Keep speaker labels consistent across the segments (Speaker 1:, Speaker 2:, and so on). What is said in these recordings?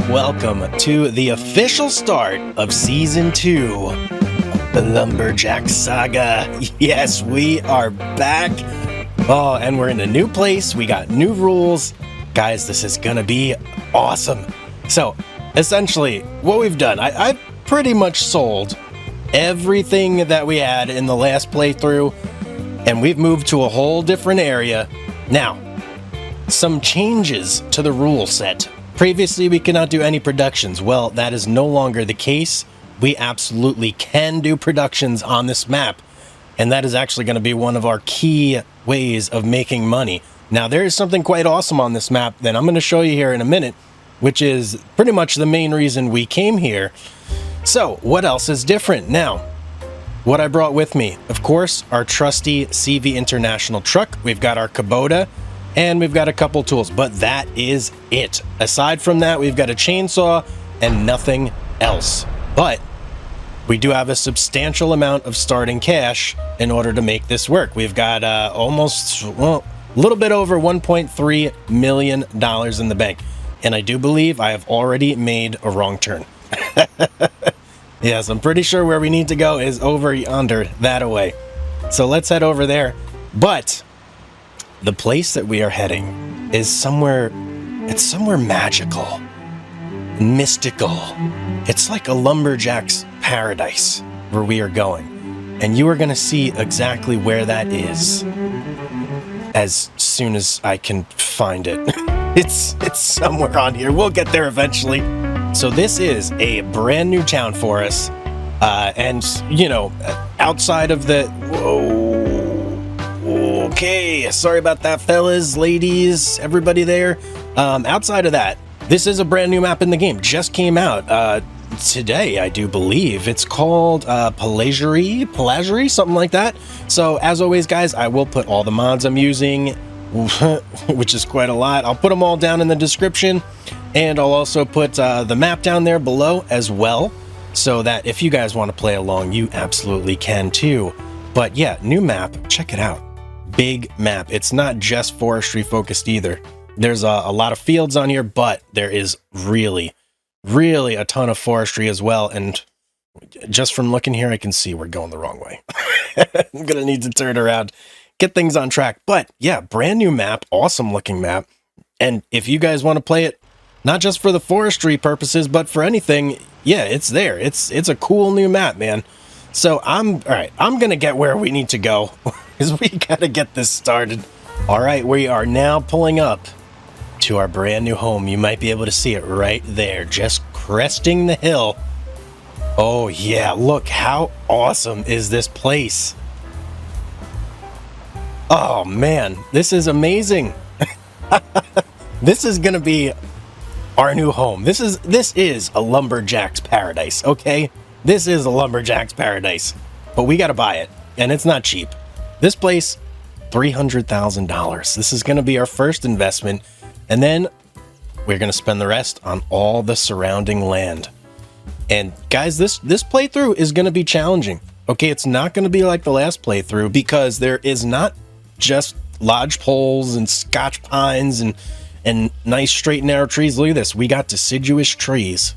Speaker 1: welcome to the official start of Season 2 of the Lumberjacks Saga. Yes, we are back. Oh, and we're in a new place. We got new rules. Guys, this is gonna be awesome. So, essentially, what we've done, I've pretty much sold everything that we had in the last playthrough, and we've moved to a whole different area. Now, some changes to the rule set. Previously, we could not do any productions. Well, that is no longer the case. We absolutely can do productions on this map, and that is actually going to be one of our key ways of making money. Now, there is something quite awesome on this map that I'm going to show you here in a minute, which is pretty much the main reason we came here. So, what else is different? Now, what I brought with me, of course, our trusty CV International truck. We've got our Kubota, and we've got a couple tools, but that is it. Aside from that, we've got a chainsaw and nothing else. But we do have a substantial amount of starting cash in order to make this work. We've got almost, well, a little bit over $1.3 million in the bank. And I do believe I have already made a wrong turn. Yes, I'm pretty sure where we need to go is over yonder, that away. So let's head over there. But the place that we are heading is somewhere, it's somewhere magical, mystical. It's like a lumberjack's paradise where we are going. And you are going to see exactly where that is as soon as I can find it. It's somewhere on here. We'll get there eventually. So this is a brand new town for us. And, you know, outside of the... Whoa. Okay, sorry about that, fellas, ladies, everybody there. Outside of that, this is a brand new map in the game. Just came out today, I do believe. It's called Pallegney, something like that. So, as always, guys, I will put all the mods I'm using, which is quite a lot. I'll put them all down in the description, and I'll also put the map down there below as well, so that if you guys want to play along, you absolutely can too. But yeah, new map, check it out. Big map. It's not just forestry focused either. There's a lot of fields on here, but there is really a ton of forestry as well. And just from looking here, I can see we're going the wrong way. I'm gonna need to turn around, get things on track. But yeah, brand new map, awesome looking map. And if you guys want to play it, not just for the forestry purposes, but for anything, yeah, it's there. It's a cool new map, man. So all right, I'm gonna get where we need to go because we gotta get this started. All right, we are now pulling up to our brand new home. You might be able to see it right there, just cresting the hill. Oh yeah, look how awesome is this place. Oh man, this is amazing. This is gonna be our new home. This is a lumberjack's paradise, okay? This is a lumberjack's paradise, but we got to buy it, and it's not cheap. This place, $300,000. This is going to be our first investment, and then we're going to spend the rest on all the surrounding land. And guys, this playthrough is going to be challenging. Okay, it's not going to be like the last playthrough because there is not just lodge poles and scotch pines and nice straight and narrow trees. Look at this. We got deciduous trees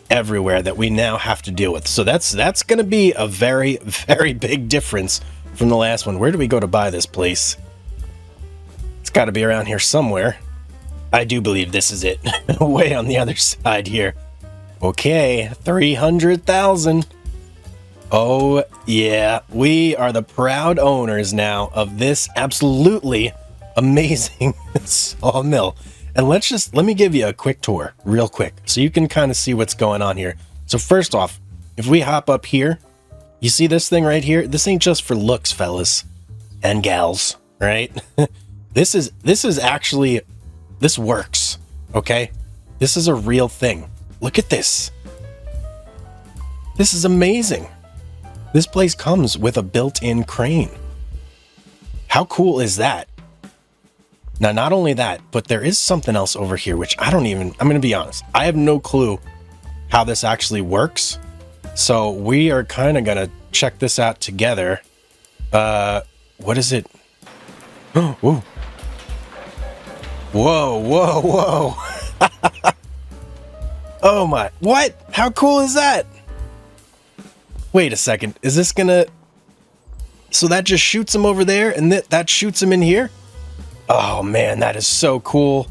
Speaker 1: everywhere that we now have to deal with. So that's going to be a very, very big difference from the last one. Where do we go to buy this place? It's got to be around here somewhere. I do believe this is it. Way on the other side here. Okay, 300,000. Oh yeah, we are the proud owners now of this absolutely amazing sawmill. And let me give you a quick tour real quick so you can kind of see what's going on here. So first off, if we hop up here, you see this thing right here? This ain't just for looks, fellas and gals, right? This is actually, this works, okay? This is a real thing. Look at this. This is amazing. This place comes with a built-in crane. How cool is that? Now, not only that, but there is something else over here, which I'm going to be honest, I have no clue how this actually works. So we are kind of going to check this out together. What is it? Oh, whoa. Whoa, whoa, whoa. Oh my, what? How cool is that? Wait a second, is this gonna... So that just shoots him over there, and that shoots him in here? Oh man, that is so cool.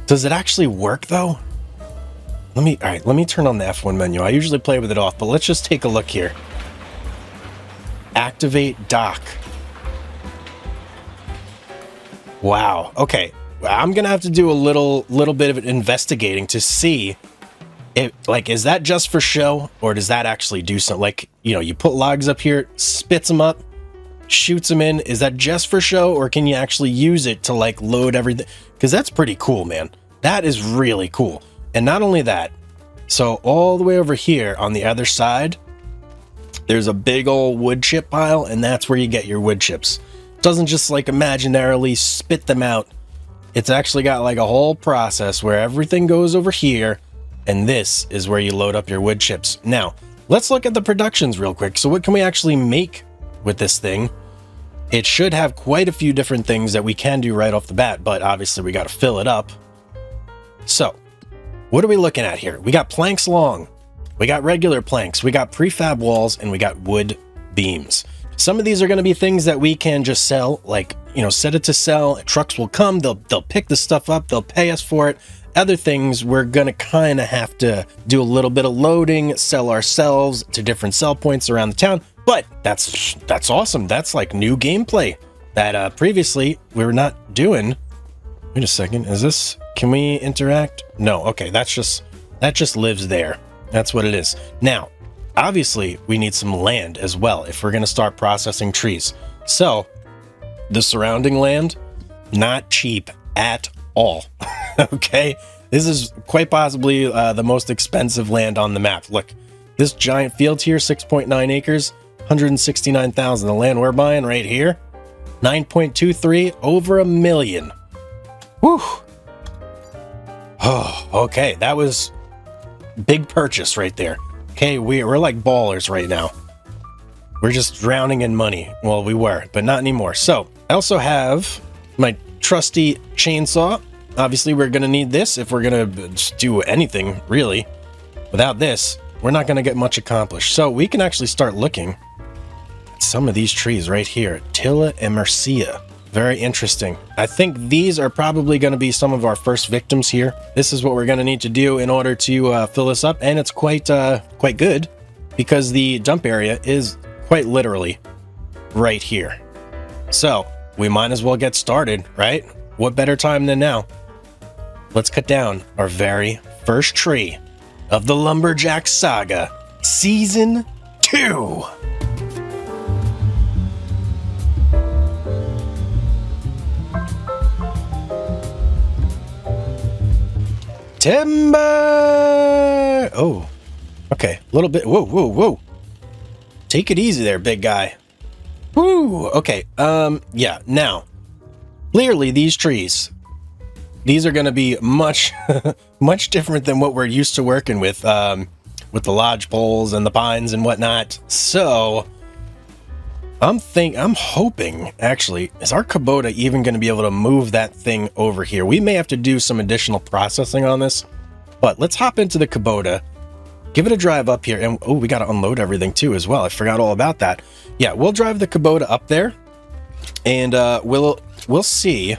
Speaker 1: Does it actually work though? All right, let me turn on the F1 menu. I usually play with it off, but let's just take a look here. Activate dock. Wow, okay. I'm gonna have to do a little bit of investigating to see if, like, is that just for show, or does that actually do something? Like, you know, you put logs up here, spits them up, shoots them in. Is that just for show, or can you actually use it to like load everything? Because that's pretty cool, man. That is really cool. And not only that, so all the way over here on the other side, there's a big old wood chip pile, and that's where you get your wood chips. It doesn't just like imaginarily spit them out. It's actually got like a whole process where everything goes over here, and this is where you load up your wood chips. Now, let's look at the productions real quick. So what can we actually make with this thing? It should have quite a few different things that we can do right off the bat, but obviously we got to fill it up. So, what are we looking at here? We got planks long, we got regular planks, we got prefab walls, and we got wood beams. Some of these are going to be things that we can just sell, like, you know, set it to sell. Trucks will come, they'll pick the stuff up, they'll pay us for it. Other things, we're going to kind of have to do a little bit of loading, sell ourselves to different sell points around the town. But that's awesome. That's like new gameplay that previously we were not doing. Wait a second, is this... Can we interact? No, okay, that just lives there. That's what it is. Now, obviously, we need some land as well if we're going to start processing trees. So, the surrounding land, not cheap at all. Okay? This is quite possibly the most expensive land on the map. Look, this giant field here, 6.9 acres, 169,000. The land we're buying right here, 9.23, over $1 million. Whew. Oh, okay, that was big purchase right there. Okay, we're like ballers right now. We're just drowning in money. Well, we were, but not anymore. So, I also have my trusty chainsaw. Obviously, we're going to need this if we're going to do anything, really. Without this, we're not going to get much accomplished. So, we can actually start looking at some of these trees right here. Tilla and Mercia. Very interesting. I think these are probably going to be some of our first victims here. This is what we're going to need to do in order to fill this up, and it's quite good because the dump area is quite literally right here. So we might as well get started, right? What better time than now? Let's cut down our very first tree of the Lumberjacks Saga, Season 2. Timber! Oh, okay. A little bit. Whoa, whoa, whoa. Take it easy there, big guy. Woo! Okay, yeah, now, clearly these trees, these are going to be much, much different than what we're used to working with the lodge poles and the pines and whatnot. So, I'm hoping, actually, is our Kubota even going to be able to move that thing over here? We may have to do some additional processing on this, but let's hop into the Kubota, give it a drive up here, and oh, we got to unload everything too as well. I forgot all about that. Yeah, we'll drive the Kubota up there, and we'll see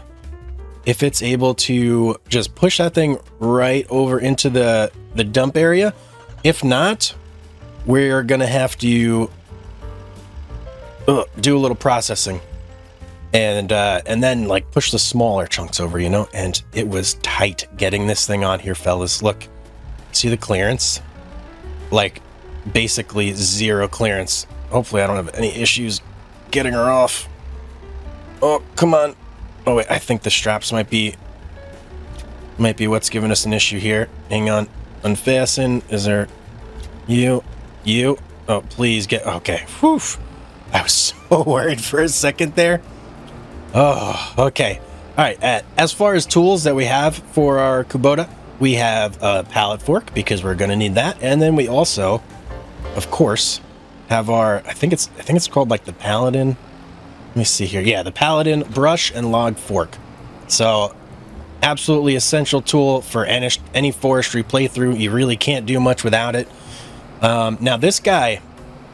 Speaker 1: if it's able to just push that thing right over into the dump area. If not, we're going to have to do a little processing and then like push the smaller chunks over, you know. And it was tight getting this thing on here, fellas. Look, see the clearance? Like basically zero clearance. Hopefully I don't have any issues getting her off. Oh, come on. Oh wait, I think the straps might be what's giving us an issue here. Hang on. Unfasten. Is there you? Oh, please get okay. Whew. I was so worried for a second there. Oh, okay. All right. As far as tools that we have for our Kubota, we have a pallet fork because we're going to need that, and then we also, of course, have our. I think it's called like the Paladin. Let me see here. Yeah, the Paladin brush and log fork. So Absolutely essential tool for any forestry playthrough. You really can't do much without it. Now this guy,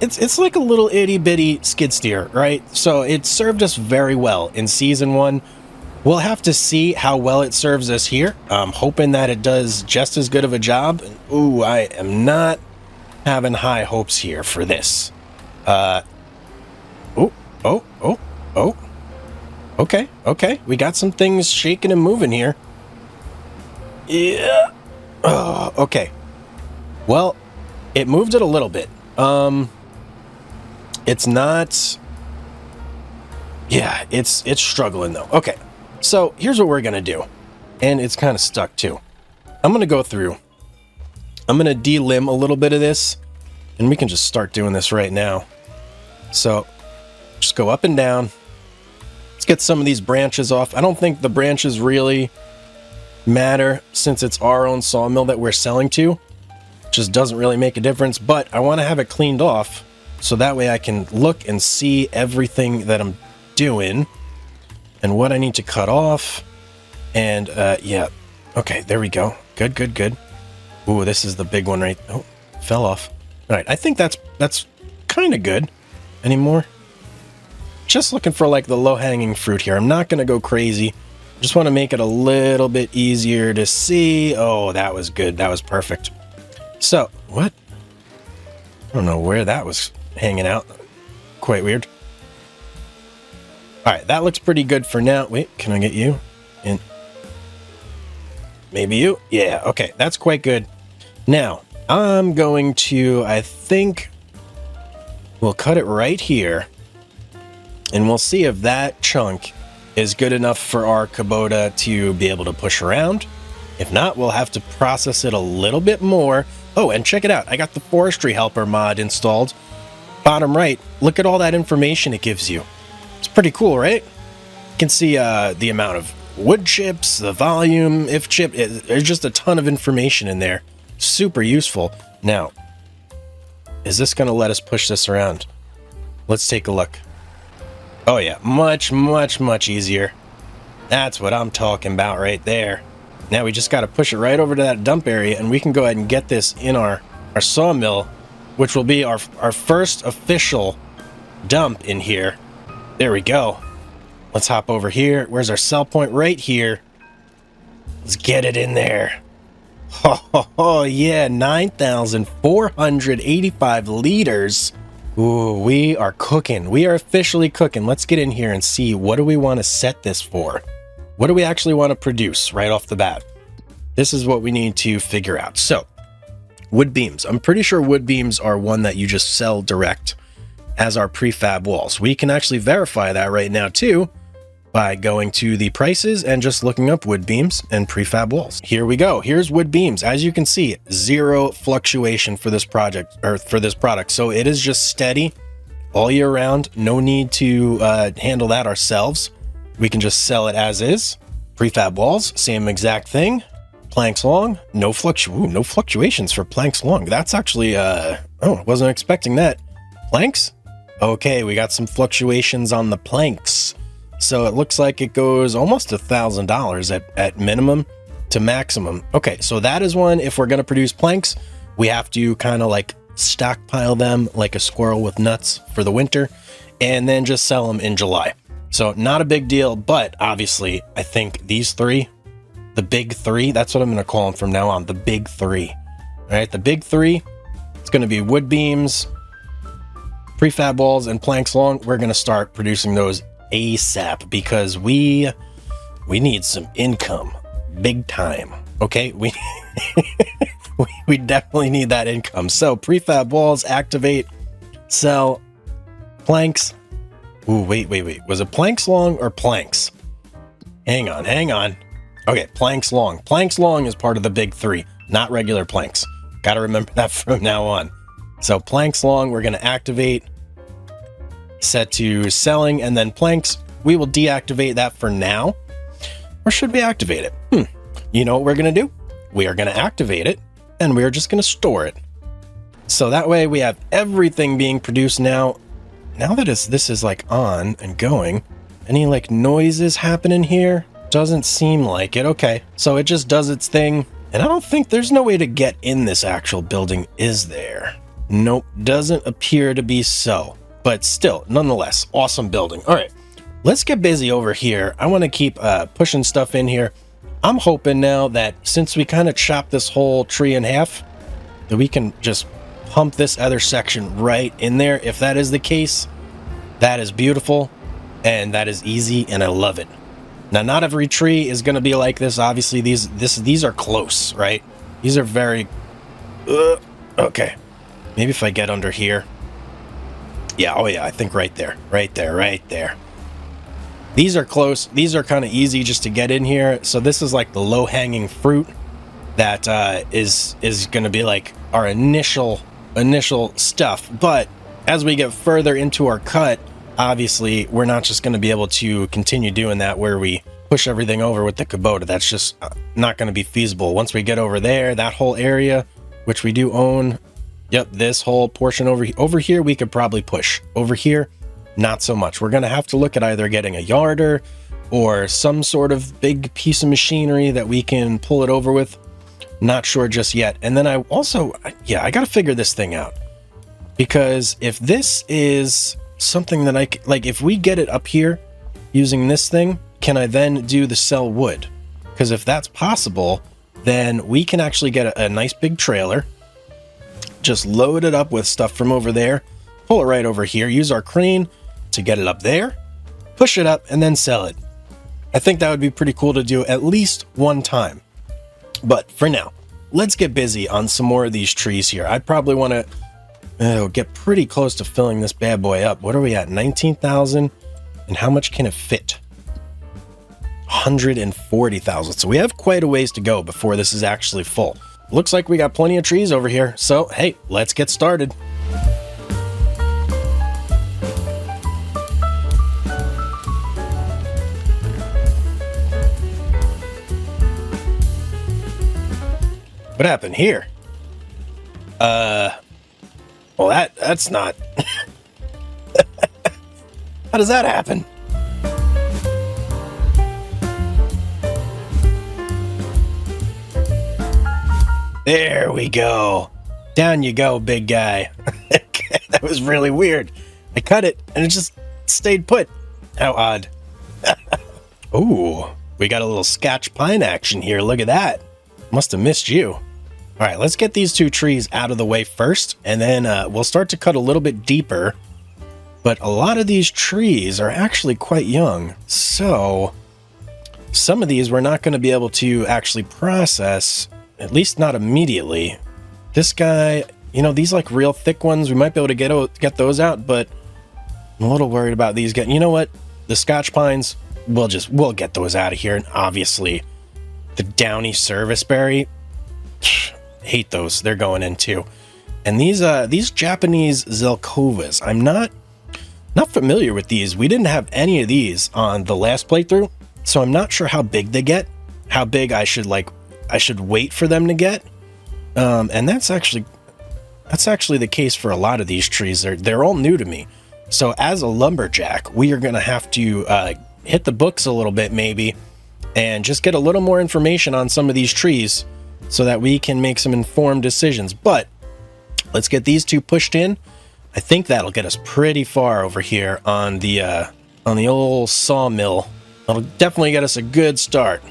Speaker 1: it's like a little itty bitty skid steer, right? So it served us very well in season 1. We'll have to see how well it serves us here. I'm hoping that it does just as good of a job. Ooh, I am not having high hopes here for this. Okay. We got some things shaking and moving here. Yeah. Oh, okay. Well, it moved it a little bit. It's not... Yeah, it's struggling though. Okay. So here's what we're going to do. And it's kind of stuck too. I'm going to go through. I'm going to delimb a little bit of this. And we can just start doing this right now. So just go up and down. Let's get some of these branches off. I don't think the branches really matter since it's our own sawmill that we're selling to. It just doesn't really make a difference. But I want to have it cleaned off so that way I can look and see everything that I'm doing. And what I need to cut off. And, yeah. Okay, there we go. Good. Ooh, this is the big one right... Oh, fell off. All right, I think that's kind of good. Any more? Just looking for, like, the low-hanging fruit here. I'm not going to go crazy. Just want to make it a little bit easier to see. Oh, that was good. That was perfect. So, what? I don't know where that was hanging out. Quite weird. All right, that looks pretty good for now. Wait, can I get you? And maybe you? Yeah, okay, that's quite good. Now, I'm going to, I think, we'll cut it right here. And we'll see if that chunk is good enough for our Kubota to be able to push around. If not, we'll have to process it a little bit more. Oh, and check it out. I got the Forestry Helper mod installed. Bottom right, look at all that information it gives you. It's pretty cool, right? You can see the amount of wood chips, the volume, if chip. There's just a ton of information in there. Super useful. Now, is this going to let us push this around? Let's take a look. Oh yeah, much easier. That's what I'm talking about right there. Now we just got to push it right over to that dump area, and we can go ahead and get this in our sawmill, which will be our first official dump in here. There we go. Let's hop over here. Where's our sell point? Right here. Let's get it in there. Oh yeah, 9,485 liters. Ooh, we are cooking. We are officially cooking. Let's get in here and see, what do we want to set this for? What do we actually want to produce right off the bat? This is what we need to figure out. So, wood beams. I'm pretty sure wood beams are one that you just sell direct as our prefab walls. We can actually verify that right now too by going to the prices and just looking up wood beams and prefab walls. Here we go. Here's wood beams. As you can see, zero fluctuation for this project or for this product. So it is just steady all year round. No need to handle that ourselves. We can just sell it as is. Prefab walls, same exact thing. Planks long, no fluctuations for planks long. That's actually, oh, wasn't expecting that. Planks? Okay, we got some fluctuations on the planks. So it looks like it goes almost $1,000 at minimum to maximum. Okay, so that is one. If we're going to produce planks, we have to kind of like stockpile them like a squirrel with nuts for the winter and then just sell them in July. So not a big deal, but obviously I think these three, the big three, that's what I'm going to call them from now on, the big three. All right, the big three, it's going to be wood beams, prefab walls, and planks long. We're going to start producing those ASAP because we need some income big time. Okay, we we definitely need that income. So prefab walls, activate, sell, planks. Ooh, wait, was it planks long or planks? Hang on. Okay, planks long. Planks long is part of the big three, not regular planks. Gotta remember that from now on. So planks long, we're gonna activate, set to selling, and then planks, we will deactivate that for now. Or should we activate it? You know what we're going to do? We are going to activate it, and we are just going to store it. So that way we have everything being produced now. Now that this is like on and going, any like noises happening here? Doesn't seem like it. Okay, so it just does its thing. And I don't think there's no way to get in this actual building, is there? Nope, doesn't appear to be so. But still, nonetheless, awesome building. All right, let's get busy over here. I want to keep pushing stuff in here. I'm hoping now that since we kind of chopped this whole tree in half, that we can just pump this other section right in there. If that is the case, that is beautiful and that is easy and I love it. Now, not every tree is going to be like this. Obviously, these are close, right? These are very... okay. Maybe if I get under here. Yeah, oh yeah, I think right there. Right there, right there. These are close. These are kind of easy just to get in here. So this is like the low-hanging fruit that is going to be like our initial stuff. But as we get further into our cut, obviously, we're not just going to be able to continue doing that where we push everything over with the Kubota. That's just not going to be feasible. Once we get over there, that whole area, which we do own, yep, this whole portion over here, we could probably push. Over here, not so much. We're going to have to look at either getting a yarder or some sort of big piece of machinery that we can pull it over with. Not sure just yet. And then I also, yeah, I got to figure this thing out. Because if this is something that like if we get it up here using this thing, can I then do the sell wood? Because if that's possible, then we can actually get a nice big trailer, just load it up with stuff from over there, pull it right over here, use our crane to get it up there, push it up, and then sell it. I think that would be pretty cool to do at least one time. But for now, let's get busy on some more of these trees here. I probably want to get pretty close to filling this bad boy up. What are we at? 19,000. And how much can it fit? 140,000. So we have quite a ways to go before this is actually full. Looks like we got plenty of trees over here. So, hey, let's get started. What happened here? Well, that's not... How does that happen? There we go. Down you go, big guy. That was really weird. I cut it, and it just stayed put. How odd. Ooh, we got a little Scotch pine action here. Look at that. Must have missed you. All right, let's get these two trees out of the way first, and then we'll start to cut a little bit deeper. But a lot of these trees are actually quite young, so some of these we're not going to be able to actually process, at least not immediately. This guy, you know, these like real thick ones, we might be able to get those out, but I'm a little worried about these getting, you know what? The Scotch pines, we'll get those out of here, and obviously the downy serviceberry, hate those. They're going in too. And these Japanese Zelkovas, I'm not familiar with these. We didn't have any of these on the last playthrough, so I'm not sure how big they get, how big I should wait for them to get. And that's actually the case for a lot of these trees. They're all new to me. So as a lumberjack, we are going to have to hit the books a little bit maybe and just get a little more information on some of these trees so that we can make some informed decisions. But let's get these two pushed in. I think that'll get us pretty far over here on the old sawmill. That'll definitely get us a good start.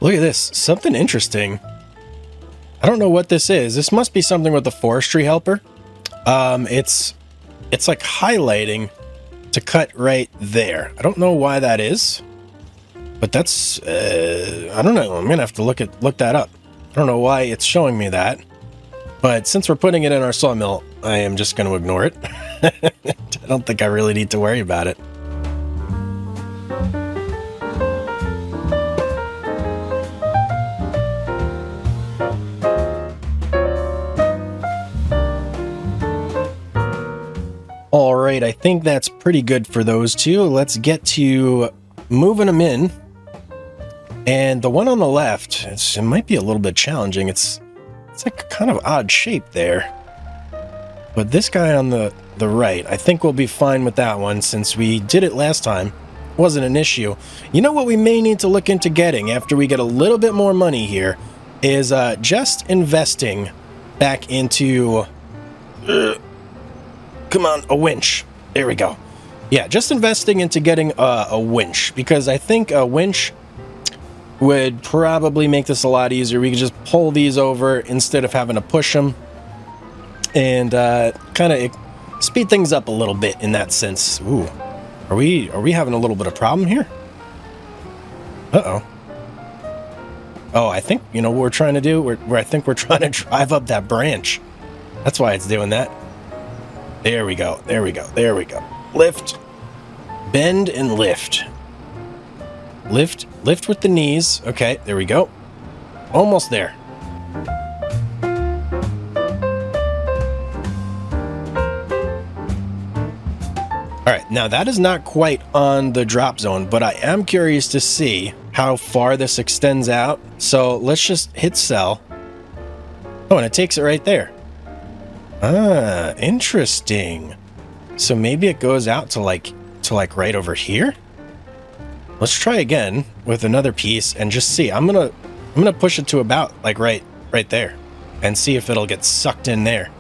Speaker 1: Look at this, something interesting. I don't know what this is. This must be something with the Forestry Helper. It's like highlighting to cut right there. I don't know why that is, but that's I don't know. I'm gonna have to look that up. I don't know why it's showing me that, but since we're putting it in our sawmill, I am just going to ignore it. I don't think I really need to worry about it. All right, I think that's pretty good for those two. Let's get to moving them in. And the one on the left, it might be a little bit challenging. It's It's like kind of odd shape there. But this guy on the right, I think we'll be fine with that one since we did it last time. Wasn't an issue. You know what we may need to look into getting after we get a little bit more money here is just investing back into... come on, a winch. There we go. Yeah, just investing into getting a winch, because I think a winch would probably make this a lot easier. We could just pull these over instead of having to push them, and kind of speed things up a little bit in that sense. Ooh, are we having a little bit of problem here? Uh-oh. Oh, I think, you know what we're trying to do? I think we're trying to drive up that branch. That's why it's doing that. There we go. There we go. There we go. Lift. Bend and lift. Lift. Lift with the knees. Okay, there we go. Almost there. All right, now that is not quite on the drop zone, but I am curious to see how far this extends out. So let's just hit sell. Oh, and it takes it right there. Ah, interesting. So maybe it goes out to like right over here. Let's try again with another piece and just see. I'm gonna push it to about like right there and see if it'll get sucked in there.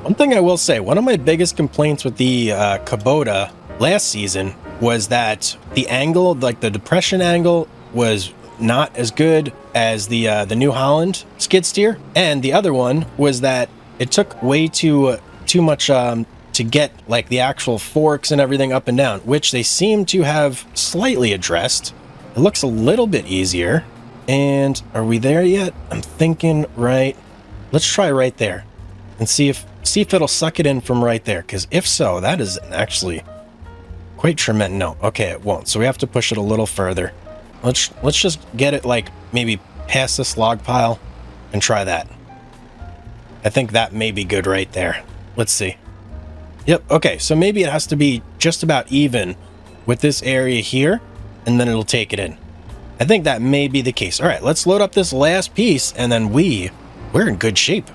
Speaker 1: One thing I will say, one of my biggest complaints with the Kubota last season was that the angle, like the depression angle, was not as good as the New Holland skid steer, and the other one was that it took way too much to get like the actual forks and everything up and down, which they seem to have slightly addressed. It looks a little bit easier. And are we there yet? I'm thinking right. Let's try right there and see if it'll suck it in from right there, because if so, that is actually quite tremendous. No, okay, it won't. So we have to push it a little further. Let's just get it like maybe past this log pile and try that. I think that may be good right there. Let's see. Yep, okay, so maybe it has to be just about even with this area here, and then it'll take it in. I think that may be the case. All right, let's load up this last piece, and then we're in good shape.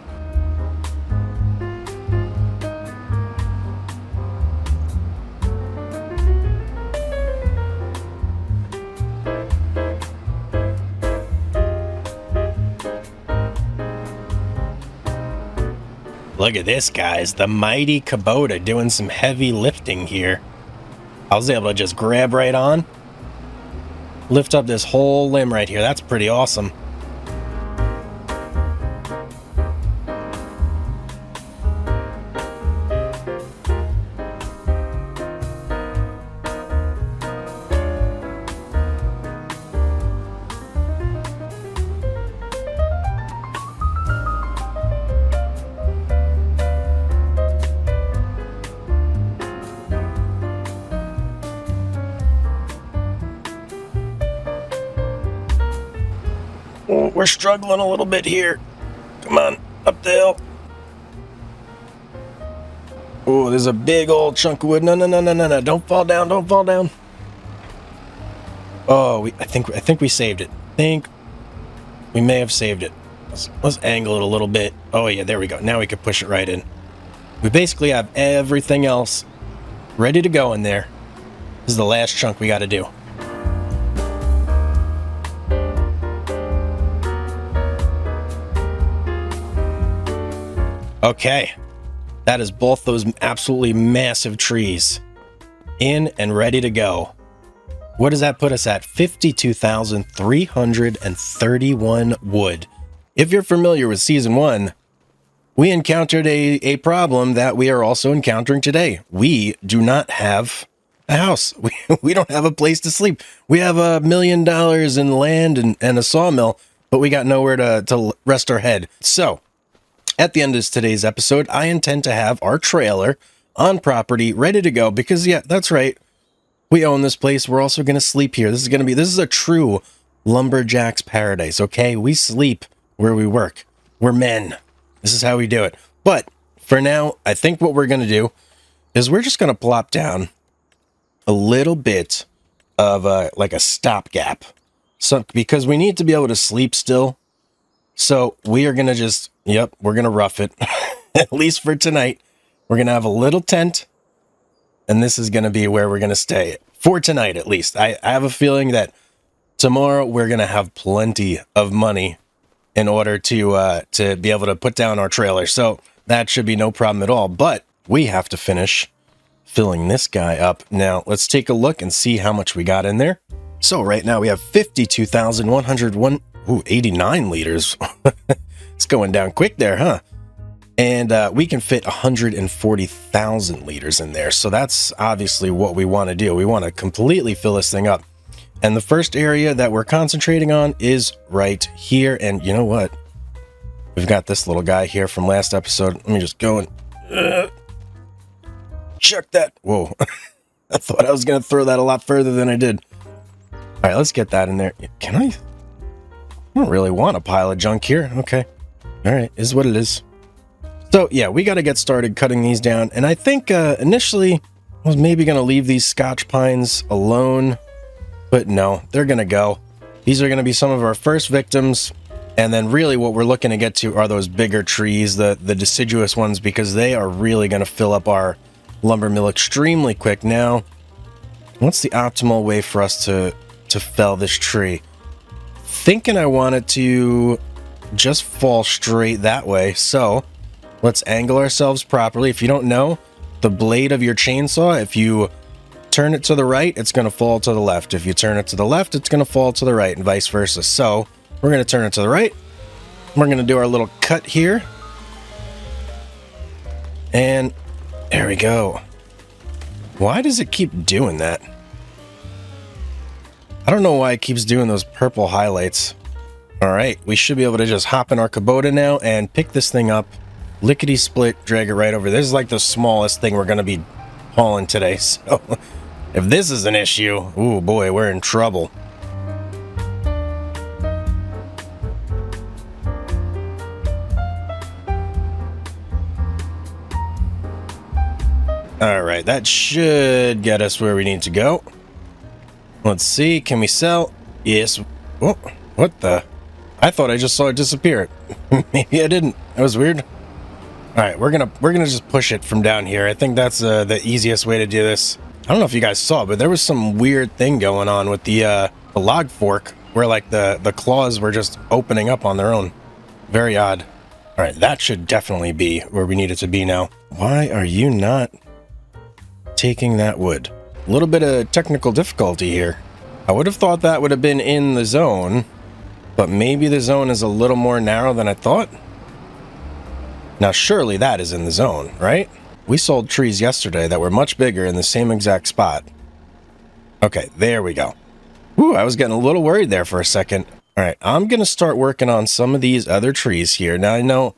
Speaker 1: Look at this, guys. The mighty Kubota doing some heavy lifting here. I was able to just grab right on, lift up this whole limb right here. That's pretty awesome. Oh, we're struggling a little bit here. Come on, up the hill. Oh, there's a big old chunk of wood. No. Don't fall down. Don't fall down. Oh, I think we saved it. I think we may have saved it. Let's angle it a little bit. Oh, yeah, there we go. Now we can push it right in. We basically have everything else ready to go in there. This is the last chunk we got to do. Okay, that is both those absolutely massive trees in and ready to go. What does that put us at? 52,331 wood. If you're familiar with Season 1, we encountered a problem that we are also encountering today. We do not have a house. We don't have a place to sleep. We have $1 million in land and a sawmill, but we got nowhere to rest our head. So, at the end of today's episode, I intend to have our trailer on property ready to go because, yeah, that's right. We own this place. We're also going to sleep here. This is a true Lumberjacks paradise, okay? We sleep where we work. We're men. This is how we do it. But for now, I think what we're going to do is we're just going to plop down a little bit of like a stopgap. So, because we need to be able to sleep still. So we are going to just, yep, we're going to rough it. At least for tonight. We're going to have a little tent. And this is going to be where we're going to stay. For tonight, at least. I have a feeling that tomorrow we're going to have plenty of money in order to be able to put down our trailer. So that should be no problem at all. But we have to finish filling this guy up. Now, let's take a look and see how much we got in there. So right now we have 52,101, 89 liters. It's going down quick there, huh? And we can fit 140,000 liters in there. So that's obviously what we want to do. We want to completely fill this thing up. And the first area that we're concentrating on is right here. And you know what? We've got this little guy here from last episode. Let me just go and check that. Whoa. I thought I was going to throw that a lot further than I did. All right, let's get that in there. Can I? I don't really want a pile of junk here. Okay. All right, is what it is. So yeah, we got to get started cutting these down. And I think initially I was maybe going to leave these Scotch pines alone. But no, they're going to go. These are going to be some of our first victims. And then really what we're looking to get to are those bigger trees, the deciduous ones, because they are really going to fill up our lumber mill extremely quick. Now, what's the optimal way for us to fell this tree? Thinking I want it to just fall straight that way. So let's angle ourselves properly. If you don't know, the blade of your chainsaw, if you turn it to the right, it's going to fall to the left. If you turn it to the left, it's going to fall to the right, and vice versa. So we're going to turn it to the right. We're going to do our little cut here. And there we go. Why does it keep doing that? I don't know why it keeps doing those purple highlights. All right, we should be able to just hop in our Kubota now and pick this thing up. Lickety split, drag it right over. This is like the smallest thing we're going to be hauling today. So if this is an issue, ooh boy, we're in trouble. All right, that should get us where we need to go. Let's see, can we sell? Yes. Oh, what the? I thought I just saw it disappear. Maybe I didn't. That was weird. All right, we're gonna just push it from down here. I think that's the easiest way to do this. I don't know if you guys saw, but there was some weird thing going on with the log fork, where like the claws were just opening up on their own. Very odd. All right, that should definitely be where we need it to be now. Why are you not taking that wood? A little bit of technical difficulty here. I would have thought that would have been in the zone, but maybe the zone is a little more narrow than I thought. Now, surely that is in the zone, right? We sold trees yesterday that were much bigger in the same exact spot. Okay, there we go. Ooh, I was getting a little worried there for a second. All right, I'm going to start working on some of these other trees here. Now, I know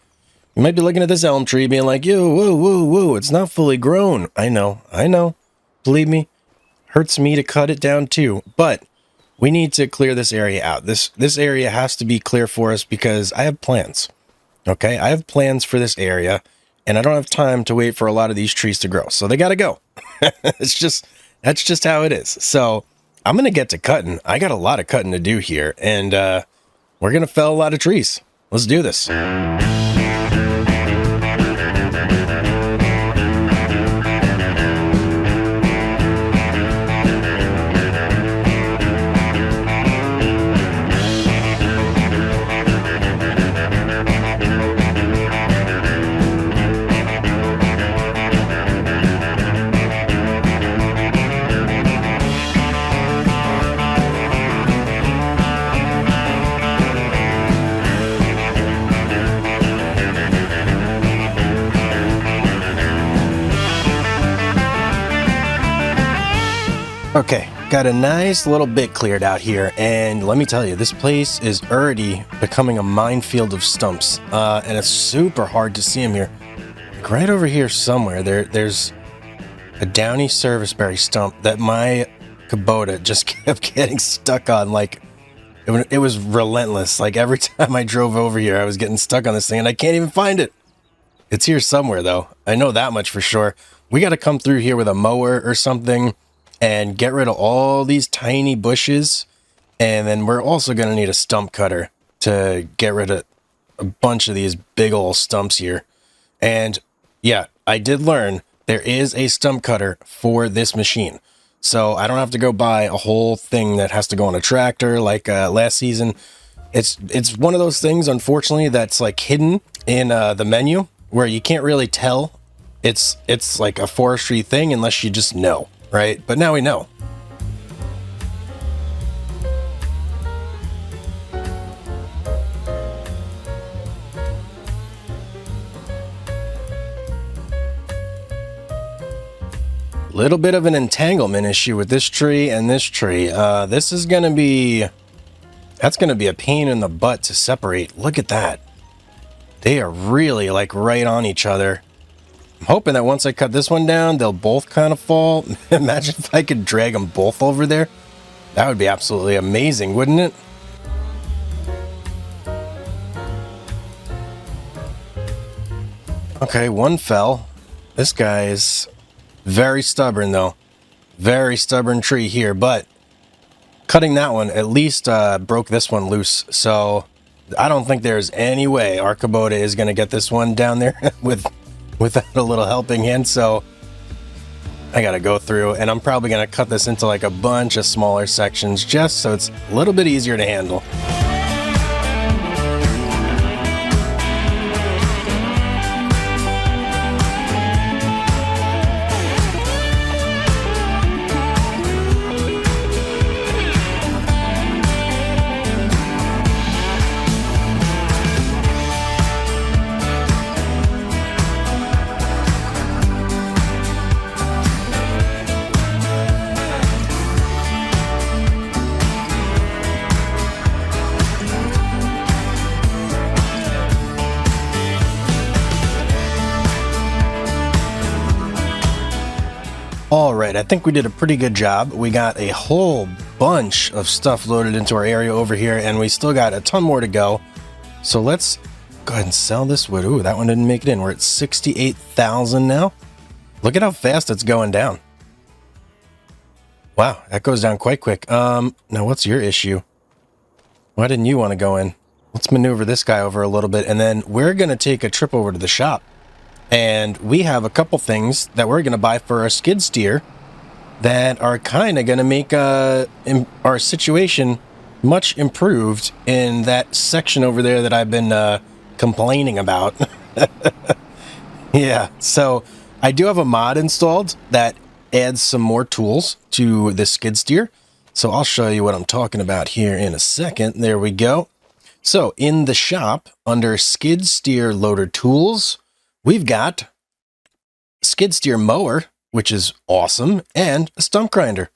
Speaker 1: you might be looking at this elm tree being like, yo, whoa, whoa, whoa, it's not fully grown. I know. Believe me, hurts me to cut it down too. But we need to clear this area out. This area has to be clear for us because I have plans. Okay, I have plans for this area, and I don't have time to wait for a lot of these trees to grow. So they got to go. That's just how it is. So I'm going to get to cutting. I got a lot of cutting to do here, and we're going to fell a lot of trees. Let's do this. Okay, got a nice little bit cleared out here, and let me tell you, this place is already becoming a minefield of stumps, and it's super hard to see them here. Like right over here somewhere, there's a downy serviceberry stump that my Kubota just kept getting stuck on like It was relentless. Like every time I drove over here, I was getting stuck on this thing and I can't even find it. It's here somewhere though. I know that much for sure. We got to come through here with a mower or something and get rid of all these tiny bushes. And then we're also going to need a stump cutter to get rid of a bunch of these big old stumps here. And yeah, I did learn there is a stump cutter for this machine. So I don't have to go buy a whole thing that has to go on a tractor like last season. It's one of those things, unfortunately, that's like hidden in the menu where you can't really tell it's like a forestry thing unless you just know, right? But now we know. Little bit of an entanglement issue with this tree and this tree. This is going to be... That's going to be a pain in the butt to separate. Look at that. They are really like right on each other. I'm hoping that once I cut this one down, they'll both kind of fall. Imagine if I could drag them both over there. That would be absolutely amazing, wouldn't it? Okay, one fell. This guy is very stubborn though. Very stubborn tree here, but cutting that one at least broke this one loose. So I don't think there's any way our Kubota is going to get this one down there without a little helping hand. So I got to go through, and I'm probably going to cut this into like a bunch of smaller sections just so it's a little bit easier to handle. All right, I think we did a pretty good job. We got a whole bunch of stuff loaded into our area over here, and we still got a ton more to go. So let's go ahead and sell this wood. Ooh, that one didn't make it in. We're at 68,000 now. Look at how fast it's going down. Wow, that goes down quite quick. Now what's your issue? Why didn't you want to go in? Let's maneuver this guy over a little bit, and then we're going to take a trip over to the shop. And we have a couple things that we're going to buy for our skid steer that are kind of going to make our situation much improved in that section over there that I've been complaining about. Yeah, so I do have a mod installed that adds some more tools to the skid steer. So I'll show you what I'm talking about here in a second. There we go. So in the shop, under skid steer loader tools, we've got skid steer mower, which is awesome, and a stump grinder.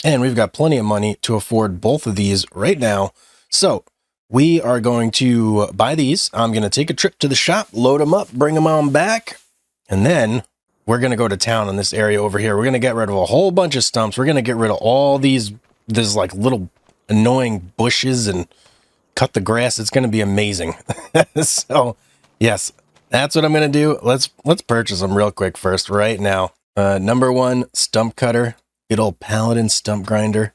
Speaker 1: And we've got plenty of money to afford both of these right now. So we are going to buy these. I'm going to take a trip to the shop, load them up, bring them on back, and then we're going to go to town in this area over here. We're going to get rid of a whole bunch of stumps. We're going to get rid of all these like little annoying bushes and cut the grass. It's going to be amazing. So yes, that's what I'm going to do. Let's purchase them real quick first right now. Number one, stump cutter. Good old Paladin stump grinder.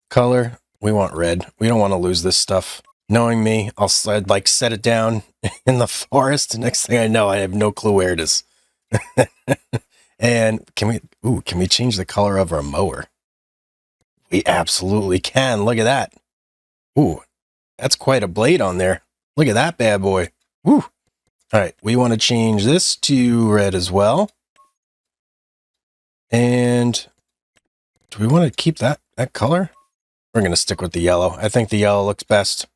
Speaker 1: Color, we want red. We don't want to lose this stuff. Knowing me, I'd like set it down in the forest. Next thing I know, I have no clue where it is. And can we change the color of our mower? We absolutely can. Look at that. Ooh, that's quite a blade on there. Look at that bad boy. Woo. All right, we want to change this to red as well. And do we want to keep that color? We're going to stick with the yellow. I think the yellow looks best.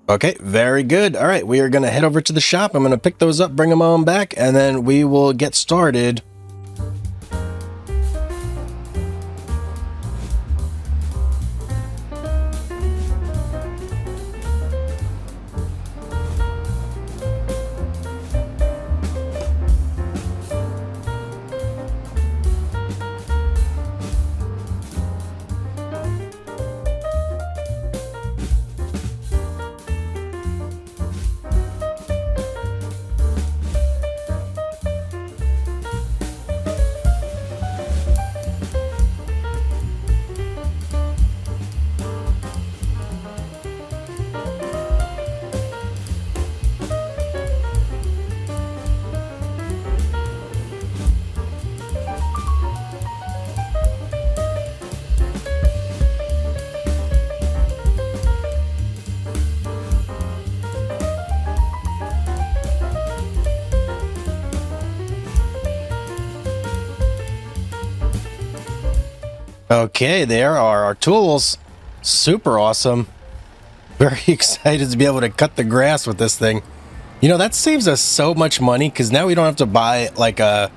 Speaker 1: Okay, very good. All right, we are going to head over to the shop. I'm going to pick those up, bring them on back, and then we will get started. Okay, there are our tools. Super awesome. Very excited to be able to cut the grass with this thing. You know, that saves us so much money because now we don't have to buy like a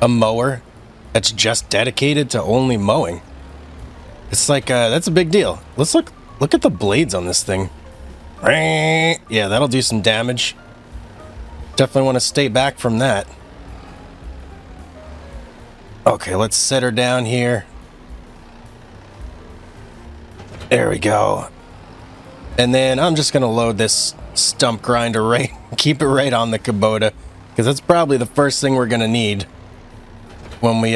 Speaker 1: mower that's just dedicated to only mowing. It's like that's a big deal. Let's look at the blades on this thing. Yeah, that'll do some damage. Definitely want to stay back from that. Okay, let's set her down here. There we go. And then I'm just gonna load this stump grinder right, keep it right on the Kubota, because that's probably the first thing we're gonna need when we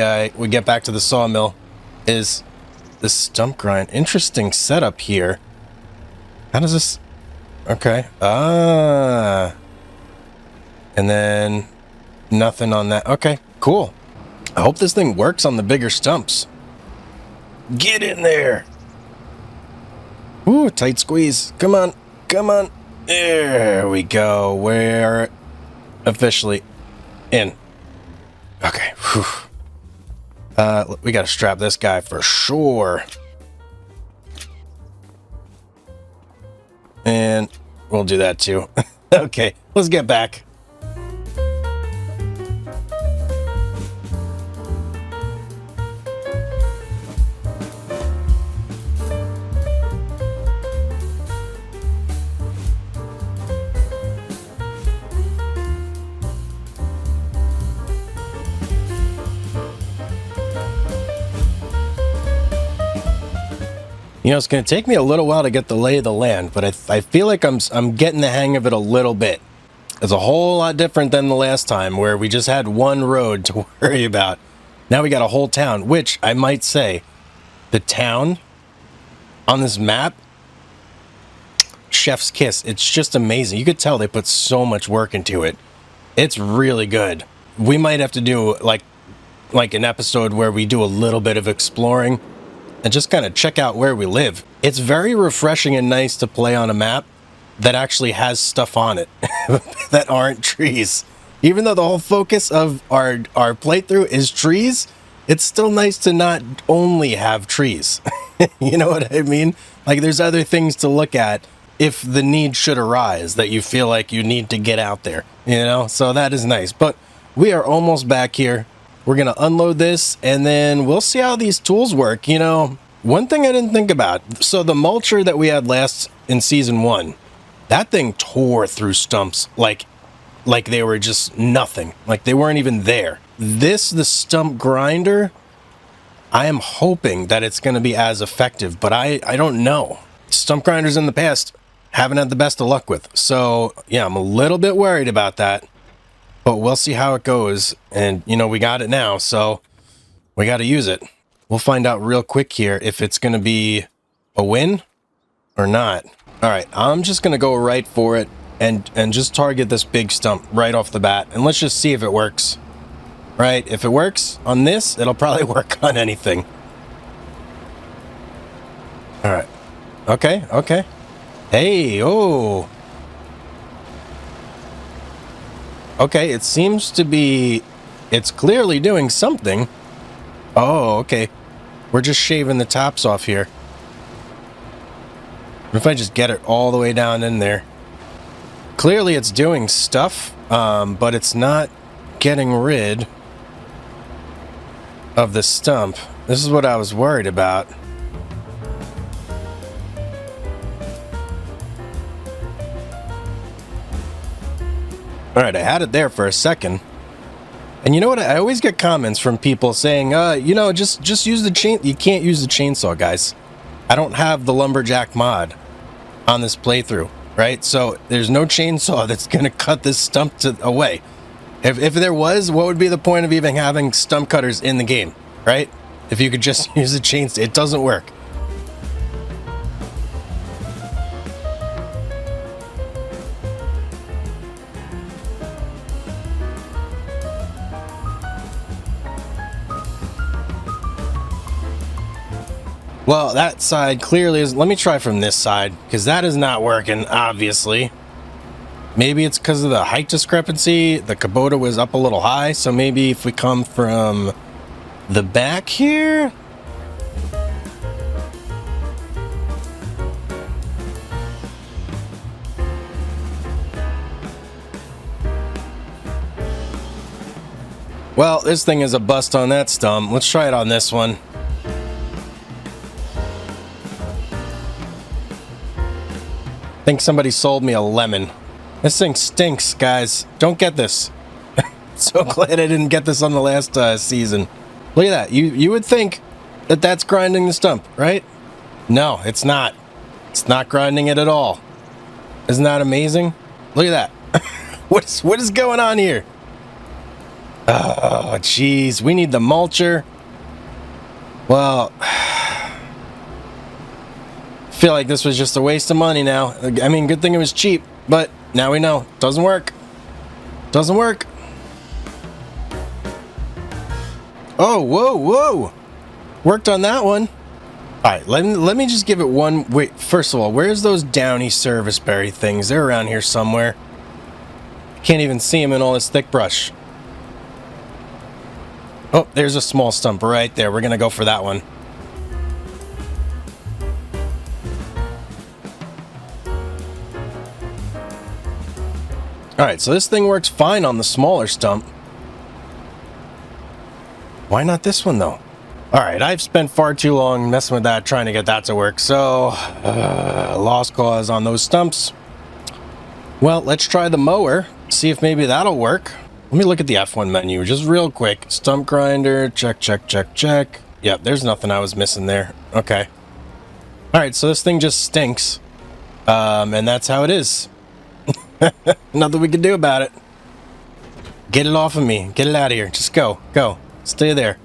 Speaker 1: get back to the sawmill is the stump grind. Interesting setup here. How does this? Okay. And then nothing on that. Okay, cool. I hope this thing works on the bigger stumps. Get in there. Ooh, tight squeeze. Come on. Come on. There we go. We're officially in. Okay. Whew. We got to strap this guy for sure. And we'll do that too. Okay, let's get back. You know, it's going to take me a little while to get the lay of the land, but I feel like I'm getting the hang of it a little bit. It's a whole lot different than the last time where we just had one road to worry about. Now we got a whole town, which I might say, the town on this map, chef's kiss. It's just amazing. You could tell they put so much work into it. It's really good. We might have to do like an episode where we do a little bit of exploring and just kind of check out where we live. It's very refreshing and nice to play on a map that actually has stuff on it that aren't trees. Even though the whole focus of our playthrough is trees, it's still nice to not only have trees. You know what I mean? Like there's other things to look at if the need should arise that you feel like you need to get out there, you know? So that is nice. But we are almost back here. We're going to unload this, and then we'll see how these tools work. You know, one thing I didn't think about. So the mulcher that we had last in Season 1, that thing tore through stumps like they were just nothing. Like they weren't even there. The stump grinder, I am hoping that it's going to be as effective, but I don't know. Stump grinders in the past haven't had the best of luck with. So, yeah, I'm a little bit worried about that. But we'll see how it goes. And, you know, we got it now, so we got to use it. We'll find out real quick here if it's going to be a win or not. All right, I'm just going to go right for it and just target this big stump right off the bat. And let's just see if it works. Right, if it works on this, it'll probably work on anything. All right. Okay, okay. Hey, oh. Okay, it seems to be... It's clearly doing something. Oh, okay. We're just shaving the tops off here. What if I just get it all the way down in there? Clearly it's doing stuff, but it's not getting rid of the stump. This is what I was worried about. All right, I had it there for a second. And you know what? I always get comments from people saying, you know, just use the chain. You can't use the chainsaw, guys. I don't have the Lumberjack mod on this playthrough, right? So there's no chainsaw that's going to cut this stump away. If there was, what would be the point of even having stump cutters in the game, right? If you could just use a chainsaw, it doesn't work. Well, that side clearly is... Let me try from this side, because that is not working, obviously. Maybe it's because of the height discrepancy. The Kubota was up a little high, so maybe if we come from the back here... Well, this thing is a bust on that stump. Let's try it on this one. I think somebody sold me a lemon. This thing stinks, guys. Don't get this. So glad I didn't get this on the last season. Look at that. You would think that that's grinding the stump, right? No, it's not. It's not grinding it at all. Isn't that amazing? Look at that. What is going on here? Oh, jeez. We need the mulcher. Well, I feel like this was just a waste of money now. I mean, good thing it was cheap, but now we know. Doesn't work. Doesn't work. Oh, whoa, whoa. Worked on that one. All right, let me just give it one. Wait, first of all, where's those downy serviceberry things? They're around here somewhere. Can't even see them in all this thick brush. Oh, there's a small stump right there. We're going to go for that one. All right, so this thing works fine on the smaller stump. Why not this one, though? All right, I've spent far too long messing with that, trying to get that to work. So, lost cause on those stumps. Well, let's try the mower, see if maybe that'll work. Let me look at the F1 menu just real quick. Stump grinder, check, check, check, check. Yep, there's nothing I was missing there. Okay. All right, so this thing just stinks. And that's how it is. Nothing we can do about it. Get it off of me. Get it out of here. Just go. Go. Stay there.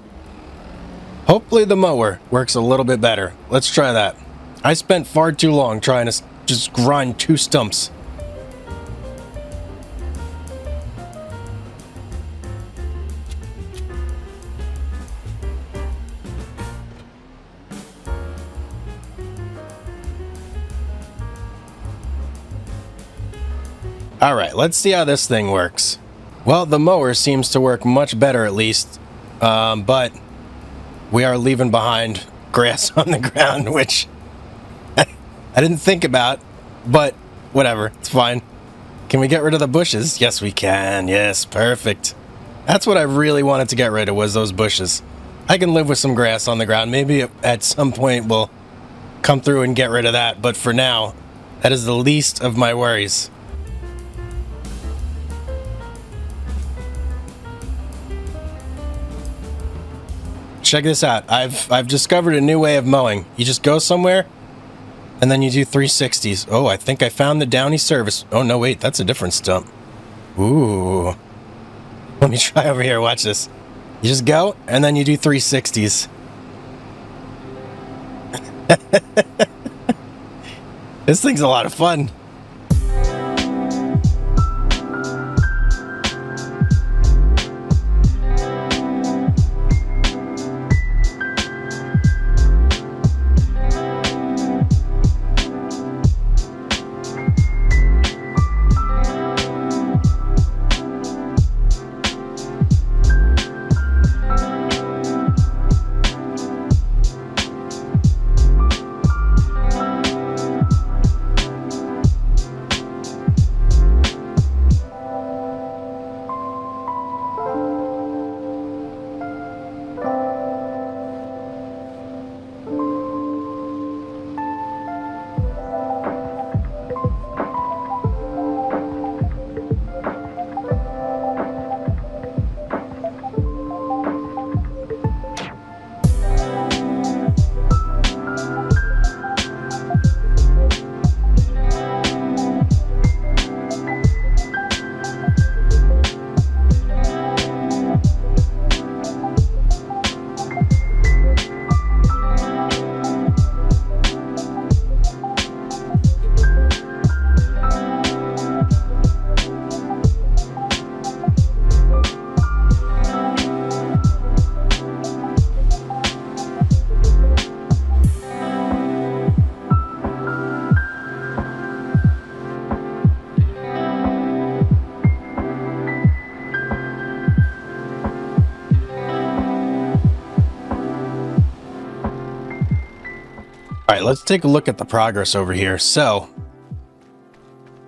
Speaker 1: Hopefully the mower works a little bit better. Let's try that. I spent far too long trying to just grind 2 stumps. All right, let's see how this thing works. Well, the mower seems to work much better at least, but we are leaving behind grass on the ground, which I didn't think about, but whatever, it's fine. Can we get rid of the bushes? Yes, we can. Yes, perfect. That's what I really wanted to get rid of, was those bushes. I can live with some grass on the ground. Maybe at some point we'll come through and get rid of that, but for now, that is the least of my worries. Check this out. I've discovered a new way of mowing. You just go somewhere, and then you do 360s. Oh, I think I found the downy service. Oh, no, wait. That's a different stump. Ooh. Let me try over here. Watch this. You just go, and then you do 360s. This thing's a lot of fun. All right, let's take a look at the progress over here. So,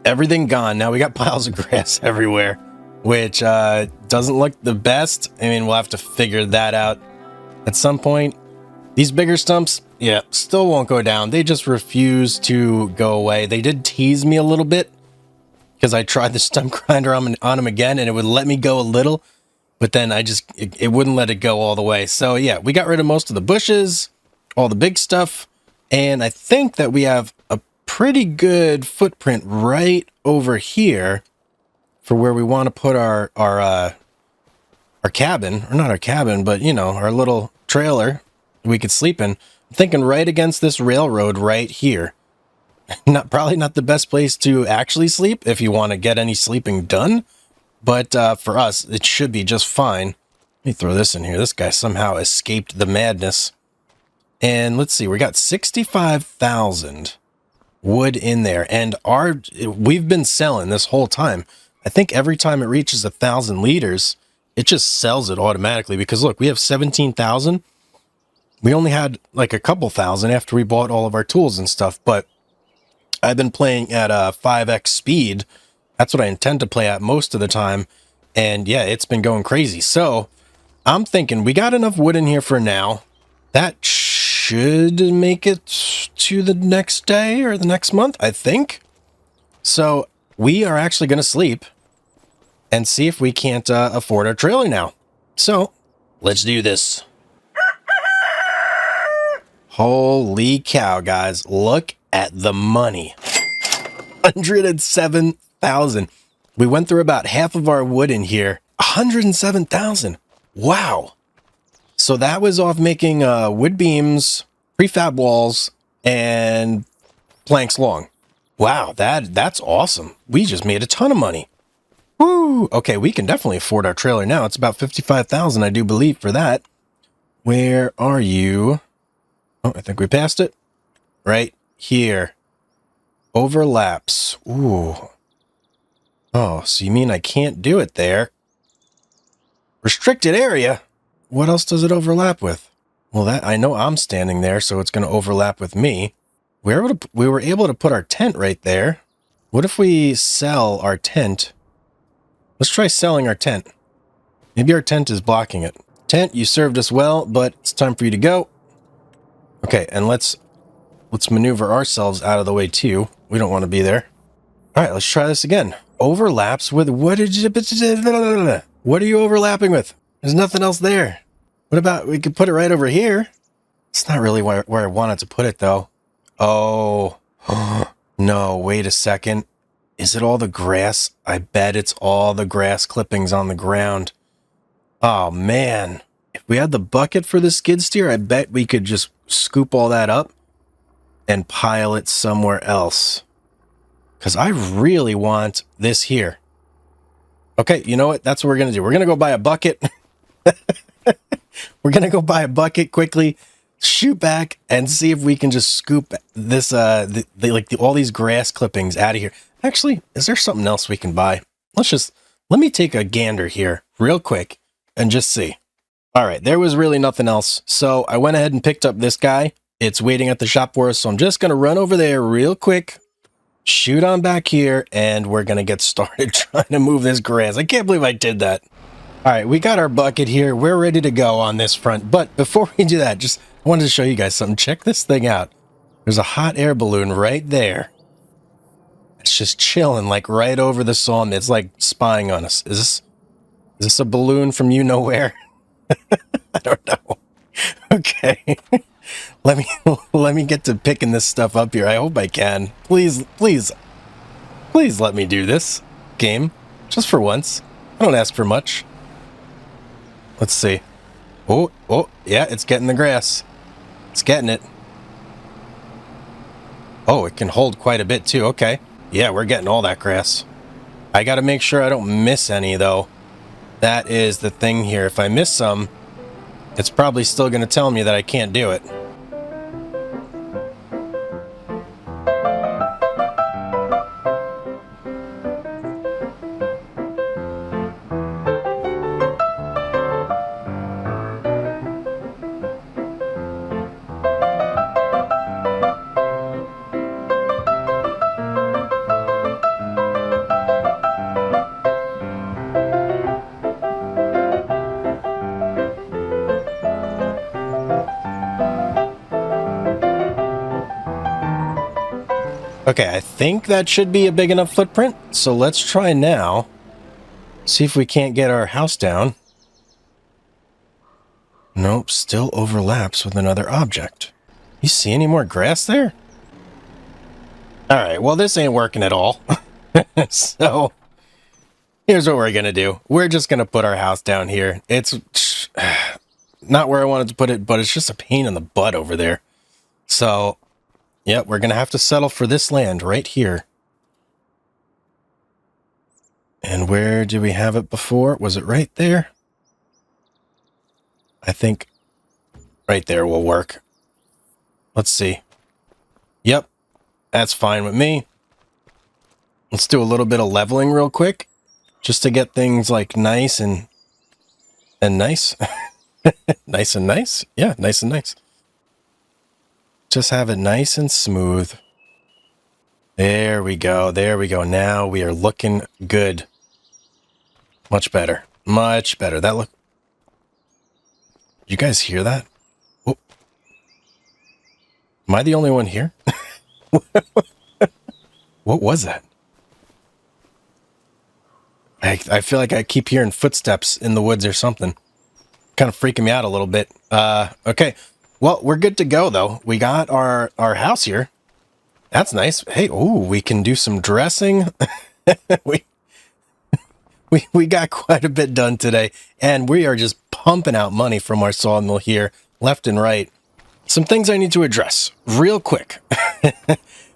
Speaker 1: everything gone. Now we got piles of grass everywhere. which doesn't look the best. I mean, we'll have to figure that out at some point. These bigger stumps, yeah, still won't go down. They just refuse to go away. They did tease me a little bit because I tried the stump grinder on them again, and it would let me go a little, but then it wouldn't let it go all the way. So yeah, we got rid of most of the bushes, all the big stuff, and I think that we have a pretty good footprint right over here for where we want to put our cabin, or not our cabin, but you know, our little trailer we could sleep in. I'm thinking right against this railroad right here. Probably not the best place to actually sleep if you want to get any sleeping done, but for us, it should be just fine. Let me throw this in here. This guy somehow escaped the madness. And let's see, we got 65,000 wood in there, and we've been selling this whole time. I think every time it reaches 1,000 liters, it just sells it automatically, because look, we have 17,000. We only had like a couple thousand after we bought all of our tools and stuff, but I've been playing at 5x speed. That's what I intend to play at most of the time, and yeah, it's been going crazy. So I'm thinking we got enough wood in here for now. That should make it to the next day or the next month, I think. So we are actually going to sleep and see if we can't afford our trailer now. So let's do this. Holy cow, guys. Look at the money. 107,000. We went through about half of our wood in here. 107,000. Wow. So that was off making wood beams, prefab walls, and planks long. Wow, that's awesome. We just made a ton of money. Woo! Okay, we can definitely afford our trailer now. It's about 55,000, I do believe, for that. Where are you? Oh, I think we passed it. Right here. Overlaps. Ooh. Oh, so you mean I can't do it there? Restricted area? What else does it overlap with? Well, that I know I'm standing there, so it's going to overlap with me. We were able to put our tent right there. What if we sell our tent? Let's try selling our tent. Maybe our tent is blocking it. Tent, you served us well, but it's time for you to go. Okay, and let's maneuver ourselves out of the way too. We don't want to be there. All right, let's try this again. Overlaps with what are you overlapping with? There's nothing else there. What about we could put it right over here? It's not really where I wanted to put it though. Oh, no, wait a second. Is it all the grass? I bet it's all the grass clippings on the ground. Oh, man. If we had the bucket for the skid steer, I bet we could just scoop all that up and pile it somewhere else. Because I really want this here. Okay, you know what? That's what we're going to do. We're going to go buy a bucket. We're going to go buy a bucket quickly, shoot back, and see if we can just scoop this, all these grass clippings out of here. Actually, is there something else we can buy? Let me take a gander here real quick and just see. All right, there was really nothing else. So I went ahead and picked up this guy. It's waiting at the shop for us. So I'm just going to run over there real quick, shoot on back here, and we're going to get started trying to move this grass. I can't believe I did that. All right, we got our bucket here. We're ready to go on this front. But before we do that, I wanted to show you guys something. Check this thing out. There's a hot air balloon right there. It's just chilling like right over the saw. It's like spying on us. Is this a balloon from you know where? I don't know. Okay. Let me get to picking this stuff up here. I hope I can. Please let me do this game just for once. I don't ask for much. Let's see. Oh, yeah, it's getting the grass. It's getting it. Oh, it can hold quite a bit too. Okay. Yeah, we're getting all that grass. I got to make sure I don't miss any though. That is the thing here. If I miss some, it's probably still going to tell me that I can't do it. Okay, I think that should be a big enough footprint. So let's try now. See if we can't get our house down. Nope, still overlaps with another object. You see any more grass there? Alright, well this ain't working at all. So, here's what we're gonna do. We're just gonna put our house down here. It's not where I wanted to put it, but it's just a pain in the butt over there. So, yeah, we're gonna have to settle for this land right here. And where did we have it before? Was it right there? I think right there will work. Let's see. Yep, that's fine with me. Let's do a little bit of leveling real quick, just to get things like nice and nice. Nice and nice? Yeah, nice and nice. Just have it nice and smooth. There we go. There we go. Now we are looking good. Much better. Much better. That look... You guys hear that? Oh. Am I the only one here? What was that? I feel like I keep hearing footsteps in the woods or something. Kind of freaking me out a little bit. Okay. Well, we're good to go, though. We got our house here. That's nice. Hey, ooh, we can do some dressing. we got quite a bit done today, and we are just pumping out money from our sawmill here, left and right. Some things I need to address real quick.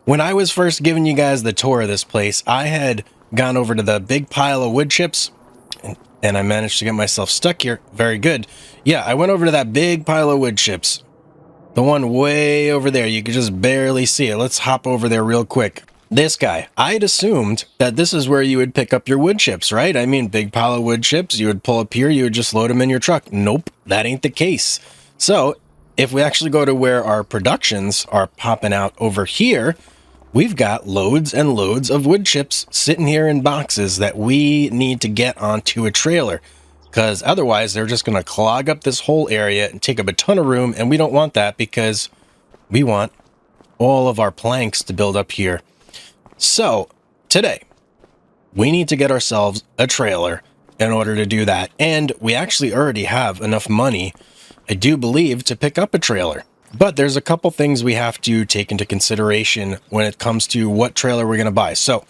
Speaker 1: When I was first giving you guys the tour of this place, I had gone over to the big pile of wood chips, and I managed to get myself stuck here. Very good. Yeah, I went over to that big pile of wood chips. The one way over there. You could just barely see it. Let's hop over there real quick. This guy. I'd assumed that this is where you would pick up your wood chips, right? I mean, big pile of wood chips. You would pull up here. You would just load them in your truck. Nope, that ain't the case. So, if we actually go to where our productions are popping out over here, we've got loads and loads of wood chips sitting here in boxes that we need to get onto a trailer, because otherwise they're just going to clog up this whole area and take up a ton of room, and we don't want that because we want all of our planks to build up here. So today we need to get ourselves a trailer in order to do that, and we actually already have enough money, I do believe, to pick up a trailer. But there's a couple things we have to take into consideration when it comes to what trailer we're going to buy. So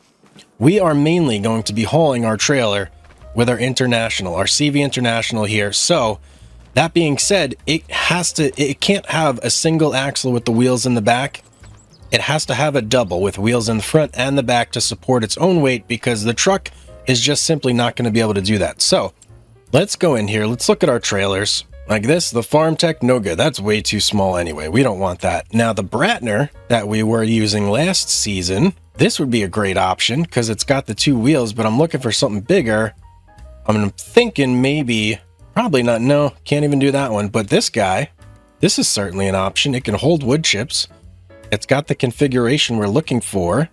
Speaker 1: we are mainly going to be hauling our trailer with our International, our CV International here. So that being said, it can't have a single axle with the wheels in the back. It has to have a double with wheels in the front and the back to support its own weight, because the truck is just simply not going to be able to do that. So let's go in here. Let's look at our trailers. Like this, the Farm Tech, no good. That's way too small anyway. We don't want that. Now, the Bratner that we were using last season, this would be a great option because it's got the two wheels, but I'm looking for something bigger. I'm thinking maybe, probably not, no, can't even do that one. But this guy, this is certainly an option. It can hold wood chips. It's got the configuration we're looking for.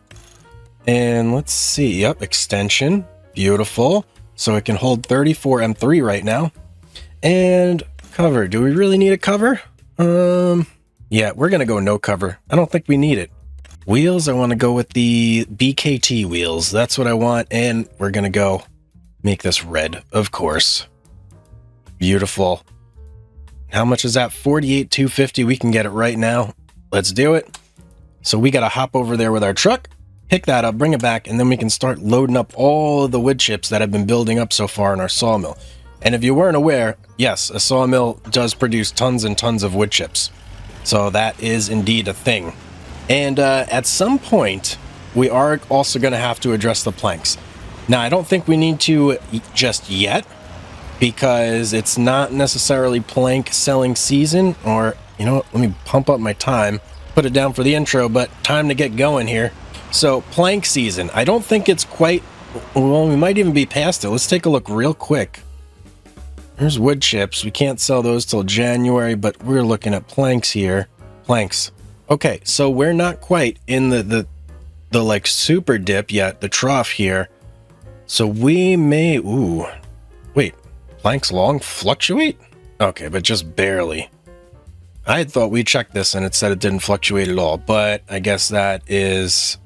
Speaker 1: And let's see, yep, extension, beautiful. So it can hold 34 M3 right now. And cover, do we really need a cover? Yeah, we're gonna go no cover. I don't think we need it. Wheels, I want to go with the BKT wheels. That's what I want, and we're gonna go make this red, of course. Beautiful. How much is that? 48,250. We can get it right now. Let's do it. So we gotta hop over there with our truck, pick that up, bring it back, and then we can start loading up all of the wood chips that have been building up so far in our sawmill. And if you weren't aware, yes, a sawmill does produce tons and tons of wood chips. So that is indeed a thing. And at some point, we are also going to have to address the planks. Now, I don't think we need to just yet, because it's not necessarily plank selling season. Or, you know what, let me pump up my time, put it down for the intro, but time to get going here. So, plank season. I don't think it's quite, well, we might even be past it. Let's take a look real quick. There's wood chips. We can't sell those till January, but we're looking at planks here. Planks. Okay, so we're not quite in the like super dip yet, the trough here. So we may, ooh, wait, planks long fluctuate? Okay, but just barely. I had thought we checked this and it said it didn't fluctuate at all, but I guess that is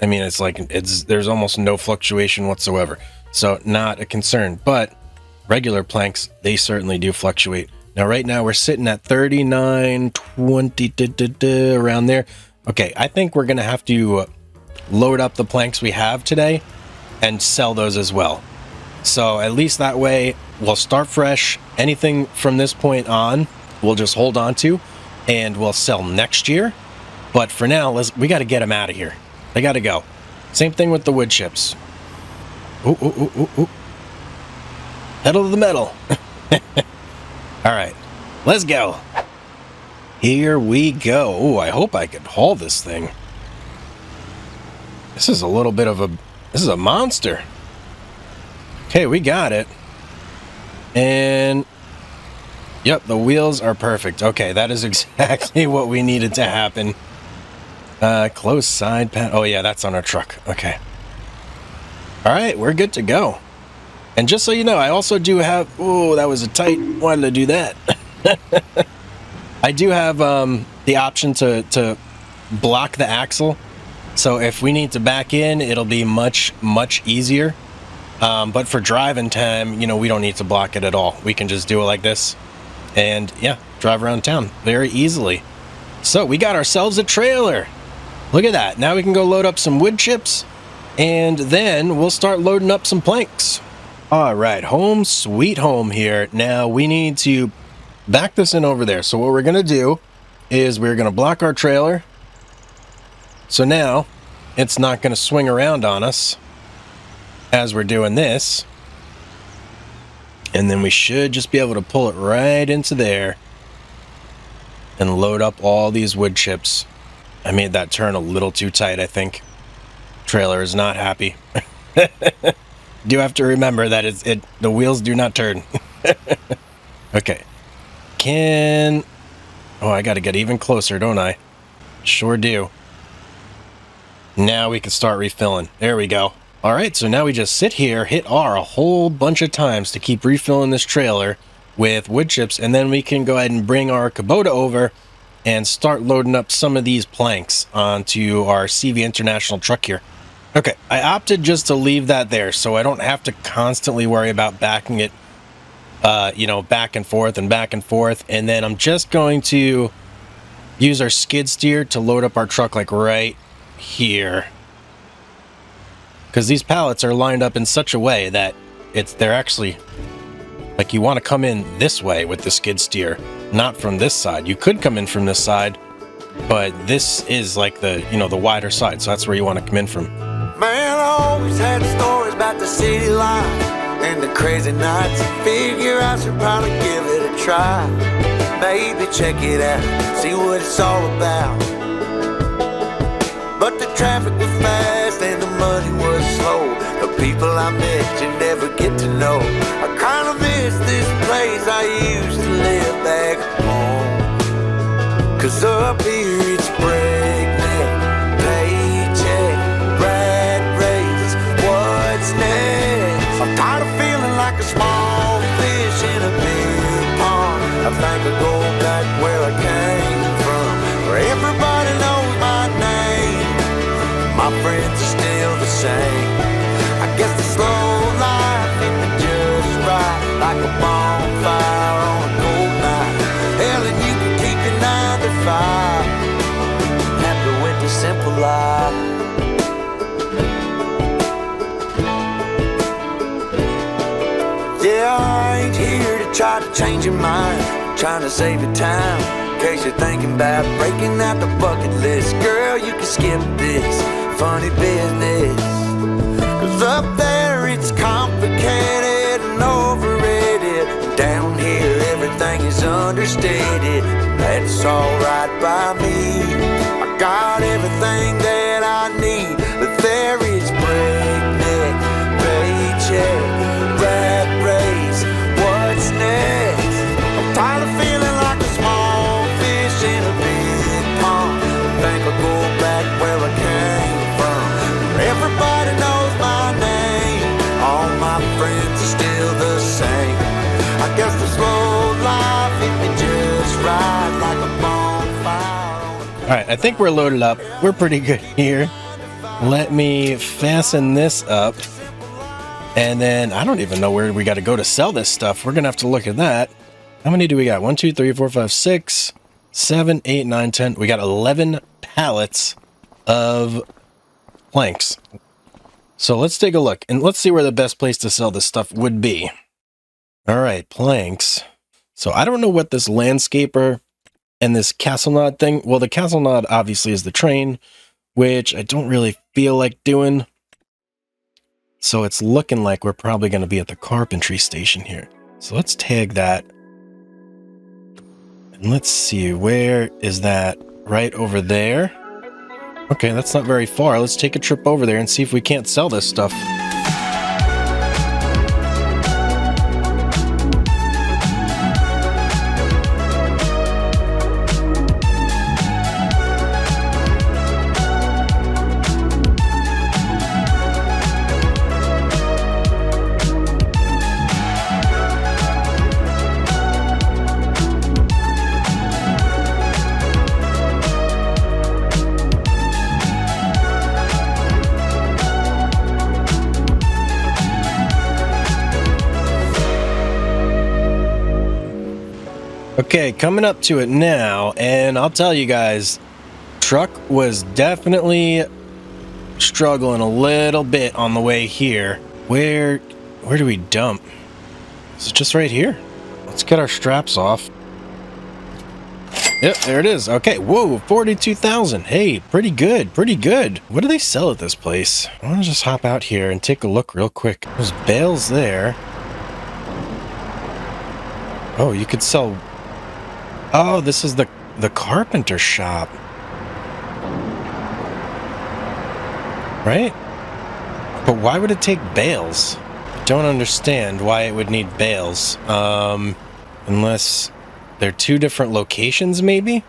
Speaker 1: I mean, it's like there's almost no fluctuation whatsoever, so not a concern. But regular planks, they certainly do fluctuate. Now, right now we're sitting at 39.20 around there. Okay, I think we're gonna have to load up the planks we have today and sell those as well. So at least that way we'll start fresh. Anything from this point on, we'll just hold on to, and we'll sell next year. But for now, we got to get them out of here. They got to go. Same thing with the wood chips. Ooh, ooh, ooh, ooh, ooh. Pedal to the metal. All right, let's go. Here we go. Oh, I hope I can haul this thing. This is a little bit of this is a monster. Okay, we got it. And yep, the wheels are perfect. Okay, that is exactly what we needed to happen. Close side pad. Oh yeah, that's on our truck. Okay. All right, we're good to go. And just so you know, I also do have... Oh, that was a tight... Why did I do that? I do have the option to block the axle. So if we need to back in, it'll be much, much easier. But for driving time, you know, we don't need to block it at all. We can just do it like this. And yeah, drive around town very easily. So we got ourselves a trailer. Look at that. Now we can go load up some wood chips. And then we'll start loading up some planks. All right, home sweet home here. Now we need to back this in over there. So what we're going to do is we're going to block our trailer. So now it's not going to swing around on us as we're doing this. And then we should just be able to pull it right into there and load up all these wood chips. I made that turn a little too tight, I think. Trailer is not happy. Do have to remember that the wheels do not turn. Okay. Oh, I got to get even closer, don't I? Sure do. Now we can start refilling. There we go. All right, so now we just sit here, hit R a whole bunch of times to keep refilling this trailer with wood chips, and then we can go ahead and bring our Kubota over and start loading up some of these planks onto our CV International truck here. Okay, I opted just to leave that there so I don't have to constantly worry about backing it, you know, back and forth. And then I'm just going to use our skid steer to load up our truck like right here. Because these pallets are lined up in such a way that they're actually, like, you want to come in this way with the skid steer, not from this side. You could come in from this side, but this is like the, you know, the wider side, so that's where you want to come in from.
Speaker 2: Man, I always had stories about the city life and the crazy nights. Figure I should probably give it a try. Maybe check it out, see what it's all about. But the traffic was fast and the money was slow. The people I met you never get to know. I kinda miss this place I used to live back home. 'Cause up here it's breakneck, paycheck, rat race, what's next? I'm tired of feeling like a small fish in a big pond. I think I'll go back where I came from, where everybody knows my name. My friends are still the same. I guess the slow life hit me just right, like a bonfire on a cold night. Hell, and you can keep your 9 to 5, happy with the simple life. Yeah, I ain't here to try to change your mind, trying to save your time, in case you're thinking about breaking out the bucket list. Girl, you can skip this funny business, 'cause up there it's complicated and overrated. Down here everything is understated. That's alright by me. I got everything that I need, but there is breakneck, paycheck, rat race, what's next? I'm tired of feeling like a small fish in a big pond. I think I'll go back where I came from, where everybody knows my name. All my friends are still the same. I guess the slow life hit me just right, like a bonfire.
Speaker 1: All right, I think we're loaded up. We're pretty good here. Let me fasten this up. And then I don't even know where we got to go to sell this stuff. We're going to have to look at that. How many do we got? 1, 2, 3, 4, 5, 6, 7, 8, 9, 10. We got 11 pallets of planks. So let's take a look and let's see where the best place to sell this stuff would be. All right, planks. So I don't know what this landscaper and this castle nod thing. Well, the castle nod obviously is the train, which I don't really feel like doing. So it's looking like we're probably going to be at the carpentry station here. So let's tag that. And let's see, where is that? Right over there. Okay, that's not very far. Let's take a trip over there and see if we can't sell this stuff. Okay, coming up to it now, and I'll tell you guys, truck was definitely struggling a little bit on the way here. Where do we dump? Is it just right here? Let's get our straps off. Yep, there it is. Okay, whoa, 42,000. Hey, pretty good, pretty good. What do they sell at this place? I want to just hop out here and take a look real quick. There's bales there. Oh, you could sell... Oh, this is the carpenter shop. Right? But why would it take bales? Don't understand why it would need bales. Unless they're two different locations, maybe?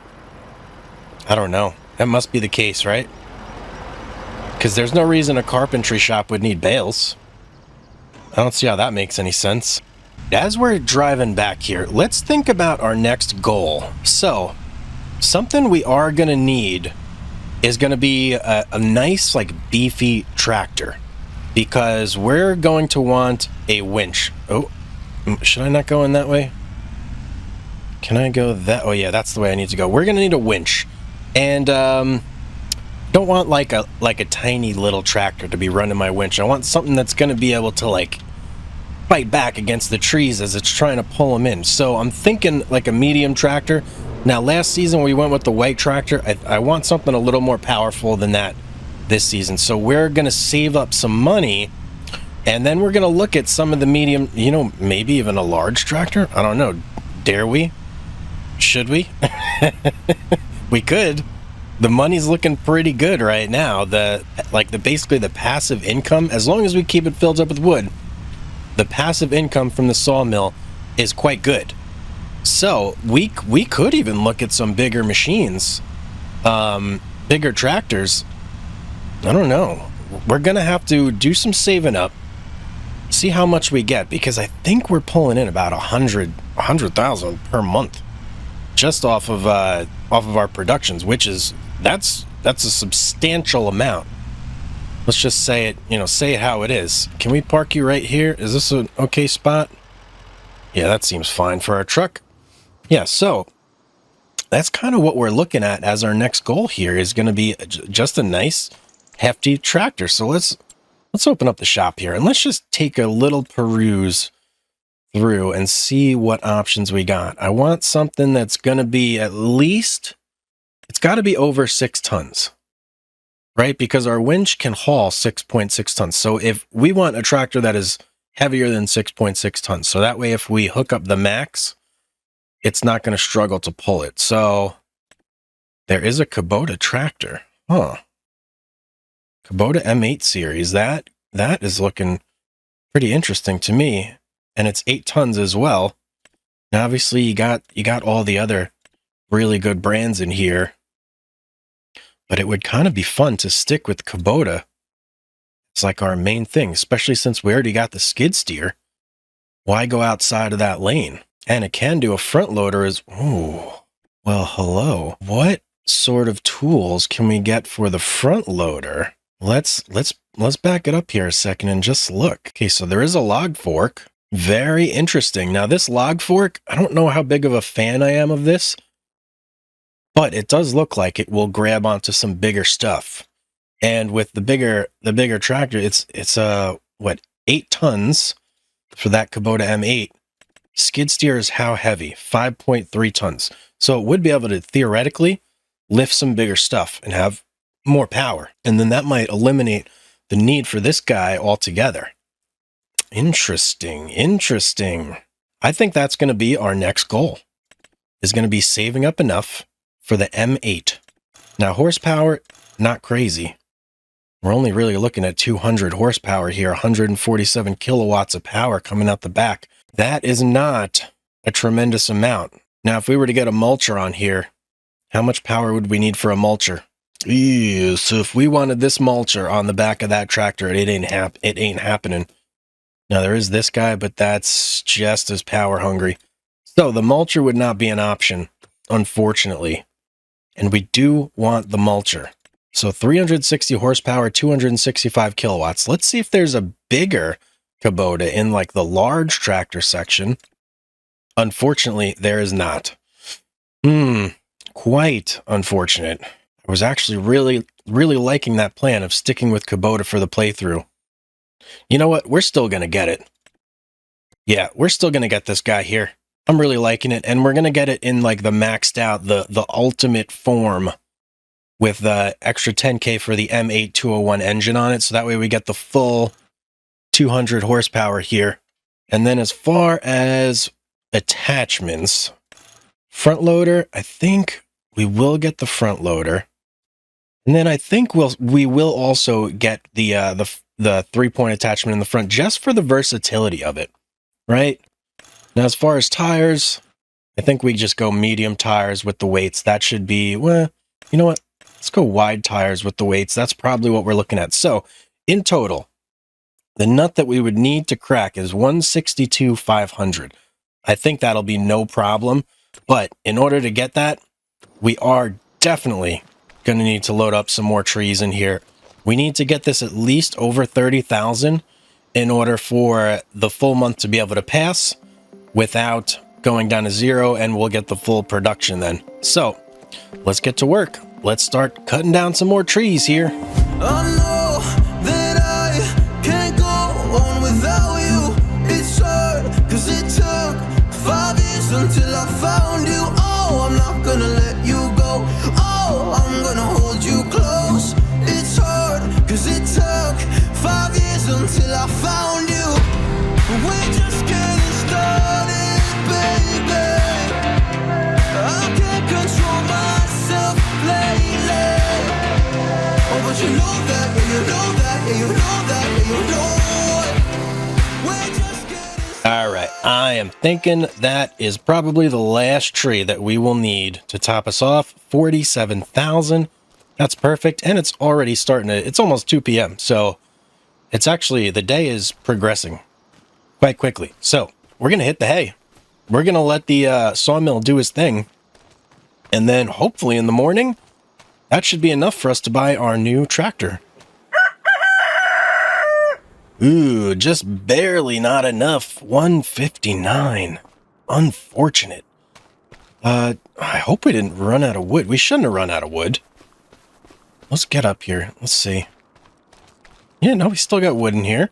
Speaker 1: I don't know. That must be the case, right? Because there's no reason a carpentry shop would need bales. I don't see how that makes any sense. As we're driving back here, let's think about our next goal. So, something we are going to need is going to be a nice, like, beefy tractor. Because we're going to want a winch. Oh, should I not go in that way? Can I go that? Oh, yeah, that's the way I need to go. We're going to need a winch. And, don't want, like a tiny little tractor to be running my winch. I want something that's going to be able to, like, fight back against the trees as it's trying to pull them in. So I'm thinking like a medium tractor. Now last season we went with the white tractor. I want something a little more powerful than that this season. So we're going to save up some money and then we're going to look at some of the medium, you know, maybe even a large tractor. I don't know. Dare we? Should we? We could. The money's looking pretty good right now. Basically the passive income, as long as we keep it filled up with wood, the passive income from the sawmill is quite good. So we could even look at some bigger machines, bigger tractors. I don't know. We're going to have to do some saving up, see how much we get, because I think we're pulling in about 100,000 per month just off of our productions, which is that's a substantial amount. Let's just say it, say it how it is. Can we park you right here? Is this an okay spot? Yeah, that seems fine for our truck. Yeah, so that's kind of what we're looking at as our next goal here is going to be just a nice, hefty tractor. So let's open up the shop here and let's just take a little peruse through and see what options we got. I want something that's going to be at least, it's got to be over 6 tons. Right? Because our winch can haul 6.6 tons. So if we want a tractor that is heavier than 6.6 tons, so that way if we hook up the max, it's not going to struggle to pull it. So there is a Kubota tractor. Huh. Kubota M8 series. That is looking pretty interesting to me. And it's 8 tons as well. Now obviously you got all the other really good brands in here. But it would kind of be fun to stick with Kubota. It's like our main thing, especially since we already got the skid steer. Why go outside of that lane? And it can do a front loader as... Ooh, well, hello. What sort of tools can we get for the front loader? let's back it up here a second and just look. Okay, so there is a log fork. Very interesting. Now this log fork, I don't know how big of a fan I am of this, but it does look like it will grab onto some bigger stuff. And with the bigger tractor, it's what, 8 tons for that Kubota M8. Skid steer is how heavy? 5.3 tons. So it would be able to theoretically lift some bigger stuff and have more power. And then that might eliminate the need for this guy altogether. Interesting. I think that's going to be our next goal, is going to be saving up enough for the M8. Now, horsepower, not crazy. We're only really looking at 200 horsepower here, 147 kilowatts of power coming out the back. That is not a tremendous amount. Now, if we were to get a mulcher on here, how much power would we need for a mulcher? Ew, so if we wanted this mulcher on the back of that tractor, it ain't happening. Now, there is this guy, but that's just as power hungry. So the mulcher would not be an option, unfortunately. And we do want the mulcher. So 360 horsepower, 265 kilowatts. Let's see if there's a bigger Kubota in like the large tractor section. Unfortunately, there is not. Quite unfortunate. I was actually really liking that plan of sticking with Kubota for the playthrough. You know what? We're still going to get it. Yeah, we're still going to get this guy here. I'm really liking it, and we're going to get it in like the maxed out, the ultimate form, with the extra 10K for the M8 201 engine on it, so that way we get the full 200 horsepower here. And then as far as attachments, front loader, I think we will get the front loader. And then I think we will also get the 3-point attachment in the front, just for the versatility of it, right? Now, as far as tires, I think we just go medium tires with the weights. That should be, well, you know what? Let's go wide tires with the weights. That's probably what we're looking at. So in total, the nut that we would need to crack is 162,500. I think that'll be no problem. But in order to get that, we are definitely going to need to load up some more trees in here. We need to get this at least over 30,000 in order for the full month to be able to pass without going down to zero, and we'll get the full production then. So let's get to work. Let's start cutting down some more trees here.
Speaker 2: I know that I can't go on without you. It's hard, cause it took 5 years until I found you. Oh, I'm not gonna let you go. Oh, I'm gonna hold you close. It's hard, cause it took 5 years until I found you. We're just getting started, baby. I can't control myself lately. Oh, but you know that, yeah, you know that, yeah, you know that, yeah, you know it. We're just getting...
Speaker 1: All right, I am thinking that is probably the last tree that we will need to top us off. 47,000. That's perfect, and it's already starting to, it's almost 2 p.m., so it's actually, the day is progressing quite quickly. So we're going to hit the hay. We're going to let the sawmill do his thing, and then hopefully in the morning, that should be enough for us to buy our new tractor. Ooh, just barely not enough. 159. Unfortunate. I hope we didn't run out of wood. We shouldn't have run out of wood. Let's get up here. Let's see. Yeah, no, we still got wood in here.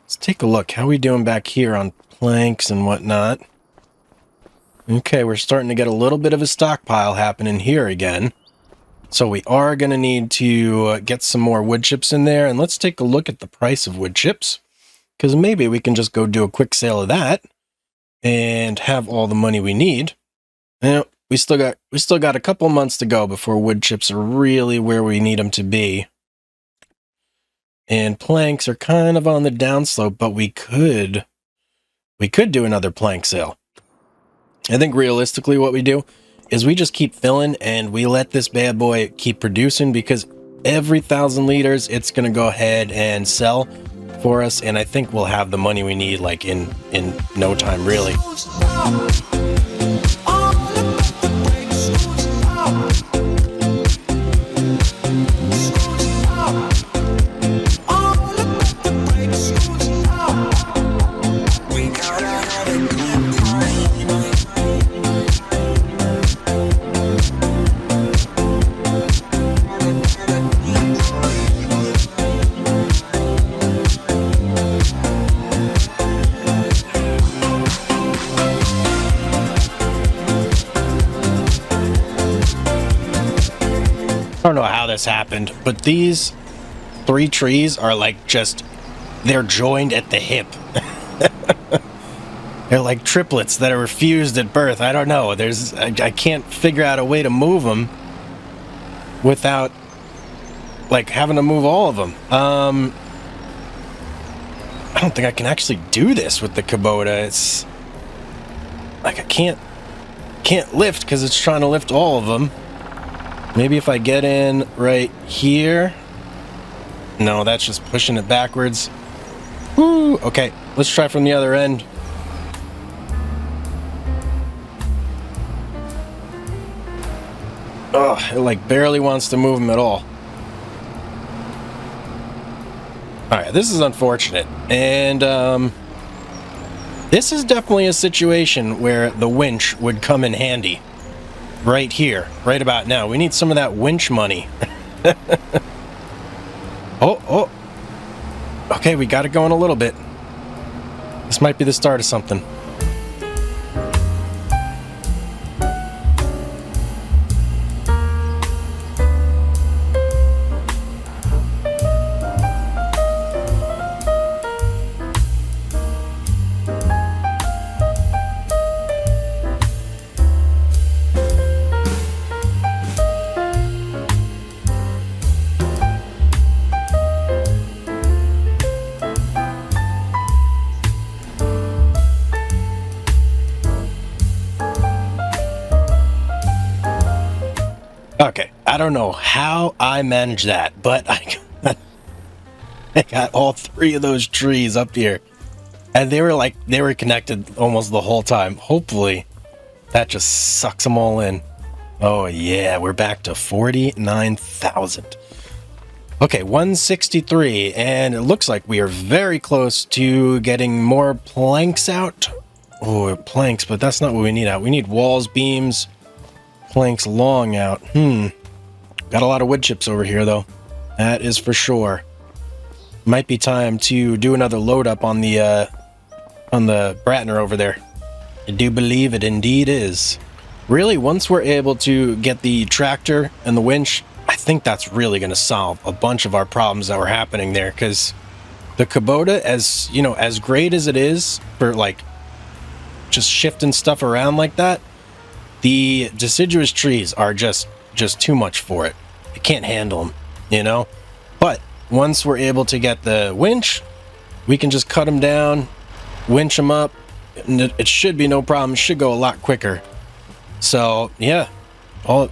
Speaker 1: Let's take a look. How are we doing back here on planks and whatnot? Okay, we're starting to get a little bit of a stockpile happening here again. So we are going to need to get some more wood chips in there. And let's take a look at the price of wood chips, because maybe we can just go do a quick sale of that and have all the money we need. You know, we still got a couple months to go before wood chips are really where we need them to be. And planks are kind of on the downslope, but we could do another plank sale. I think realistically what we do is we just keep filling and we let this bad boy keep producing, because every 1,000 liters it's going to go ahead and sell for us, and I think we'll have the money we need like in no time really. don't know how this happened, but these 3 trees are like they're joined at the hip. They're like triplets that are fused at birth. I don't know. I can't figure out a way to move them without like having to move all of them. I don't think I can actually do this with the Kubota. It's like I can't lift because it's trying to lift all of them. Maybe if I get in right here. No, that's just pushing it backwards. Woo! Okay, let's try from the other end. Oh, it like barely wants to move them at all. Alright, this is unfortunate. And this is definitely a situation where the winch would come in handy. Right here, right about now. We need some of that winch money. Oh. Okay, we got it going a little bit. This might be the start of something. Okay, I don't know how I managed that, but I got all 3 of those trees up here. And they were connected almost the whole time. Hopefully, that just sucks them all in. Oh yeah, we're back to 49,000. Okay, 163, and it looks like we are very close to getting more planks out. Oh, planks, but that's not what we need out. We need walls, beams, planks long out. Got a lot of wood chips over here though. That is for sure. Might be time to do another load up on the Bratner over there. I do believe it indeed is. Really, once we're able to get the tractor and the winch, I think that's really going to solve a bunch of our problems that were happening there, because the Kubota, as you know, as great as it is for like just shifting stuff around like that, the deciduous trees are just too much for it. It can't handle them, you know? But once we're able to get the winch, we can just cut them down, winch them up, and it should be no problem. It should go a lot quicker. So, yeah.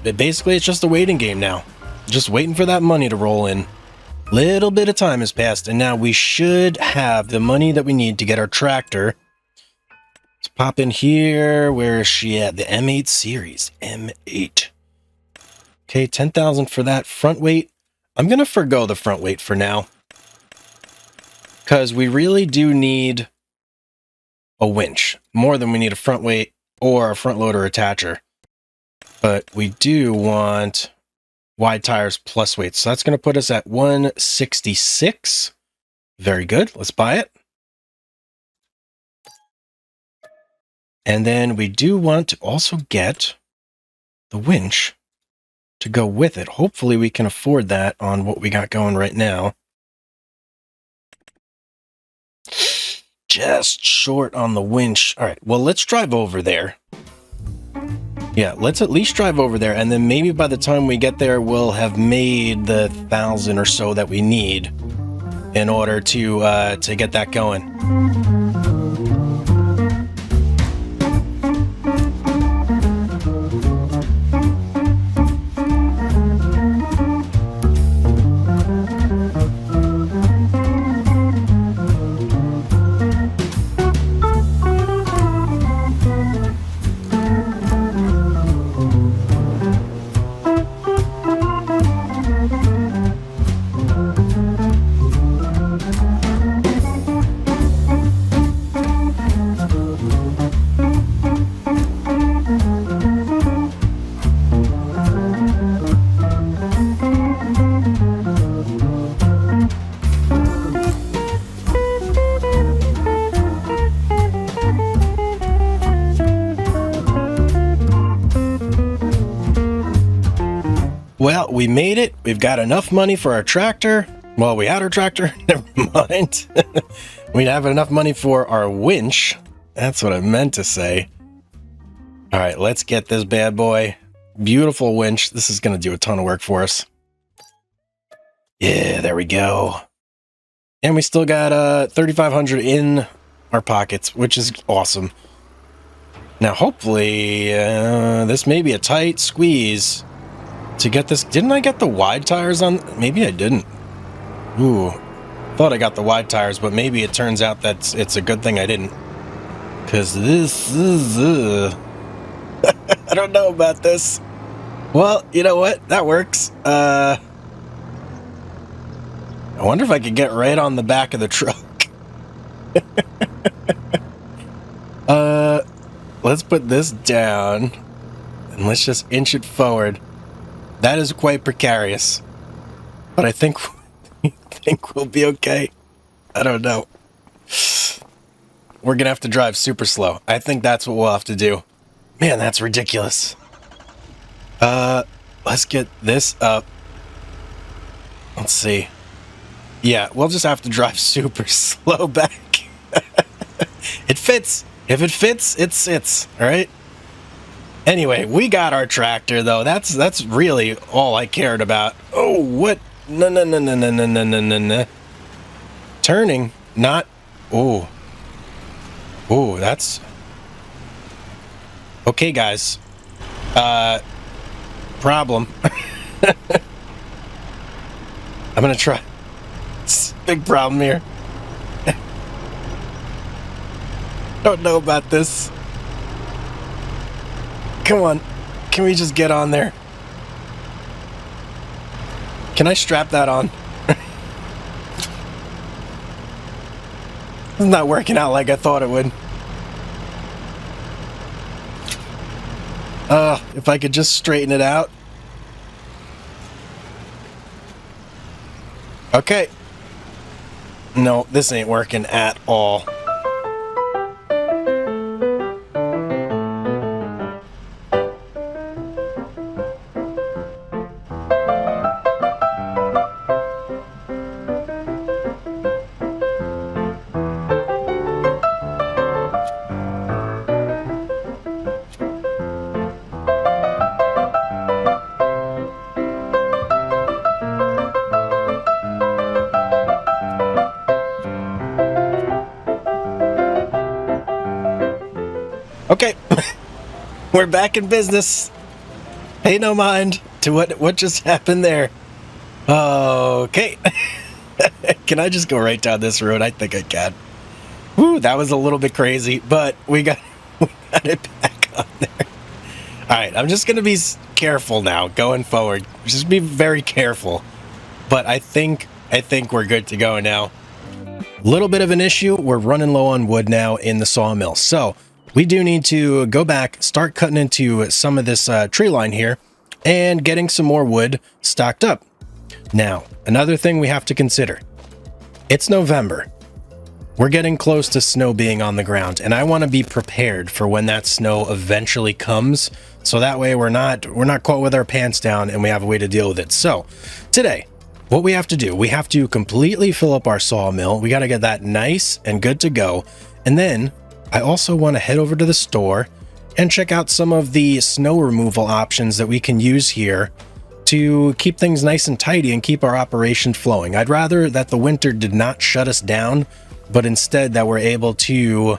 Speaker 1: Basically, it's just a waiting game now. Just waiting for that money to roll in. Little bit of time has passed, and now we should have the money that we need to get our tractor. Let's pop in here. Where is she at? The M8 series. M8. Okay, 10,000 for that front weight. I'm going to forgo the front weight for now, because we really do need a winch more than we need a front weight or a front loader attacher. But we do want wide tires plus weight. So that's going to put us at 166. Very good. Let's buy it. And then we do want to also get the winch to go with it. Hopefully we can afford that on what we got going right now. Just short on the winch. All right, well, let's drive over there. Yeah, let's at least drive over there, and then maybe by the time we get there, we'll have made the 1,000 or so that we need in order to get that going. Well, we made it. We've got enough money for our tractor. Well, we had our tractor. Never mind. We have enough money for our winch. That's what I meant to say. All right, let's get this bad boy. Beautiful winch. This is going to do a ton of work for us. Yeah, there we go. And we still got 3,500 in our pockets, which is awesome. Now, hopefully, this may be a tight squeeze to get this. Didn't I get the wide tires on? Maybe I didn't. Ooh, thought I got the wide tires, but maybe it turns out that it's a good thing I didn't. Because this is... I don't know about this. Well, you know what? That works. I wonder if I could get right on the back of the truck. Let's put this down. And let's just inch it forward. That is quite precarious. But I think we'll be okay. I don't know. We're going to have to drive super slow. I think that's what we'll have to do. Man, that's ridiculous. Let's get this up. Let's see. Yeah, we'll just have to drive super slow back. It fits. If it fits, it sits. All right? Anyway, we got our tractor, though. That's really all I cared about. Oh, what? No. Turning, not... Oh. Oh, that's... Okay, guys. Problem. I'm gonna try. It's a big problem here. Don't know about this. Come on. Can we just get on there? Can I strap that on? It's not working out like I thought it would. If I could just straighten it out. Okay. No, this ain't working at all. Okay, we're back in business. Pay no mind to what just happened there. Okay. Can I just go right down this road? I think I can. Woo, that was a little bit crazy, but we got it back on there. All right, I'm just going to be careful now going forward. Just be very careful. But I think we're good to go now. Little bit of an issue. We're running low on wood now in the sawmill. So we do need to go back, start cutting into some of this tree line here and getting some more wood stocked up. Now, another thing we have to consider. It's November. We're getting close to snow being on the ground, and I want to be prepared for when that snow eventually comes, so that way we're not caught with our pants down and we have a way to deal with it. So, today, what we have to do, we have to completely fill up our sawmill. We got to get that nice and good to go, and then I also want to head over to the store and check out some of the snow removal options that we can use here to keep things nice and tidy and keep our operation flowing. I'd rather that the winter did not shut us down, but instead that we're able to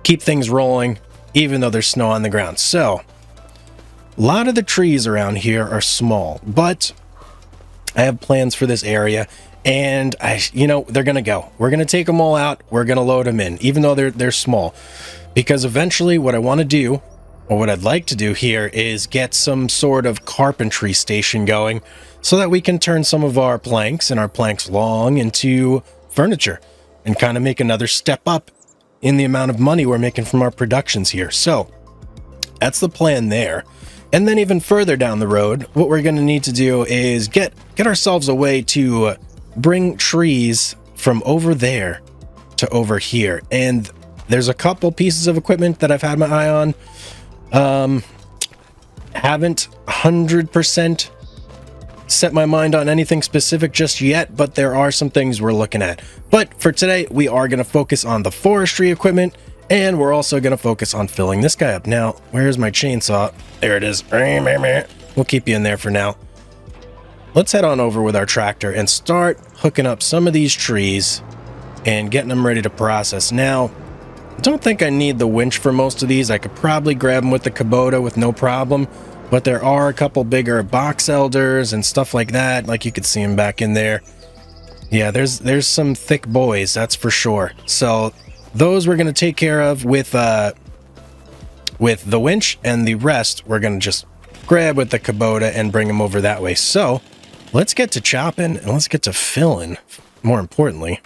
Speaker 1: keep things rolling even though there's snow on the ground. So, a lot of the trees around here are small, but I have plans for this area. And they're going to go. We're going to take them all out. We're going to load them in, even though they're small. Because eventually what I want to do, or what I'd like to do here, is get some sort of carpentry station going so that we can turn some of our planks and our planks long into furniture and kind of make another step up in the amount of money we're making from our productions here. So that's the plan there. And then even further down the road, what we're going to need to do is get ourselves a way to bring trees from over there to over here. And there's a couple pieces of equipment that I've had my eye on. Haven't 100% set my mind on anything specific just yet, but there are some things we're looking at. But for today, we are going to focus on the forestry equipment, and we're also going to focus on filling this guy up. Now, where's my chainsaw? There it is. We'll keep you in there for now. Let's head on over with our tractor and start hooking up some of these trees and getting them ready to process. Now, I don't think I need the winch for most of these. I could probably grab them with the Kubota with no problem. But there are a couple bigger box elders and stuff like that. Like you could see them back in there. Yeah, there's some thick boys, that's for sure. So those we're going to take care of with the winch, and the rest we're going to just grab with the Kubota and bring them over that way. So let's get to chopping and let's get to filling, more importantly.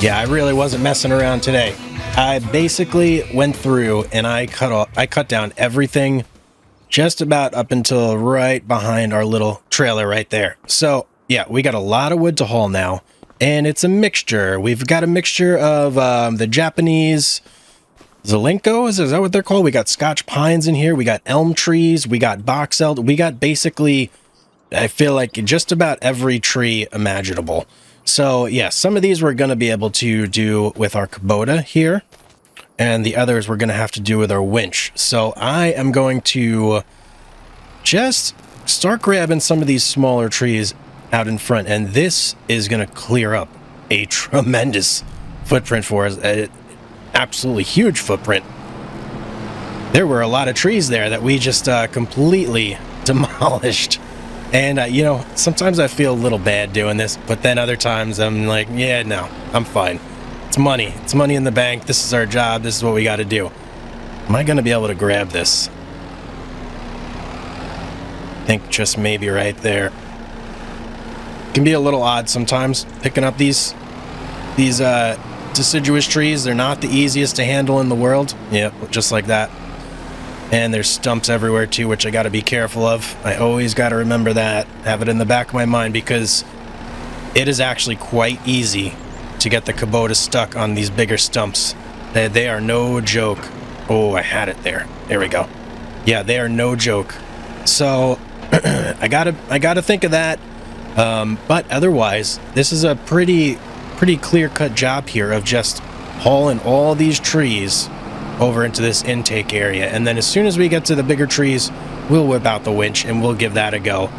Speaker 1: Yeah, I really wasn't messing around today. I basically went through and I cut down everything just about up until right behind our little trailer right there. So yeah, we got a lot of wood to haul now, and it's a mixture. We've got a mixture of the Japanese Zelenko, is that what they're called? We got Scotch pines in here. We got elm trees. We got box elder. We got basically, I feel like, just about every tree imaginable. So yeah, some of these we're going to be able to do with our Kubota here, and the others we're going to have to do with our winch. So I am going to just start grabbing some of these smaller trees out in front, and this is going to clear up a tremendous footprint for us, an absolutely huge footprint. There were a lot of trees there that we just completely demolished. And, you know, sometimes I feel a little bad doing this, but then other times I'm like, yeah, no, I'm fine. It's money. It's money in the bank. This is our job. This is what we got to do. Am I going to be able to grab this? I think just maybe right there. It can be a little odd sometimes picking up these deciduous trees. They're not the easiest to handle in the world. Yeah, just like that. And there's stumps everywhere too, which I got to be careful of. I always got to remember that, have it in the back of my mind, because it is actually quite easy to get the Kubota stuck on these bigger stumps. They are no joke. Oh, I had it there. There we go. Yeah, they are no joke. So I gotta think of that. But otherwise, this is a pretty clear-cut job here of just hauling all these trees over into this intake area, and then as soon as we get to the bigger trees, we'll whip out the winch and we'll give that a go.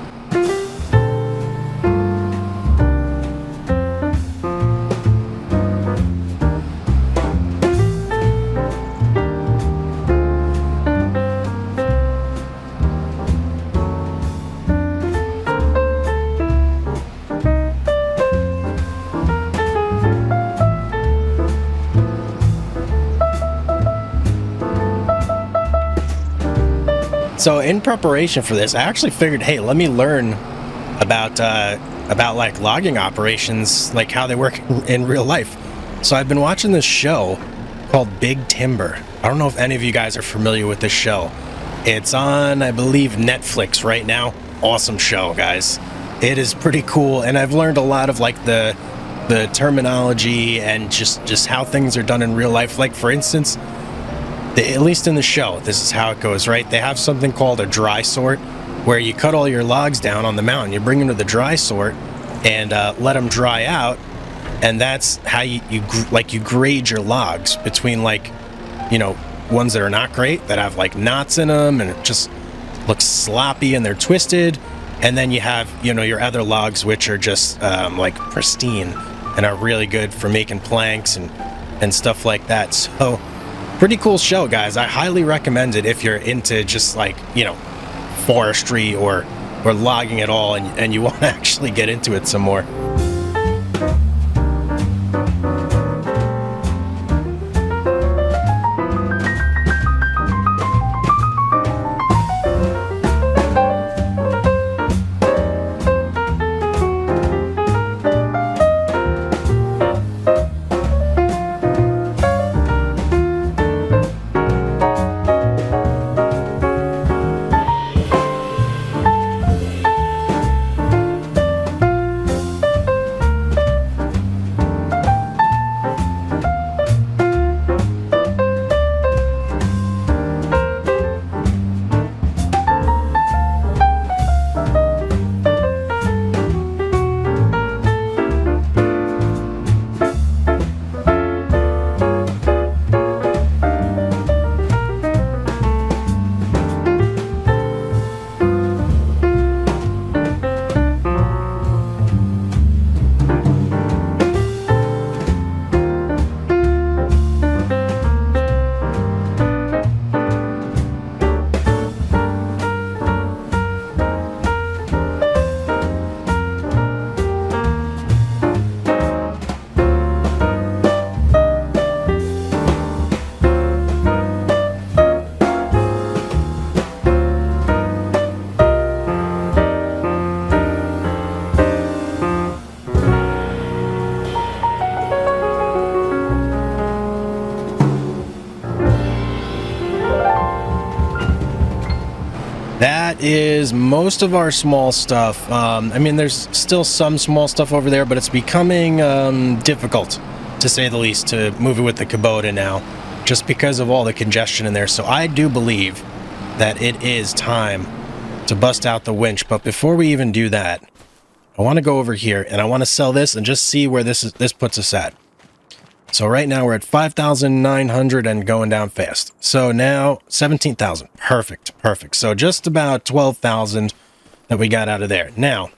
Speaker 1: So in preparation for this, I actually figured, hey, let me learn about like logging operations, like how they work in real life. So I've been watching this show called Big Timber. I don't know if any of you guys are familiar with this show. It's on, I believe, Netflix right now. Awesome show, guys. It is pretty cool, and I've learned a lot of like the terminology and just how things are done in real life. Like, for instance, at least in the show, this is how it goes, right? They have something called a dry sort, where you cut all your logs down on the mountain, you bring them to the dry sort, and let them dry out, and that's how you grade your logs between, like, you know, ones that are not great, that have like knots in them and it just looks sloppy and they're twisted, and then you have, you know, your other logs which are just like pristine and are really good for making planks and stuff like that. So pretty cool show, guys. I highly recommend it if you're into just, like, you know, forestry or logging at all, and you want to actually get into it some more. That is most of our small stuff. I mean, there's still some small stuff over there, but it's becoming difficult, to say the least, to move it with the Kubota now, just because of all the congestion in there. So I do believe that it is time to bust out the winch. But before we even do that, I want to go over here and I want to sell this and just see where this puts us at. So right now we're at 5,900 and going down fast. So now 17,000. Perfect. Perfect. So just about 12,000 that we got out of there. Now,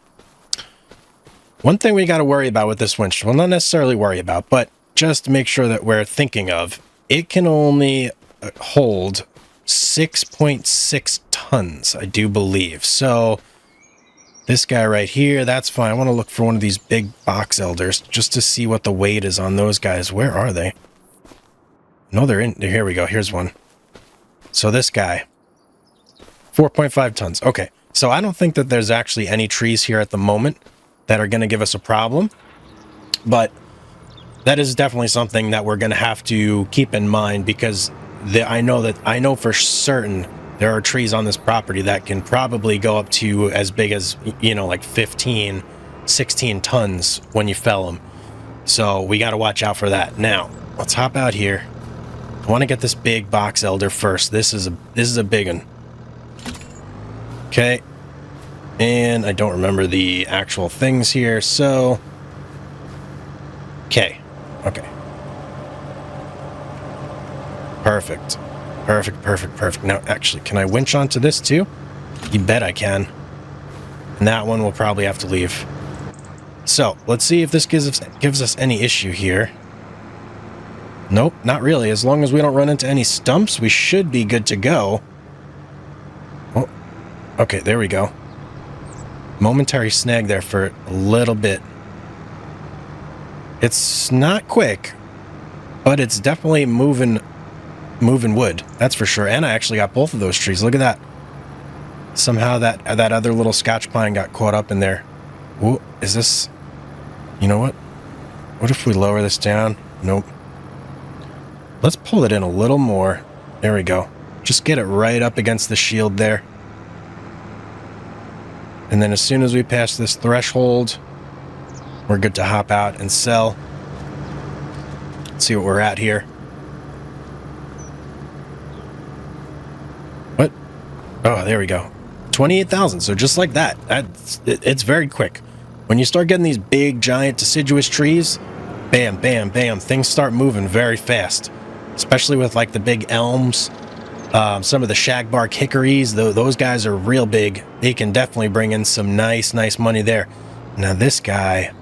Speaker 1: one thing we got to worry about with this winch, well, not necessarily worry about, but just make sure that we're thinking of, it can only hold 6.6 tons, I do believe. So this guy right here, that's fine. I want to look for one of these big box elders just to see what the weight is on those guys. Where are they? No, they're in. Here we go. Here's one. So this guy, 4.5 tons. Okay. So I don't think that there's actually any trees here at the moment that are going to give us a problem. But that is definitely something that we're going to have to keep in mind, because I know for certain there are trees on this property that can probably go up to as big as, you know, like 15, 16 tons when you fell them. So we got to watch out for that. Now, let's hop out here. I want to get this big box elder first. This is a big one. Okay. And I don't remember the actual things here. So, okay. Okay. Perfect. Perfect, perfect, perfect. Now, actually, can I winch onto this too? You bet I can. And that one will probably have to leave. So, let's see if this gives us any issue here. Nope, not really. As long as we don't run into any stumps, we should be good to go. Oh, okay, there we go. Momentary snag there for a little bit. It's not quick, but it's definitely moving wood, that's for sure. And I actually got both of those trees. Look at that. Somehow that other little Scotch pine got caught up in there. Ooh, is this, you know what if we lower this down? Nope. let's pull it in a little more. There we go. Just get it right up against the shield there. And then as soon as we pass this threshold, we're good to hop out and sell. Let's see what we're at here. What? Oh, there we go. 28,000. So just like that, it's very quick. When you start getting these big, giant, deciduous trees, bam, bam, bam, things start moving very fast. Especially with like the big elms, some of the shagbark hickories. Those guys are real big. They can definitely bring in some nice money there. Now this guy,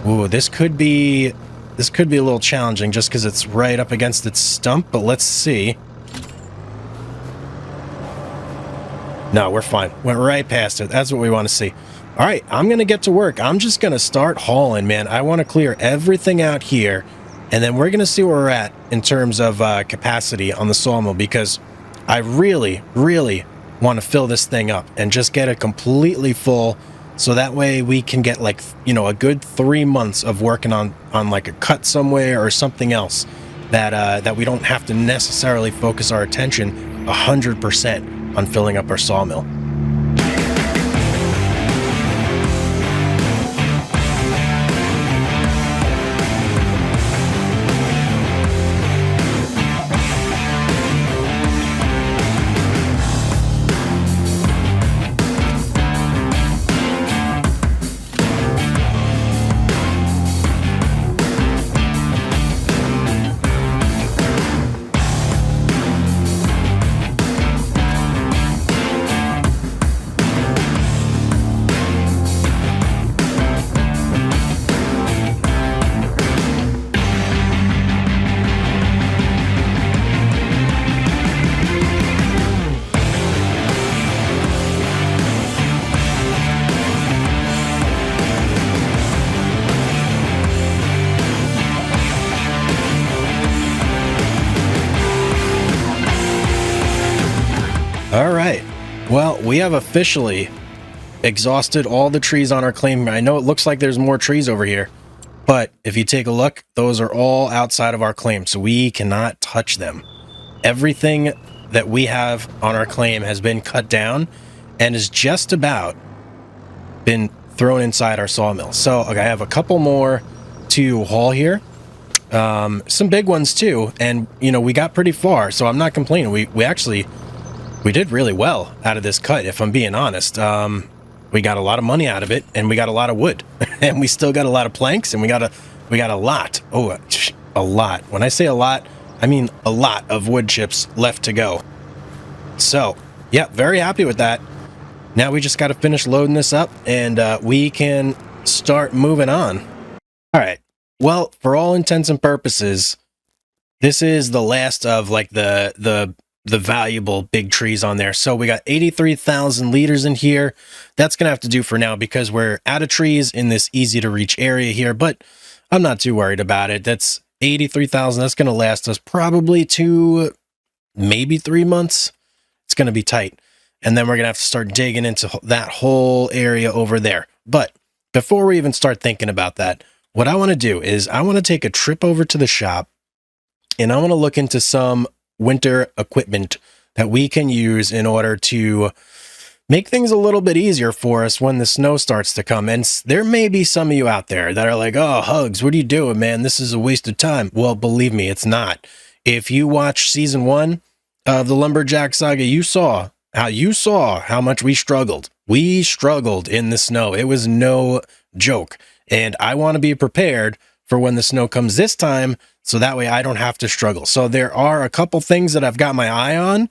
Speaker 1: ooh, this could be a little challenging just because it's right up against its stump. But let's see. No, we're fine. Went right past it. That's what we want to see. All right, I'm going to get to work. I'm just going to start hauling, man. I want to clear everything out here, and then we're going to see where we're at in terms of capacity on the sawmill, because I really want to fill this thing up and just get it completely full, so that way we can get like, you know, a good 3 months of working on like a cut somewhere or something else that we don't have to necessarily focus our attention 100% on filling up our sawmill. All right. Well, we have officially exhausted all the trees on our claim. I know it looks like there's more trees over here, but if you take a look, those are all outside of our claim, so we cannot touch them. Everything that we have on our claim has been cut down and is just about been thrown inside our sawmill. So I have a couple more to haul here. Some big ones too, and you know, we got pretty far, so I'm not complaining. We did really well out of this cut, if I'm being honest. We got a lot of money out of it, and we got a lot of wood, and we still got a lot of planks, and we got a lot. Oh, a lot. When I say a lot, I mean a lot of wood chips left to go. So, yeah, very happy with that. Now we just got to finish loading this up, and we can start moving on. All right. Well, for all intents and purposes, this is the last of like the valuable big trees on there. So we got 83,000 liters in here. That's gonna have to do for now because we're out of trees in this easy to reach area here, but I'm not too worried about it. That's 83,000. That's gonna last us probably 2, maybe 3 months. It's gonna be tight. And then we're gonna have to start digging into that whole area over there. But before we even start thinking about that, what I want to do is I want to take a trip over to the shop, and I want to look into some winter equipment that we can use in order to make things a little bit easier for us when the snow starts to come. And there may be some of you out there that are like, oh, Hugz, what are you doing, man? This is a waste of time. Well, believe me, it's not. If you watch season 1 of the Lumberjack Saga, you saw how much we struggled. We struggled in the snow. It was no joke. And I want to be prepared for when the snow comes this time, so that way I don't have to struggle. So there are a couple things that I've got my eye on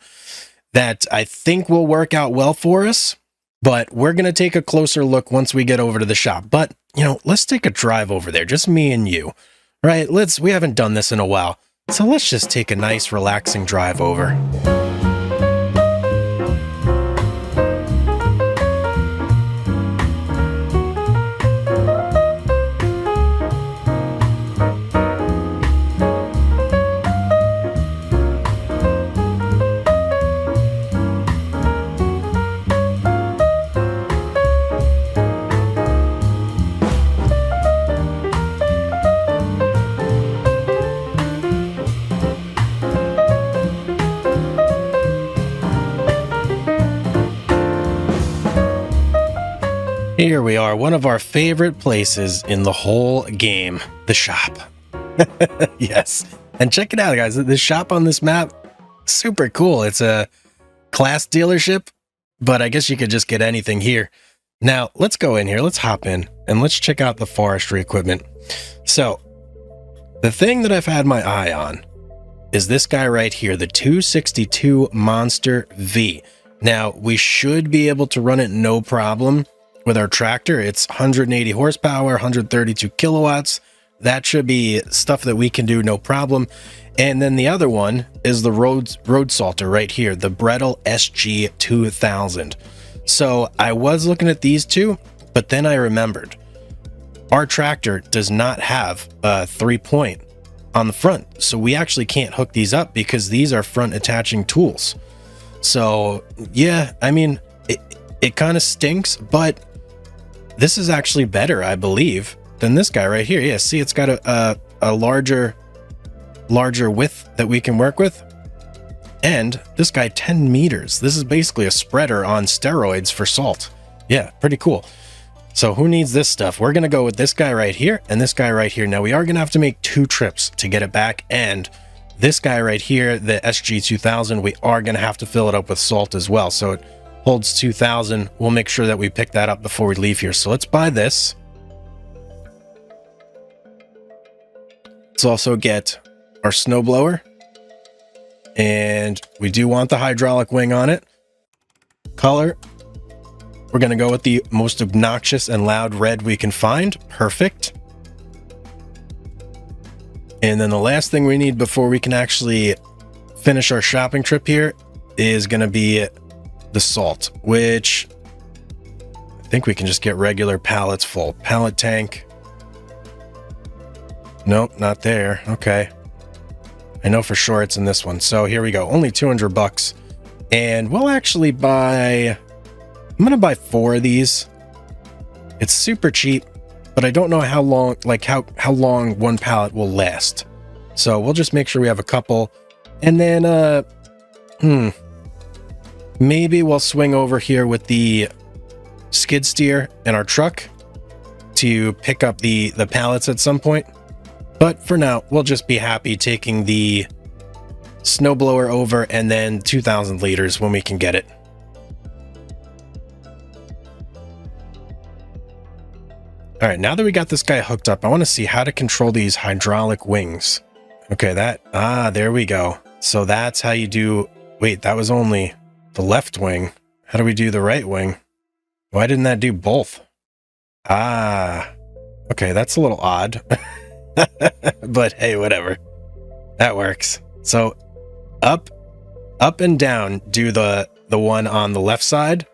Speaker 1: that I think will work out well for us, but we're going to take a closer look once we get over to the shop. But, you know, let's take a drive over there, just me and you, right? We haven't done this in a while, so let's just take a nice relaxing drive over. Here we are, one of our favorite places in the whole game, the shop. Yes, and check it out, guys. The shop on this map, super cool. It's a class dealership, but I guess you could just get anything here. Now, let's go in here, let's hop in, and let's check out the forestry equipment. So, the thing that I've had my eye on is this guy right here, the 262 Monster V. Now, we should be able to run it no problem with our tractor. It's 180 horsepower, 132 kilowatts. That should be stuff that we can do no problem. And then the other one is the road salter right here, the Brettel SG2000. So I was looking at these two, but then I remembered our tractor does not have a 3-point on the front. So we actually can't hook these up because these are front attaching tools. So yeah, I mean, it kind of stinks, but this is actually better, I believe, than this guy right here. Yeah, see, it's got a larger width that we can work with. And this guy, 10 meters. This is basically a spreader on steroids for salt. Yeah, pretty cool. So who needs this stuff? We're going to go with this guy right here and this guy right here. Now, we are going to have to make 2 trips to get it back. And this guy right here, the SG2000, we are going to have to fill it up with salt as well. So it holds 2,000. We'll make sure that we pick that up before we leave here. So let's buy this. Let's also get our snowblower. And we do want the hydraulic wing on it. Color, we're going to go with the most obnoxious and loud red we can find. Perfect. And then the last thing we need before we can actually finish our shopping trip here is going to be the salt, which I think we can just get regular pallets full. Pallet tank. Nope, not there. Okay. I know for sure it's in this one. So here we go. Only 200 bucks. And we'll actually buy... I'm going to buy 4 of these. It's super cheap, but I don't know how long, like how long one pallet will last. So we'll just make sure we have a couple. And then, maybe we'll swing over here with the skid steer in our truck to pick up the pallets at some point. But for now, we'll just be happy taking the snowblower over and then 2,000 liters when we can get it. All right, now that we got this guy hooked up, I want to see how to control these hydraulic wings. Okay, there we go. So that's how you do, wait, that was only the left wing. How do we do the right wing? Why didn't that do both? Okay, that's a little odd. But hey, whatever. That works. So up and down do the one on the left side,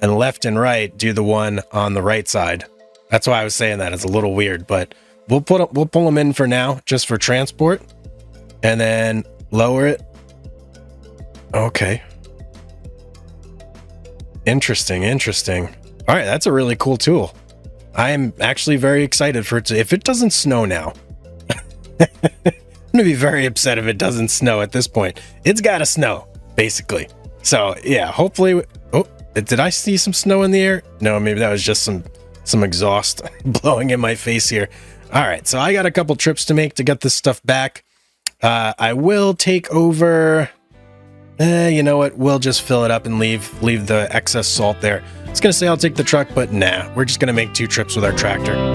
Speaker 1: and left and right do the one on the right side. That's why I was saying that. It's a little weird, but we'll pull them in for now, just for transport, and then lower it. Okay. Interesting. All right, that's a really cool tool. I am actually very excited for it to, if it doesn't snow now, I'm going to be very upset if it doesn't snow at this point. It's got to snow, basically. So yeah, hopefully, oh, did I see some snow in the air? No, maybe that was just some exhaust blowing in my face here. All right, so I got a couple trips to make to get this stuff back. I will take over, you know what? We'll just fill it up and leave the excess salt there. I was going to say I'll take the truck, but nah, we're just going to make 2 trips with our tractor.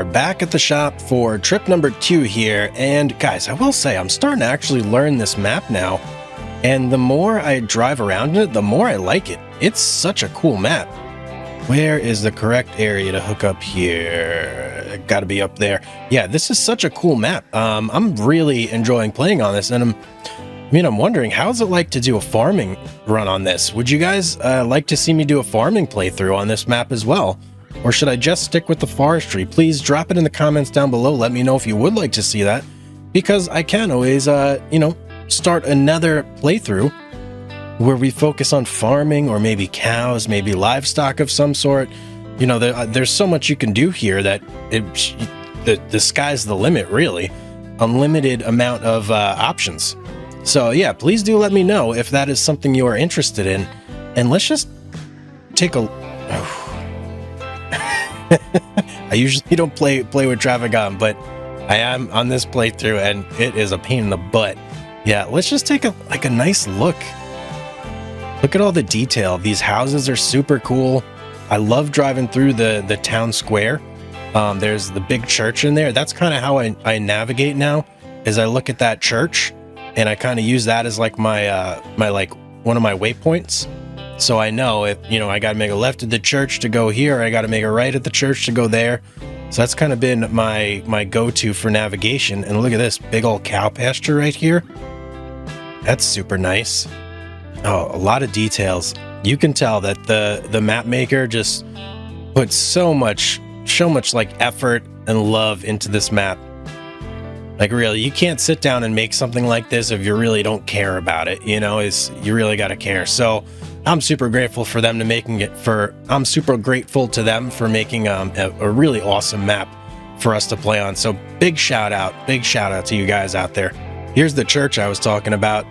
Speaker 1: are back at the shop for trip number 2 here, and guys, I will say I'm starting to actually learn this map now, and the more I drive around in it, the more I like it. It's such a cool map. Where is the correct area to hook up here? Gotta be up there. Yeah, this is such a cool map. I'm really enjoying playing on this, and I'm wondering, how's it like to do a farming run on this? Would you guys like to see me do a farming playthrough on this map as well? Or should I just stick with the forestry? Please drop it in the comments down below. Let me know if you would like to see that, because I can always, start another playthrough where we focus on farming, or maybe cows, maybe livestock of some sort. There's so much you can do here that the sky's the limit, really. Unlimited amount of options. So yeah, please do let me know if that is something you are interested in. And let's just take a... I usually don't play with traffic on, but I am on this playthrough, and it is a pain in the butt. Yeah, let's just take a nice look. Look at all the detail. These houses are super cool. I love driving through the town square. There's the big church in there. That's kind of how I navigate now, is I look at that church and I kind of use that as like my one of my waypoints. So I know if, I got to make a left at the church to go here, or I got to make a right at the church to go there. So that's kind of been my go-to for navigation. And look at this big old cow pasture right here. That's super nice. Oh, a lot of details. You can tell that the map maker just put so much like effort and love into this map. Like, really, you can't sit down and make something like this if you really don't care about it. You really got to care. So I'm super grateful for them I'm super grateful to them for making a really awesome map for us to play on. So big shout out to you guys out there. Here's the church I was talking about,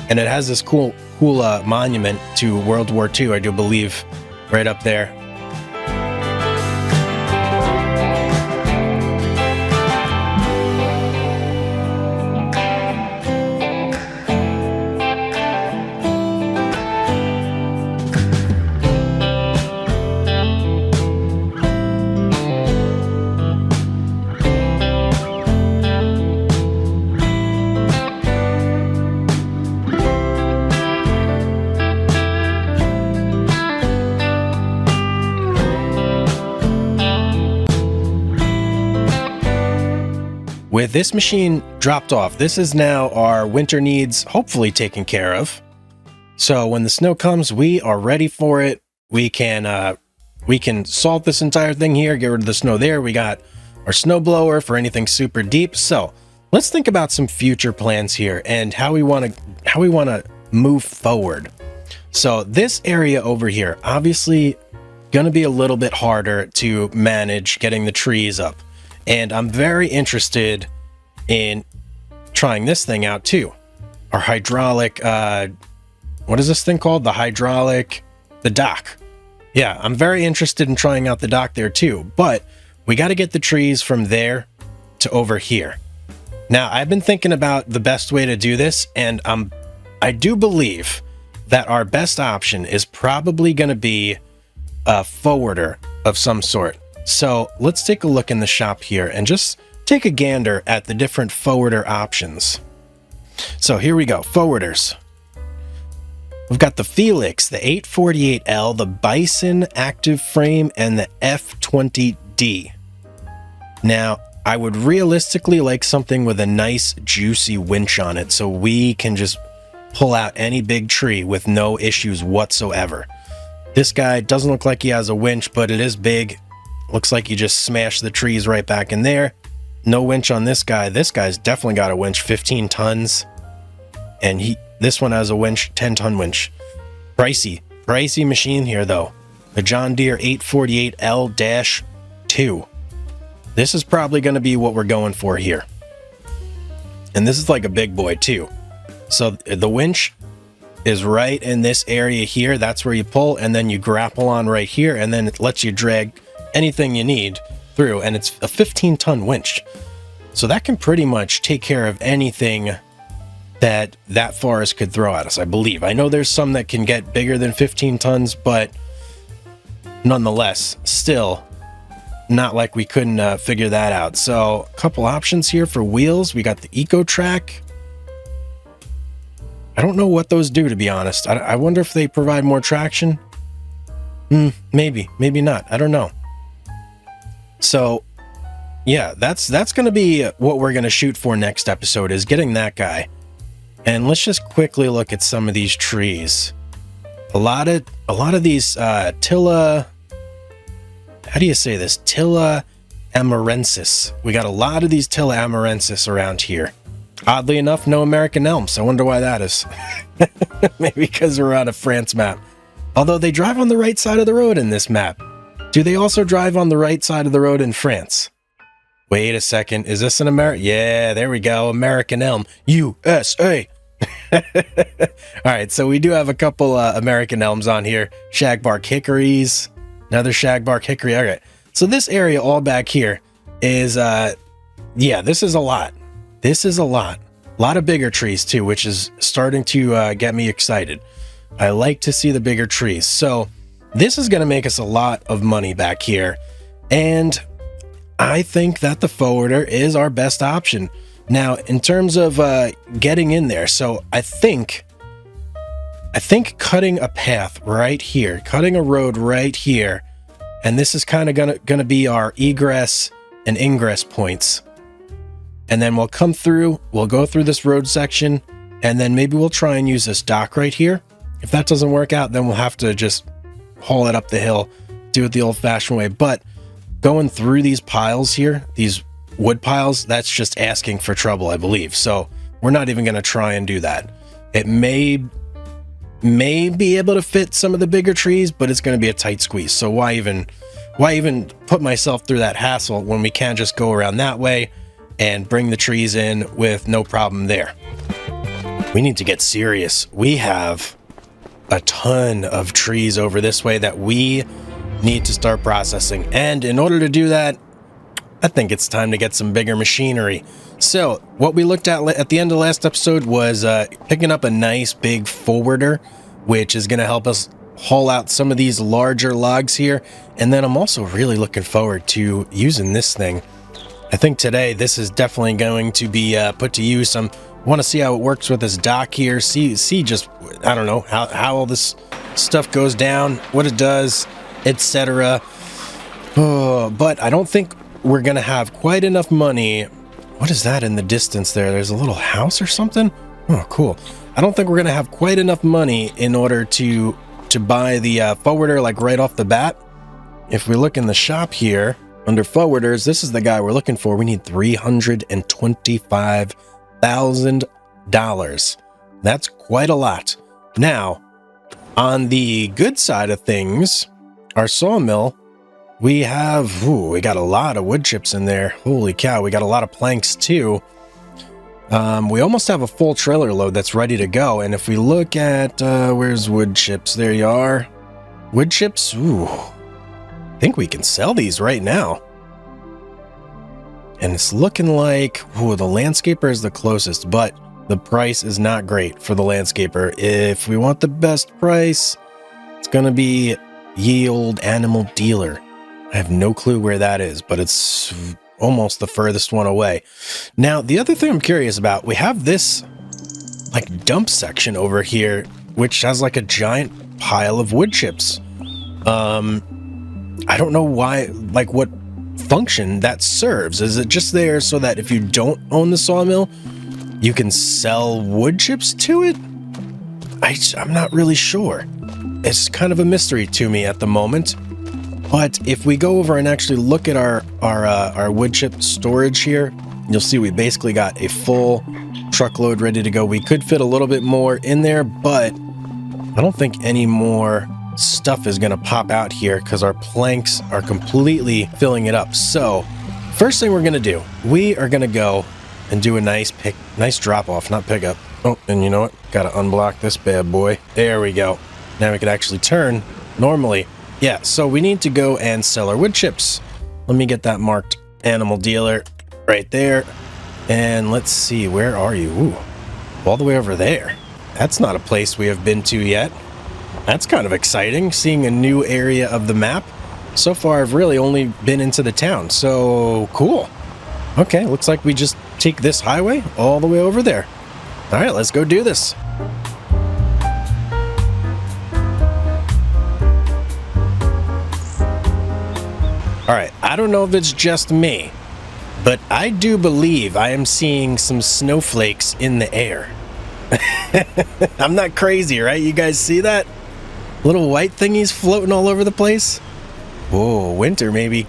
Speaker 1: and it has this cool monument to World War II, I do believe, right up there. With this machine dropped off, this is now our winter needs hopefully taken care of. So when the snow comes, we are ready for it. We can salt this entire thing here, get rid of the snow there. We got our snow blower for anything super deep. So let's think about some future plans here and how we want to move forward. So this area over here, obviously going to be a little bit harder to manage getting the trees up. And I'm very interested in trying this thing out too. Our hydraulic, what is this thing called? The dock. Yeah, I'm very interested in trying out the dock there too, but we got to get the trees from there to over here. Now, I've been thinking about the best way to do this, and I do believe that our best option is probably going to be a forwarder of some sort. So let's take a look in the shop here and just take a gander at the different forwarder options. So here we go, forwarders. We've got the Felix, the 848L, the Bison Active Frame, and the F20D. Now, I would realistically like something with a nice juicy winch on it so we can just pull out any big tree with no issues whatsoever. This guy doesn't look like he has a winch, but it is big. Looks like you just smash the trees right back in there. No winch on this guy. This guy's definitely got a winch, 15 tons. And this one has a winch, 10-ton winch. Pricey machine here though. The John Deere 848L-2. This is probably going to be what we're going for here. And this is like a big boy too. So the winch is right in this area here. That's where you pull, and then you grapple on right here, and then it lets you drag anything you need through, and it's a 15-ton winch. So that can pretty much take care of anything that forest could throw at us, I believe. I know there's some that can get bigger than 15 tons, but nonetheless, still not like we couldn't figure that out. So a couple options here for wheels. We got the Eco Track. I don't know what those do, to be honest. I wonder if they provide more traction. Maybe not. I don't know. So yeah, that's going to be what we're going to shoot for next episode, is getting that guy. And let's just quickly look at some of these trees. A lot of these Tilla, how do you say this? Tilla amarensis. We got a lot of these Tilla amarensis around here. Oddly enough, no American elms. I wonder why that is. Maybe because we're on a France map. Although they drive on the right side of the road in this map. Do they also drive on the right side of the road in France? Wait a second. Is this an American? Yeah, there we go. American elm. USA. All right, so we do have a couple American elms on here. Shagbark hickories. Another shagbark hickory. All right. So this area all back here is, yeah, this is a lot. This is a lot. A lot of bigger trees too, which is starting to get me excited. I like to see the bigger trees. So this is going to make us a lot of money back here. And I think that the forwarder is our best option. Now, in terms of getting in there, so I think cutting a path right here, cutting a road right here, and this is kind of gonna be our egress and ingress points. And then we'll come through, we'll go through this road section, and then maybe we'll try and use this dock right here. If that doesn't work out, then we'll have to just haul it up the hill, do it the old-fashioned way. But going through these piles here, these wood piles, that's just asking for trouble, I believe. So we're not even going to try and do that. It may be able to fit some of the bigger trees, but it's going to be a tight squeeze. So why even put myself through that hassle when we can just go around that way and bring the trees in with no problem there. We need to get serious. We have a ton of trees over this way that we need to start processing. And in order to do that, I think it's time to get some bigger machinery. So what we looked at the end of last episode was picking up a nice big forwarder, which is going to help us haul out some of these larger logs here. And then I'm also really looking forward to using this thing. I think today this is definitely going to be put to use. I want to see how it works with this dock here. See just, I don't know, how all this stuff goes down, what it does, etc. But I don't think we're going to have quite enough money. What is that in the distance there? There's a little house or something? Oh, cool. I don't think we're going to have quite enough money in order to buy the forwarder like right off the bat. If we look in the shop here, under forwarders, this is the guy we're looking for. We need $325,000. That's quite a lot. Now, on the good side of things, our sawmill, we got a lot of wood chips in there. Holy cow, we got a lot of planks too. We almost have a full trailer load that's ready to go. And if we look at, where's wood chips? There you are. Wood chips, ooh. I think we can sell these right now. And it's looking like, ooh, the landscaper is the closest, but the price is not great for the landscaper. If we want the best price, it's going to be Ye Old Animal Dealer. I have no clue where that is, but it's almost the furthest one away. Now, the other thing I'm curious about, we have this like dump section over here, which has like a giant pile of wood chips. I don't know why, like what function that serves. Is it just there so that if you don't own the sawmill, you can sell wood chips to it? I'm not really sure. It's kind of a mystery to me at the moment. But if we go over and actually look at our wood chip storage here, you'll see we basically got a full truckload ready to go. We could fit a little bit more in there, but I don't think any more stuff is going to pop out here because our planks are completely filling it up. So first thing we're going to do, we are going to go and do a nice drop off, not pickup. Oh, and you know what? Got to unblock this bad boy. There we go. Now we can actually turn normally. Yeah, so we need to go and sell our wood chips. Let me get that marked animal dealer right there. And let's see, where are you? Ooh, all the way over there. That's not a place we have been to yet. That's kind of exciting, seeing a new area of the map. So far, I've really only been into the town, so cool. Okay, looks like we just take this highway all the way over there. All right, let's go do this. All right, I don't know if it's just me, but I do believe I am seeing some snowflakes in the air. I'm not crazy, right? You guys see that? Little white thingies floating all over the place. Whoa, winter maybe,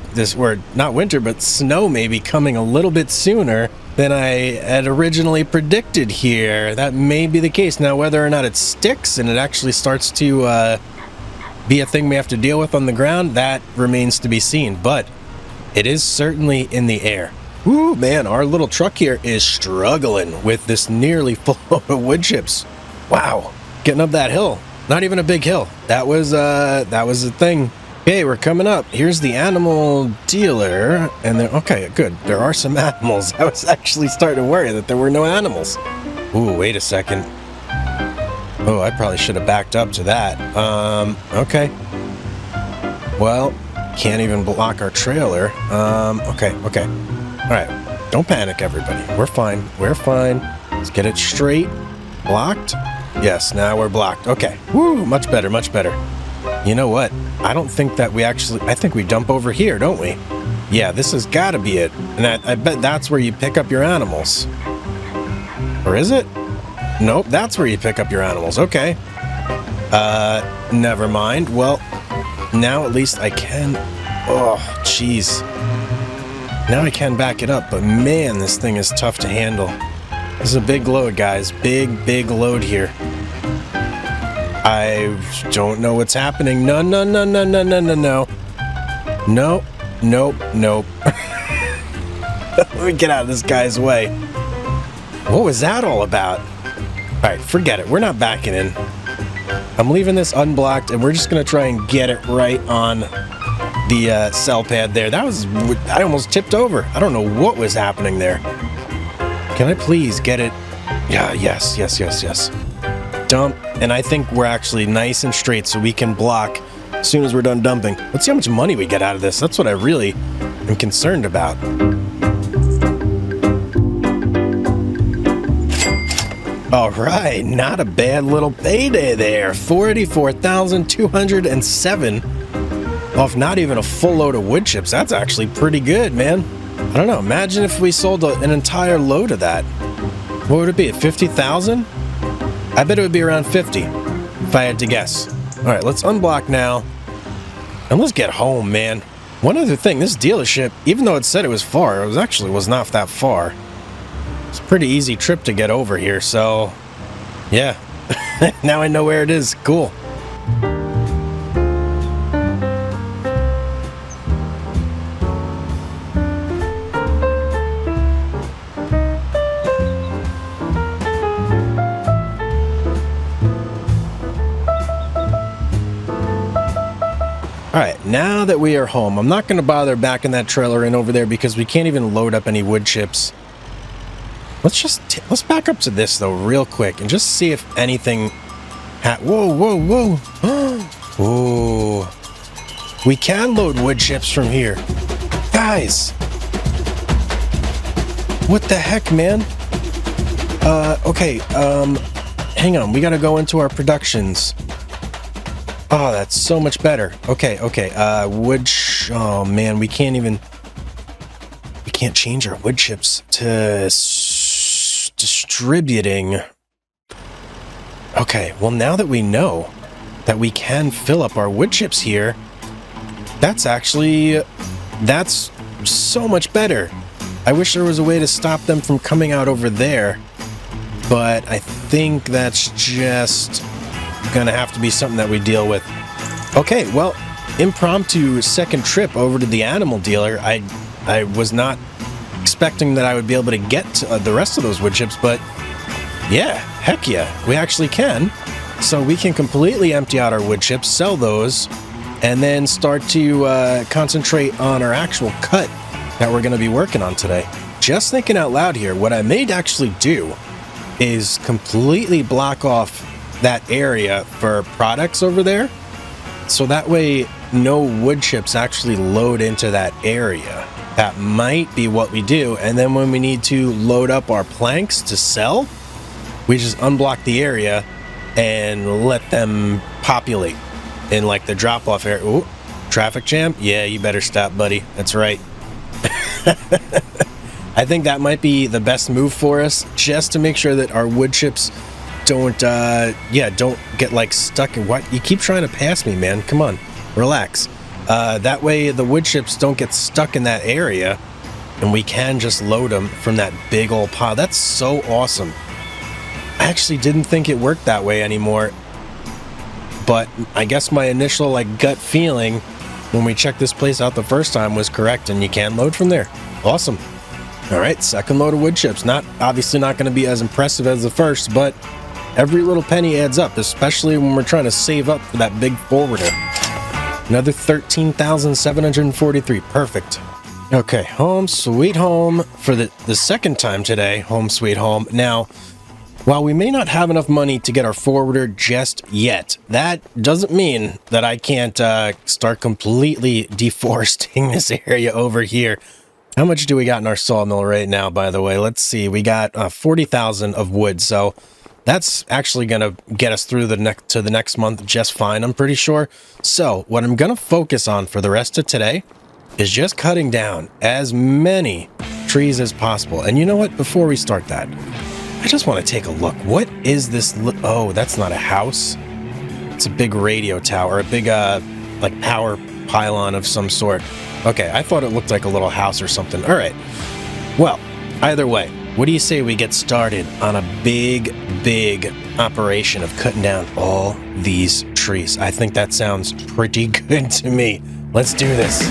Speaker 1: not winter, but snow may be coming a little bit sooner than I had originally predicted here. That may be the case. Now, whether or not it sticks and it actually starts to be a thing we have to deal with on the ground, that remains to be seen, but it is certainly in the air. Ooh, man, our little truck here is struggling with this nearly full load of wood chips. Wow, getting up that hill. Not even a big hill. That was a thing. Okay, we're coming up. Here's the animal dealer, and then okay, good. There are some animals. I was actually starting to worry that there were no animals. Ooh, wait a second. Oh, I probably should have backed up to that. Okay. Well, can't even block our trailer. Okay. All right. Don't panic, everybody. We're fine. We're fine. Let's get it straight. Blocked. Yes, now we're blocked. Okay. Woo, much better, much better. You know what? I don't think that I think we dump over here, don't we? Yeah, this has got to be it. And I bet that's where you pick up your animals. Or is it? Nope, that's where you pick up your animals. Okay. Never mind. Well, now at least I can... Oh, jeez. Now I can back it up, but man, this thing is tough to handle. This is a big load, guys. Big load here. I don't know what's happening. No. Nope. Let me get out of this guy's way. What was that all about? All right, forget it. We're not backing in. I'm leaving this unblocked, and we're just going to try and get it right on the cell pad there. I almost tipped over. I don't know what was happening there. Can I please get it? Yeah, yes. Dump. And I think we're actually nice and straight so we can block as soon as we're done dumping. Let's see how much money we get out of this. That's what I really am concerned about. All right, not a bad little payday there. 44,207 off not even a full load of wood chips. That's actually pretty good, man. I don't know. Imagine if we sold an entire load of that. What would it be? 50,000? I bet it would be around 50 if I had to guess. All right, let's unblock now. And let's get home, man. One other thing, this dealership, even though it said it was far, it was not that far. It's a pretty easy trip to get over here, so yeah. Now I know where it is. Cool. All right, now that we are home, I'm not going to bother backing that trailer in over there because we can't even load up any wood chips. Let's back up to this though real quick and just see if anything whoa. Ooh. We can load wood chips from here. Guys. What the heck, man? Okay, hang on. We got to go into our productions. Oh, that's so much better. Okay. Oh man, we can't change our wood chips to distributing. Okay, well now that we know that we can fill up our wood chips here, that's so much better. I wish there was a way to stop them from coming out over there, but I think that's just gonna have to be something that we deal with. Okay, well, impromptu second trip over to the animal dealer. I was not expecting that I would be able to get to, the rest of those wood chips, but yeah, heck yeah, we actually can. So we can completely empty out our wood chips, sell those, and then start to concentrate on our actual cut that we're going to be working on today. Just thinking out loud here, what I may actually do is completely block off that area for products over there, so that way no wood chips actually load into that area. That might be what we do. And then when we need to load up our planks to sell, we just unblock the area and let them populate in like the drop-off area. Ooh, traffic jam? Yeah, you better stop, buddy. That's right. I think that might be the best move for us, just to make sure that our wood chips don't get like stuck in what you keep trying to pass me, man. Come on, relax. That way the wood chips don't get stuck in that area, and we can just load them from that big old pile. That's so awesome. I actually didn't think it worked that way anymore, but I guess my initial like gut feeling when we checked this place out the first time was correct, and you can load from there. Awesome. All right, second load of wood chips. Obviously not going to be as impressive as the first, but every little penny adds up, especially when we're trying to save up for that big forwarder. Another 13,743. Perfect. Okay, home sweet home for the second time today. Home sweet home. Now, while we may not have enough money to get our forwarder just yet, that doesn't mean that I can't start completely deforesting this area over here. How much do we got in our sawmill right now, by the way? Let's see. We got 40,000 of wood, so that's actually going to get us through to the next month just fine, I'm pretty sure. So what I'm going to focus on for the rest of today is just cutting down as many trees as possible. And you know what? Before we start that, I just want to take a look. What is this? Oh, that's not a house. It's a big radio tower, a big like power pylon of some sort. Okay, I thought it looked like a little house or something. All right. Well, either way, what do you say we get started on a big operation of cutting down all these trees? I think that sounds pretty good to me. Let's do this.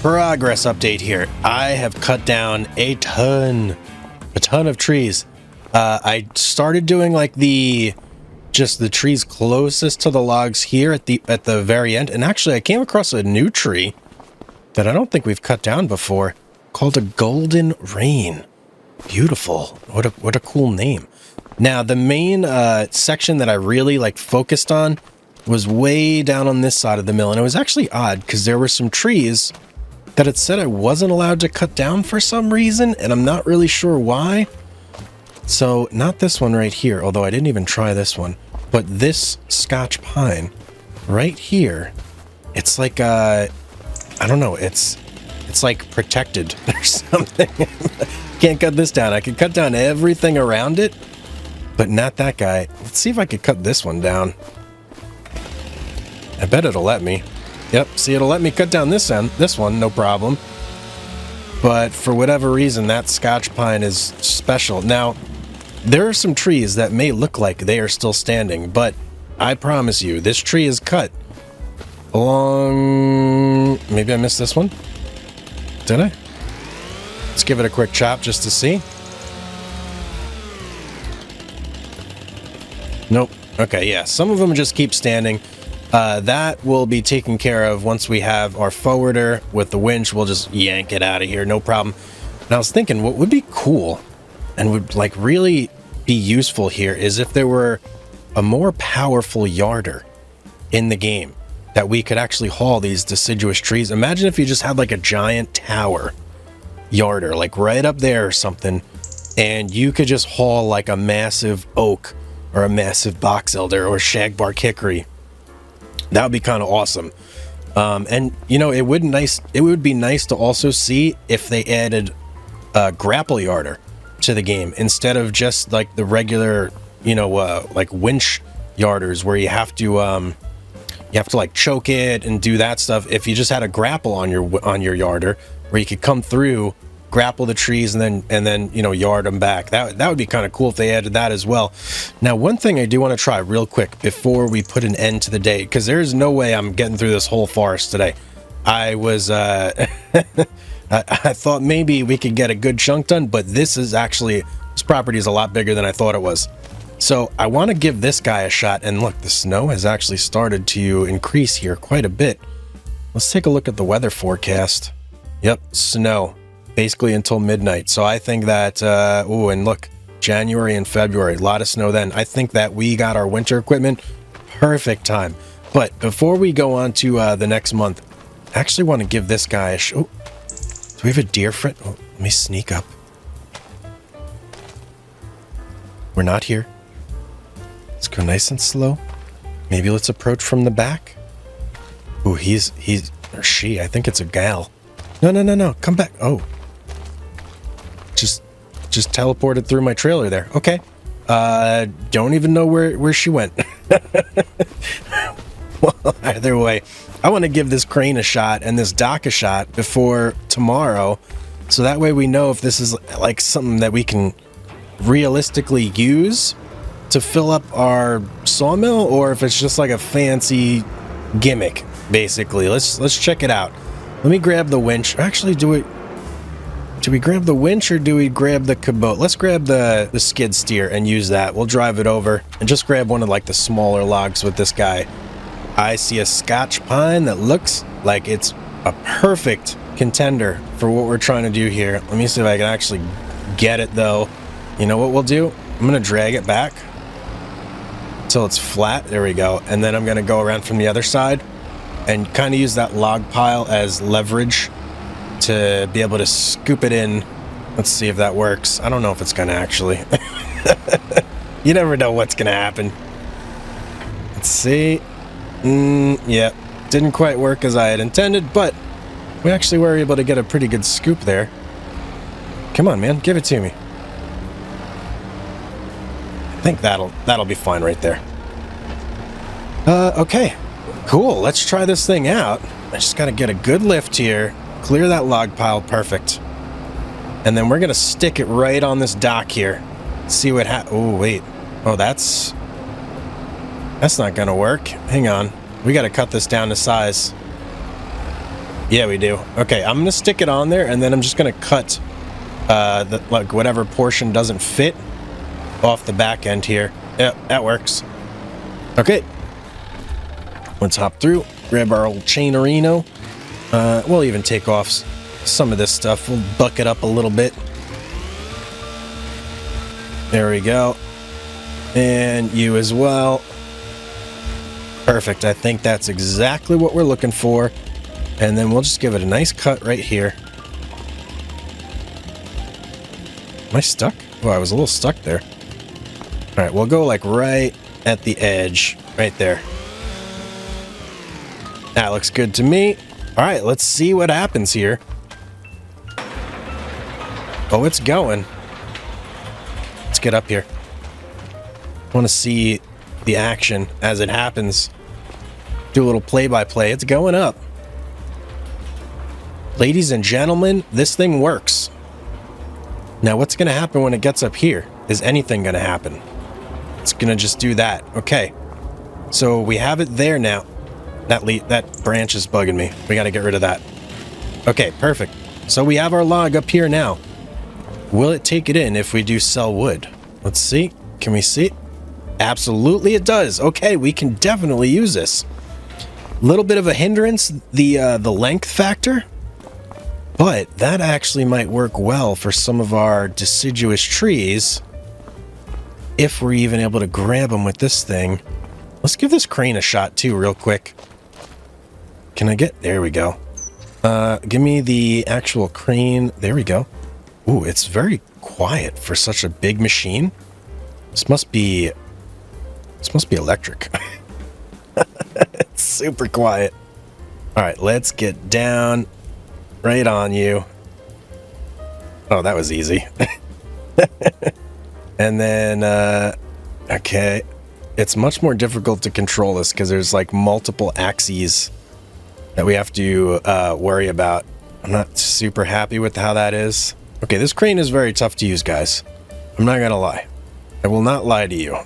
Speaker 1: Progress update here. I have cut down a ton of trees. I started doing like just the trees closest to the logs here at the very end, and actually I came across a new tree that I don't think we've cut down before, called a golden rain. Beautiful. What a cool name. Now the main section that I really like focused on was way down on this side of the mill, and it was actually odd because there were some trees that it said I wasn't allowed to cut down for some reason, and I'm not really sure why. So not this one right here, although I didn't even try this one, but this Scotch pine right here, it's like I don't know, it's like protected or something. Can't cut this down. I could cut down everything around it, but not that guy. Let's see if I could cut this one down. I bet it'll let me. Yep, see, it'll let me cut down this one, no problem. But for whatever reason, that Scotch pine is special. Now, there are some trees that may look like they are still standing, but I promise you, this tree is cut along... Maybe I missed this one? Did I? Let's give it a quick chop just to see. Nope. Okay, yeah, some of them just keep standing. That will be taken care of once we have our forwarder with the winch. We'll just yank it out of here, no problem. And I was thinking what would be cool and would like really be useful here is if there were a more powerful yarder in the game. that we could actually haul these deciduous trees. Imagine if you just had like a giant tower yarder, like right up there or something, and you could just haul like a massive oak or a massive box elder or shagbark hickory. That would be kind of awesome. And you know, it would be nice to also see if they added a grapple yarder to the game instead of just like the regular, you know, like winch yarders where you have to like choke it and do that stuff. If you just had a grapple on your yarder where you could come through, grapple the trees, and then you know, yard them back. That would be kind of cool if they added that as well. Now, one thing I do want to try real quick before we put an end to the day, because there is no way I'm getting through this whole forest today. I was I thought maybe we could get a good chunk done, but this property is a lot bigger than I thought it was. So I want to give this guy a shot, and look, the snow has actually started to increase here quite a bit. Let's take a look at the weather forecast. Yep, snow basically until midnight. So I think that oh, and look, January and February, a lot of snow then. I think that we got our winter equipment perfect time. But before we go on to the next month, I actually want to give this guy a shot. Do we have a deer friend? Oh, let me sneak up. We're not here. Let's go nice and slow. Maybe let's approach from the back. Ooh, he's or she, I think it's a gal. No, come back. Oh. Just teleported through my trailer there. Okay. Don't even know where she went. Well, either way, I want to give this crane a shot and this dock a shot before tomorrow, so that way we know if this is like something that we can realistically use to fill up our sawmill, or if it's just like a fancy gimmick. Basically, let's check it out. Let me grab the winch. Actually, do we grab the winch or do we grab the cabot? Let's grab the skid steer and use that. We'll drive it over and just grab one of like the smaller logs with this guy. I see a Scotch pine that looks like it's a perfect contender for what we're trying to do here. Let me see if I can actually get it though. You know what we'll do? I'm gonna drag it back until it's flat. There we go. And then I'm gonna go around from the other side and kind of use that log pile as leverage to be able to scoop it in. Let's see if that works. I don't know if it's gonna actually. You never know what's gonna happen. Let's see. Yeah, didn't quite work as I had intended, but we actually were able to get a pretty good scoop there. Come on, man, give it to me. I think that'll be fine right there. Okay, cool. Let's try this thing out. I just gotta get a good lift here, clear that log pile, perfect. And then we're gonna stick it right on this dock here. See what oh, wait. Oh, that's not gonna work. Hang on. We gotta cut this down to size. Yeah, we do. Okay, I'm gonna stick it on there, and then I'm just gonna cut like whatever portion doesn't fit off the back end here. Yeah, that works. Okay. Let's hop through, grab our old chainerino. We'll even take off some of this stuff. We'll buck it up a little bit. There we go. And you as well. Perfect. I think that's exactly what we're looking for. And then we'll just give it a nice cut right here. Am I stuck? Oh, I was a little stuck there. All right, we'll go like right at the edge, right there. That looks good to me. All right, let's see what happens here. Oh, it's going. Let's get up here. I want to see the action as it happens. Do a little play-by-play. It's going up. Ladies and gentlemen, this thing works. Now, what's going to happen when it gets up here? Is anything going to happen? It's going to just do that. Okay. So we have it there now. That branch is bugging me. We got to get rid of that. Okay, perfect. So we have our log up here now. Will it take it in if we do sell wood? Let's see. Can we see it? Absolutely it does. Okay, we can definitely use this. Little bit of a hindrance, the length factor, but that actually might work well for some of our deciduous trees if we're even able to grab them with this thing. Let's give this crane a shot too real quick. Can I get... There we go. Give me the actual crane. There we go. Ooh, it's very quiet for such a big machine. This must be electric. It's super quiet. All right, let's get down right on you. Oh, that was easy. And then, okay. It's much more difficult to control this because there's like multiple axes that we have to worry about. I'm not super happy with how that is. Okay, this crane is very tough to use, guys. I'm not gonna lie. I will not lie to you.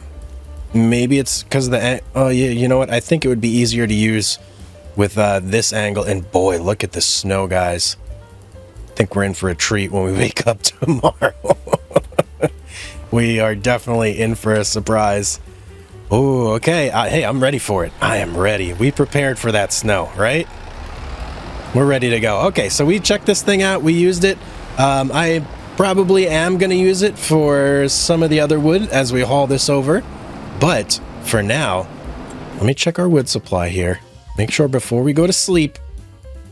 Speaker 1: Maybe it's because of the... Oh, yeah, you know what? I think it would be easier to use with this angle. And boy, look at the snow, guys. I think we're in for a treat when we wake up tomorrow. We are definitely in for a surprise. Oh, okay. Hey, I'm ready for it. I am ready. We prepared for that snow, right? We're ready to go. Okay, so we checked this thing out. We used it. I probably am going to use it for some of the other wood as we haul this over. But for now, let me check our wood supply here. Make sure before we go to sleep,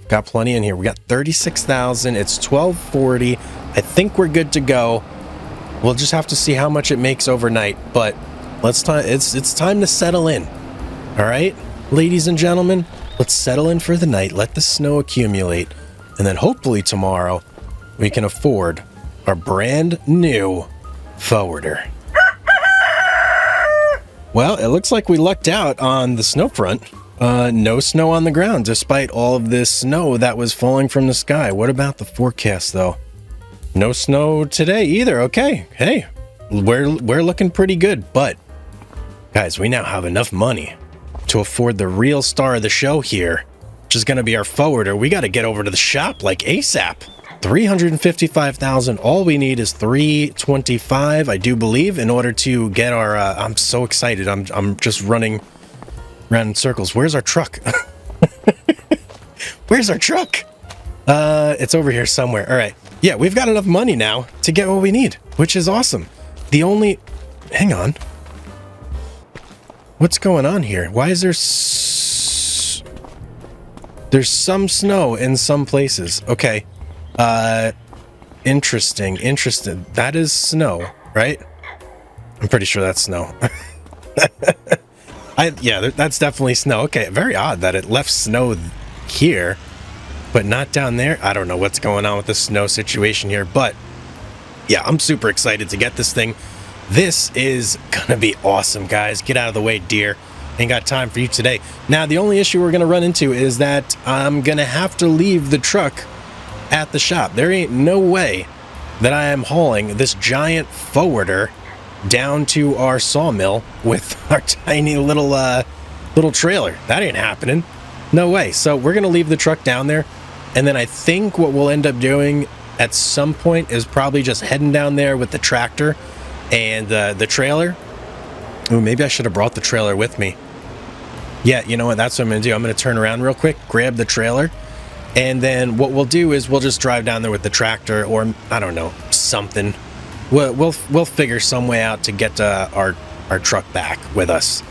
Speaker 1: got plenty in here. We got 36,000. It's 1240. I think we're good to go. We'll just have to see how much it makes overnight. But it's time to settle in. All right, ladies and gentlemen, let's settle in for the night. Let the snow accumulate, and then hopefully tomorrow we can afford our brand new forwarder. Well, it looks like we lucked out on the snow front. No snow on the ground, despite all of this snow that was falling from the sky. What about the forecast, though? No snow today either. Okay, hey, we're looking pretty good. But, guys, we now have enough money to afford the real star of the show here, which is going to be our forwarder. We got to get over to the shop like ASAP. 355,000. All we need is 325, I do believe, in order to get our I'm so excited. I'm just running around in circles. Where's our truck? Where's our truck? It's over here somewhere. All right. Yeah, we've got enough money now to get what we need, which is awesome. Hang on. What's going on here? Why is there there's some snow in some places. Okay. Interesting. That is snow, right? I'm pretty sure that's snow. Yeah, that's definitely snow. Okay, very odd that it left snow here, but not down there. I don't know what's going on with the snow situation here, but yeah, I'm super excited to get this thing. This is gonna be awesome, guys. Get out of the way, deer. Ain't got time for you today. Now, the only issue we're gonna run into is that I'm gonna have to leave the truck at the shop. There ain't no way that I am hauling this giant forwarder down to our sawmill with our tiny little trailer. That ain't happening. No way. So we're gonna leave the truck down there, and then I think what we'll end up doing at some point is probably just heading down there with the tractor and the trailer. Ooh, maybe I should have brought the trailer with me. Yeah, you know what? That's what I'm gonna do. I'm gonna turn around real quick, grab the trailer, and then what we'll do is we'll just drive down there with the tractor, or I don't know, something. We'll figure some way out to get our truck back with us.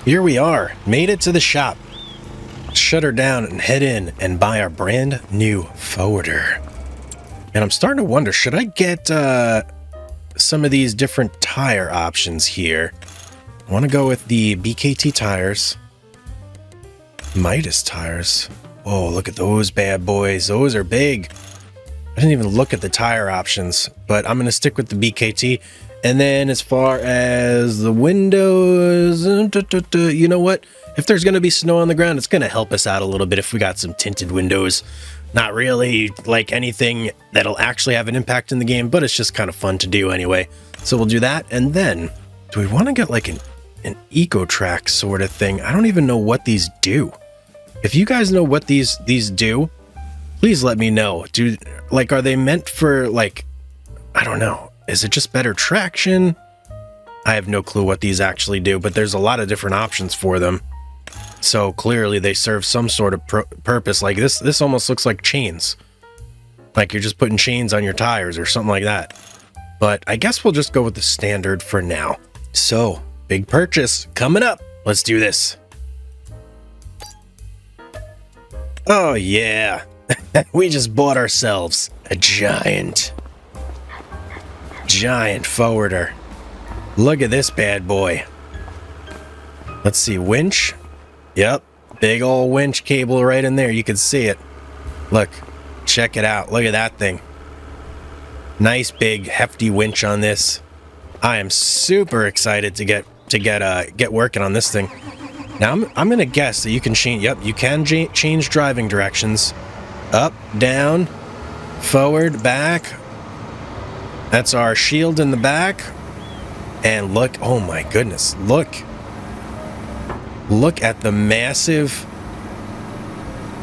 Speaker 1: Here we are, made it to the shop. Shut her down and head in and buy our brand new forwarder. And I'm starting to wonder, should I get some of these different tire options here? I want to go with the BKT tires, Midas tires. Whoa, look at those bad boys. Those are big. I didn't even look at the tire options, but I'm going to stick with the BKT. And then as far as the windows, you know what? If there's going to be snow on the ground, it's going to help us out a little bit if we got some tinted windows. Not really like anything that'll actually have an impact in the game, but it's just kind of fun to do anyway. So we'll do that. And then, do we want to get like an eco track sort of thing? I don't even know what these do. If you guys know what these do, please let me know. Are they meant for, like, I don't know. Is it just better traction? I have no clue what these actually do, but there's a lot of different options for them. So clearly they serve some sort of purpose. Like this almost looks like chains. Like you're just putting chains on your tires or something like that. But I guess we'll just go with the standard for now. So, big purchase coming up. Let's do this. Oh yeah, we just bought ourselves a giant forwarder. Look at this bad boy. Let's see, winch. Yep, big old winch cable right in there. You can see it. Look, check it out. Look at that thing. Nice big hefty winch on this. I am super excited to get working on this thing. Now I'm gonna guess that you can change. Yep, you can change driving directions. Up, down, forward, back. That's our shield in the back. And look, oh my goodness, look at the massive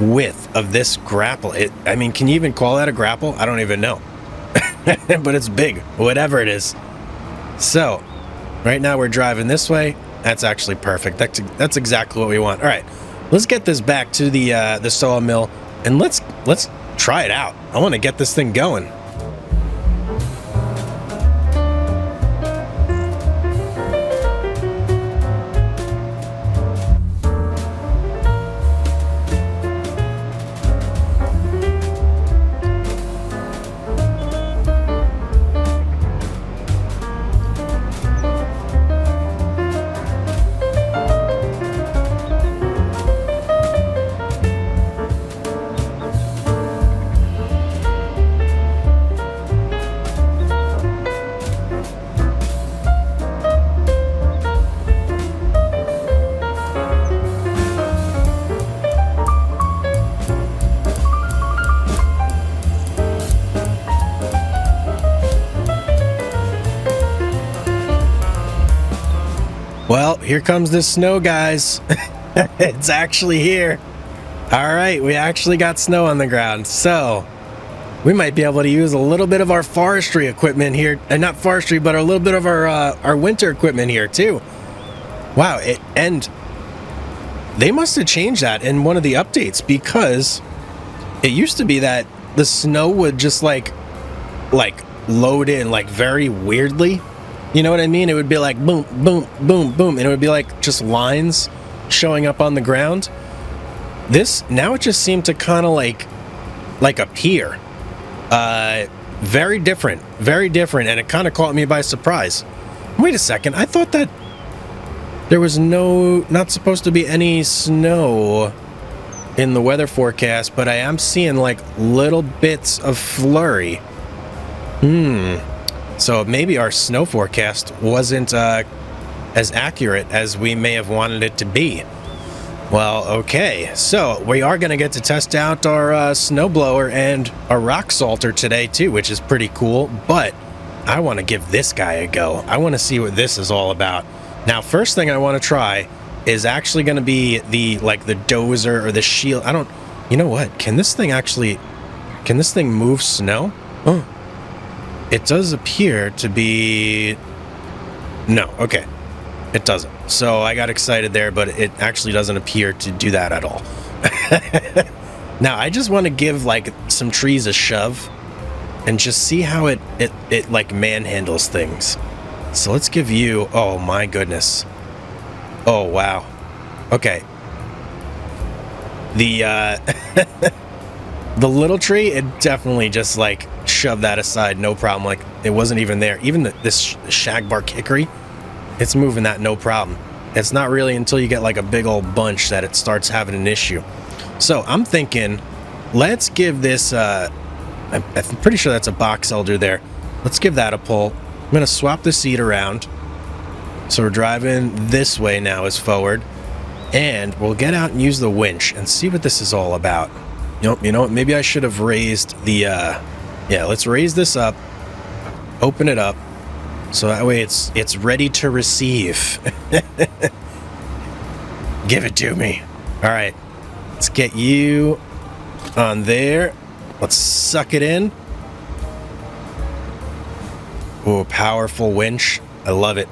Speaker 1: width of this grapple. I mean, can you even call that a grapple? I don't even know. But it's big, whatever it is. So, right now we're driving this way. That's actually perfect. That's exactly what we want. All right, let's get this back to the sawmill, and let's try it out. I want to get this thing going. Well, here comes the snow, guys. It's actually here. All right, we actually got snow on the ground. So we might be able to use a little bit of our forestry equipment here. And not forestry, but a little bit of our winter equipment here too. Wow, and they must have changed that in one of the updates, because it used to be that the snow would just like load in like very weirdly. You know what I mean? It would be like boom, boom, boom, boom, and it would be like just lines showing up on the ground. This, now it just seemed to kind of like appear. Very different, and it kind of caught me by surprise. Wait a second, I thought that there was not supposed to be any snow in the weather forecast, but I am seeing like little bits of flurry. So maybe our snow forecast wasn't as accurate as we may have wanted it to be. Well, okay, so we are going to get to test out our snowblower and a rock salter today too, which is pretty cool, but I want to give this guy a go. I want to see what this is all about. Now, first thing I want to try is actually going to be the dozer or the shield. You know what? Can this thing move snow? Oh. It does appear to be... No, okay. It doesn't. So I got excited there, but it actually doesn't appear to do that at all. Now, I just want to give like some trees a shove and just see how it like manhandles things. So let's give you... Oh my goodness. Oh, wow. Okay. The little tree, it definitely just like shoved that aside, no problem. Like it wasn't even there. Even this shagbark hickory, it's moving that no problem. It's not really until you get like a big old bunch that it starts having an issue. So I'm thinking, let's give this, I'm pretty sure that's a box elder there. Let's give that a pull. I'm going to swap the seat around. So we're driving this way now as forward. And we'll get out and use the winch and see what this is all about. You know what? Maybe I should have raised the, yeah, let's raise this up, open it up, so that way it's ready to receive. Give it to me. All right, let's get you on there. Let's suck it in. Oh, powerful winch. I love it.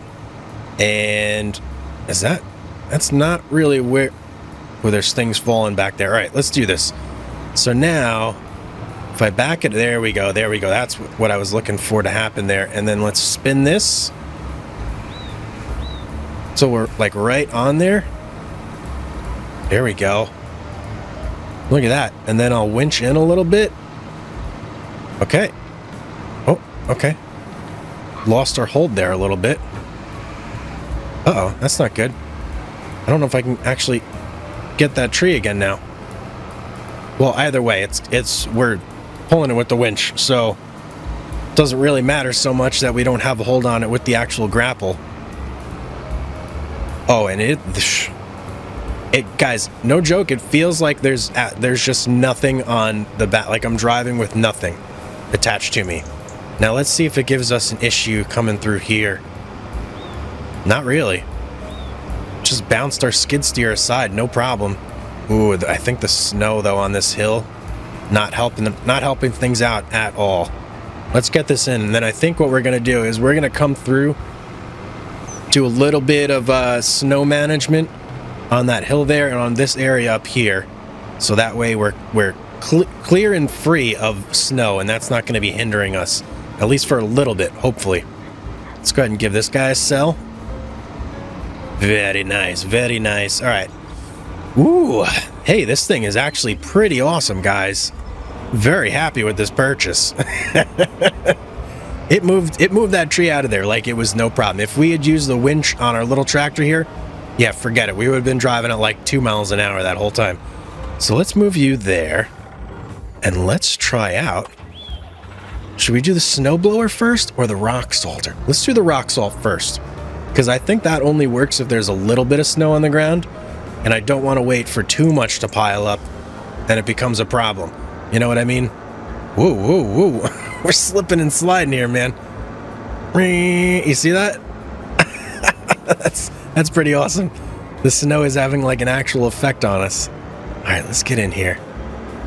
Speaker 1: And that's not really where there's things falling back there. All right, let's do this. So now, if I back it, there we go. That's what I was looking for to happen there. And then let's spin this. So we're like right on there. There we go. Look at that. And then I'll winch in a little bit. Okay. Oh, okay. Lost our hold there a little bit. Uh-oh, that's not good. I don't know if I can actually get that tree again now. Well, either way, we're pulling it with the winch, so it doesn't really matter so much that we don't have a hold on it with the actual grapple. Oh, and it guys, no joke, it feels like there's just nothing on the back, like I'm driving with nothing attached to me. Now let's see if it gives us an issue coming through here. Not really. Just bounced our skid steer aside, no problem. Ooh, I think the snow though on this hill not helping things out at all. Let's get this in, and then I think what we're gonna do is we're gonna come through, do a little bit of snow management on that hill there and on this area up here, so that way we're clear and free of snow, and that's not going to be hindering us, at least for a little bit, hopefully. Let's go ahead and give this guy a sell. Very nice, very nice. All right. Ooh, hey, this thing is actually pretty awesome, guys. Very happy with this purchase. It moved that tree out of there like it was no problem. If we had used the winch on our little tractor here, yeah, forget it. We would have been driving at like 2 miles an hour that whole time. So let's move you there, and let's try out. Should we do the snowblower first or the rock salter? Let's do the rock salt first, because I think that only works if there's a little bit of snow on the ground, and I don't want to wait for too much to pile up, and it becomes a problem. You know what I mean? Whoa, whoa, whoa. We're slipping and sliding here, man. You see that? That's pretty awesome. The snow is having like an actual effect on us. All right, let's get in here.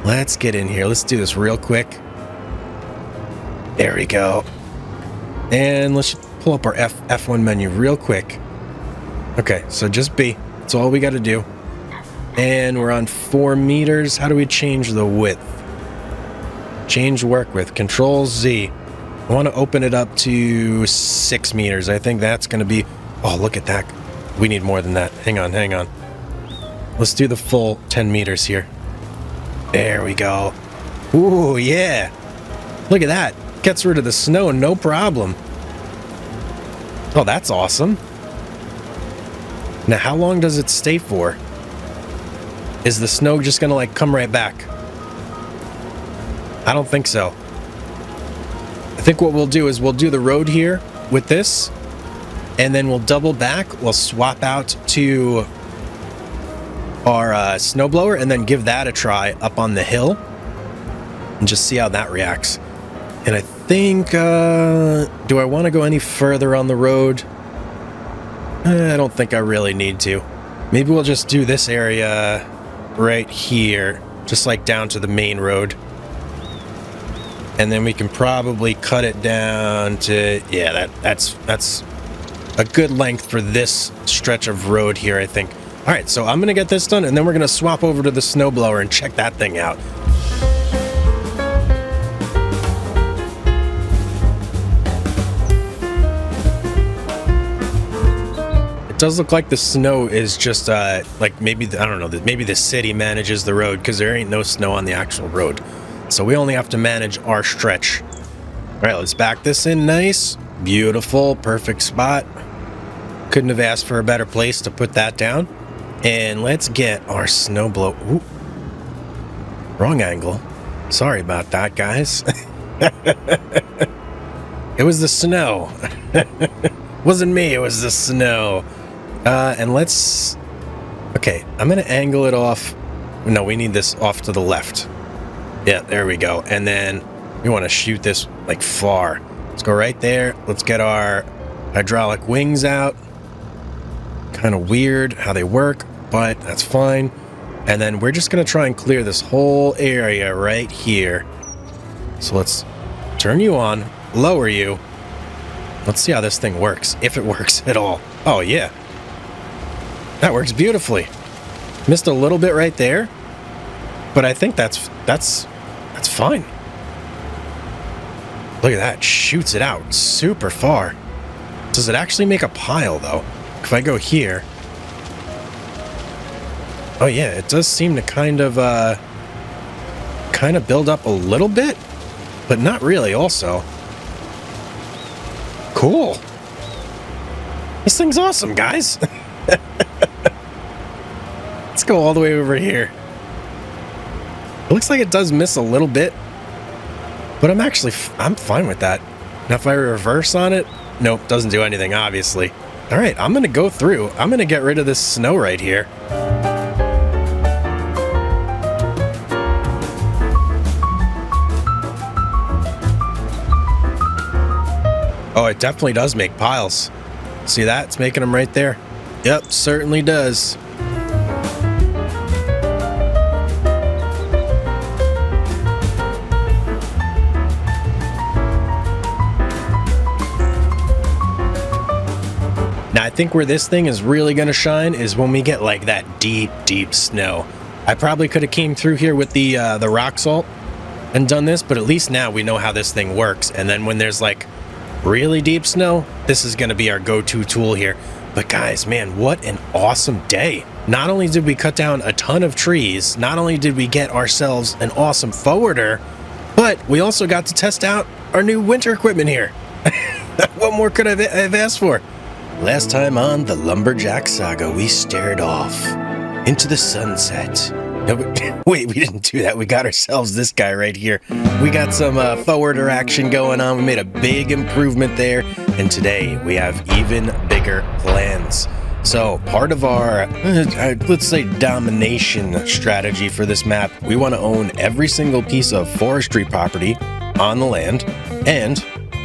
Speaker 1: Let's get in here. Let's do this real quick. There we go. And let's pull up our F1 menu real quick. Okay, so just B. That's all we got to do. And we're on 4 meters. How do we change the width? Change work width. Control Z. I want to open it up to 6 meters. I think that's going to be... Oh, look at that. We need more than that. Hang on, hang on. Let's do the full 10 meters here. There we go. Ooh, yeah. Look at that. Gets rid of the snow, no problem. Oh, that's awesome. Now, how long does it stay for? Is the snow just going to, like, come right back? I don't think so. I think what we'll do is we'll do the road here with this, and then we'll double back. We'll swap out to our snowblower and then give that a try up on the hill and just see how that reacts. And I think, do I want to go any further on the road? I don't think I really need to. Maybe we'll just do this area right here, just like down to the main road. And then we can probably cut it down to, yeah, that's a good length for this stretch of road here, I think. All right, so I'm going to get this done, and then we're going to swap over to the snowblower and check that thing out. It does look like the snow is just, like maybe, I don't know, maybe the city manages the road because there ain't no snow on the actual road. So we only have to manage our stretch. All right, let's back this in nice. Beautiful, perfect spot. Couldn't have asked for a better place to put that down. And let's get our snowblower. Ooh. Wrong angle. Sorry about that, guys. It was the snow. Wasn't me, it was the snow. And let's... Okay, I'm going to angle it off. No, we need this off to the left. Yeah, there we go. And then we want to shoot this like far. Let's go right there. Let's get our hydraulic wings out. Kind of weird how they work, but that's fine. And then we're just going to try and clear this whole area right here. So let's turn you on, lower you. Let's see how this thing works, if it works at all. Oh, yeah. That works beautifully. Missed a little bit right there, but I think that's fine. Look at that, shoots it out super far. Does it actually make a pile though? If I go here, oh yeah, it does seem to kind of kind of build up a little bit, but not really also. Cool. This thing's awesome, guys. Let's go all the way over here. It looks like it does miss a little bit, but I'm fine with that. Now if I reverse on it, nope, doesn't do anything, obviously. All right, I'm gonna go through. I'm gonna get rid of this snow right here. Oh, it definitely does make piles. See that? It's making them right there. Yep, certainly does. Now, I think where this thing is really going to shine is when we get like that deep, deep snow. I probably could have came through here with the rock salt and done this, but at least now we know how this thing works. And then when there's like really deep snow, this is going to be our go-to tool here. But guys, man, what an awesome day. Not only did we cut down a ton of trees, not only did we get ourselves an awesome forwarder, but we also got to test out our new winter equipment here. What more could I have asked for? Last time on the Lumberjack Saga, we stared off into the sunset. No, wait, we didn't do that. We got ourselves this guy right here. We got some forwarder action going on. We made a big improvement there. And today we have even bigger plans. So part of our, let's say, domination strategy for this map, we want to own every single piece of forestry property on the land. And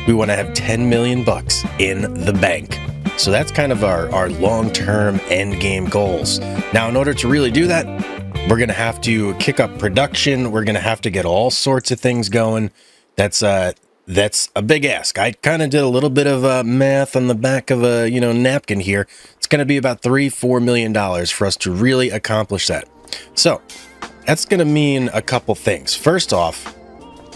Speaker 1: we want to have 10 million bucks in the bank. So that's kind of our long-term end game goals. Now, in order to really do that, we're going to have to kick up production. We're going to have to get all sorts of things going. That's a big ask. I kind of did a little bit of math on the back of a napkin here. It's going to be about $3-4 million for us to really accomplish that. So that's going to mean a couple things. First off,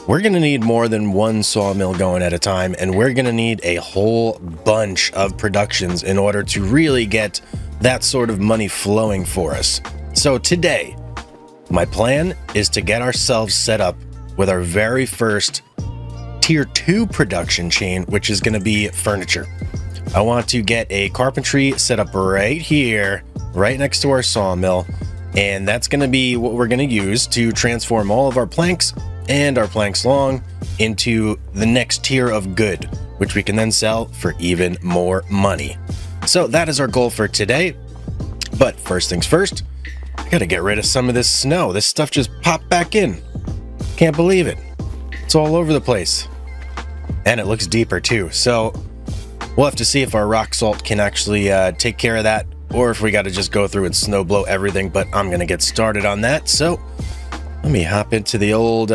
Speaker 1: we're going to need more than one sawmill going at a time, and we're going to need a whole bunch of productions in order to really get that sort of money flowing for us. So today, my plan is to get ourselves set up with our very first tier 2 production chain, which is going to be furniture. I want to get a carpentry set up right here, right next to our sawmill, and that's going to be what we're going to use to transform all of our planks and our planks long into the next tier of good, which we can then sell for even more money. So that is our goal for today. But first things first, I gotta get rid of some of this snow. This stuff just popped back in. Can't believe it. It's all over the place. And it looks deeper too. So we'll have to see if our rock salt can actually take care of that, or if we gotta just go through and snow blow everything, but I'm gonna get started on that. So let me hop into the old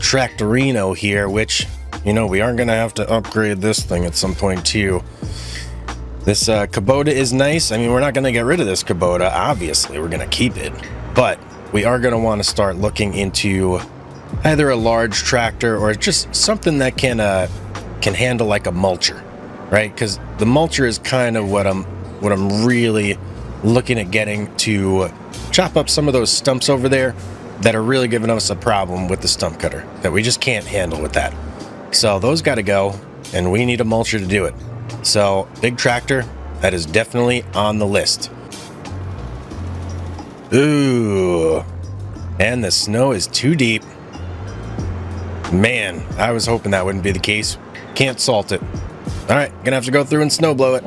Speaker 1: Tractorino here, which, we are gonna have to upgrade this thing at some point too. This Kubota is nice. I mean, we're not gonna get rid of this Kubota, obviously, we're gonna keep it. But we are gonna wanna start looking into either a large tractor or just something that can handle like a mulcher, right? Because the mulcher is kind of what I'm really looking at getting to chop up some of those stumps over there that are really giving us a problem with the stump cutter that we just can't handle with that. So those got to go, and we need a mulcher to do it. So big tractor, that is definitely on the list. Ooh, and the snow is too deep. Man, I was hoping that wouldn't be the case. Can't salt it. All right, gonna have to go through and snow blow it.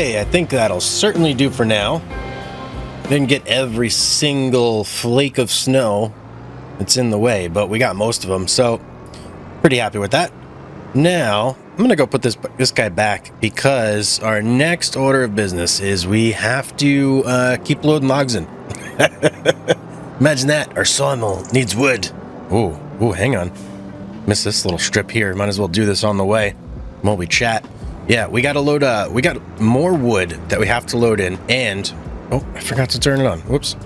Speaker 1: Okay, I think that'll certainly do for now. Didn't get every single flake of snow that's in the way, but we got most of them, so pretty happy with that. Now, I'm going to go put this guy back because our next order of business is we have to keep loading logs in. Imagine that, our sawmill needs wood. Ooh, hang on. Missed this little strip here. Might as well do this on the way while we chat. Yeah, we got to load, we got more wood that we have to load in, and, oh, I forgot to turn it on. Whoops.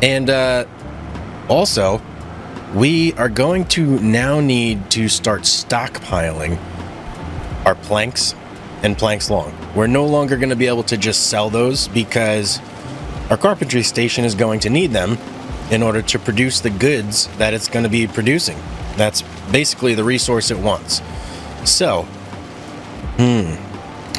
Speaker 1: And also, we are going to now need to start stockpiling our planks and planks long. We're no longer going to be able to just sell those because our carpentry station is going to need them in order to produce the goods that it's going to be producing. That's basically the resource it wants. So,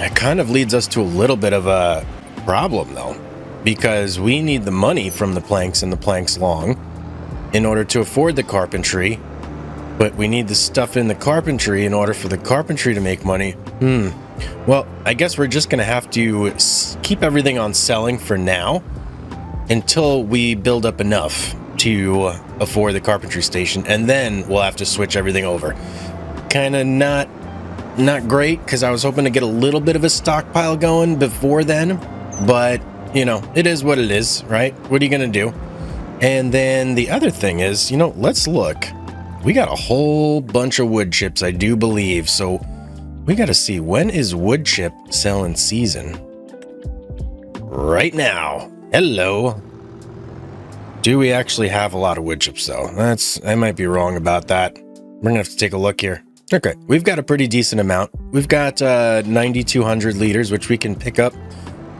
Speaker 1: it kind of leads us to a little bit of a problem though, because we need the money from the planks and the planks long in order to afford the carpentry, but we need the stuff in the carpentry in order for the carpentry to make money. Well, I guess we're just going to have to keep everything on selling for now until we build up enough to afford the carpentry station, and then we'll have to switch everything over. Kind of not great, because I was hoping to get a little bit of a stockpile going before then, but, you know, it is what it is, right? What are you going to do? And then the other thing is, you know, let's look. We got a whole bunch of wood chips, I do believe. So we got to see, when is wood chip selling season? Right now. Hello. Do we actually have a lot of wood chips though? I might be wrong about that. We're gonna have to take a look here. Okay, we've got a pretty decent amount. We've got 9,200 liters, which we can pick up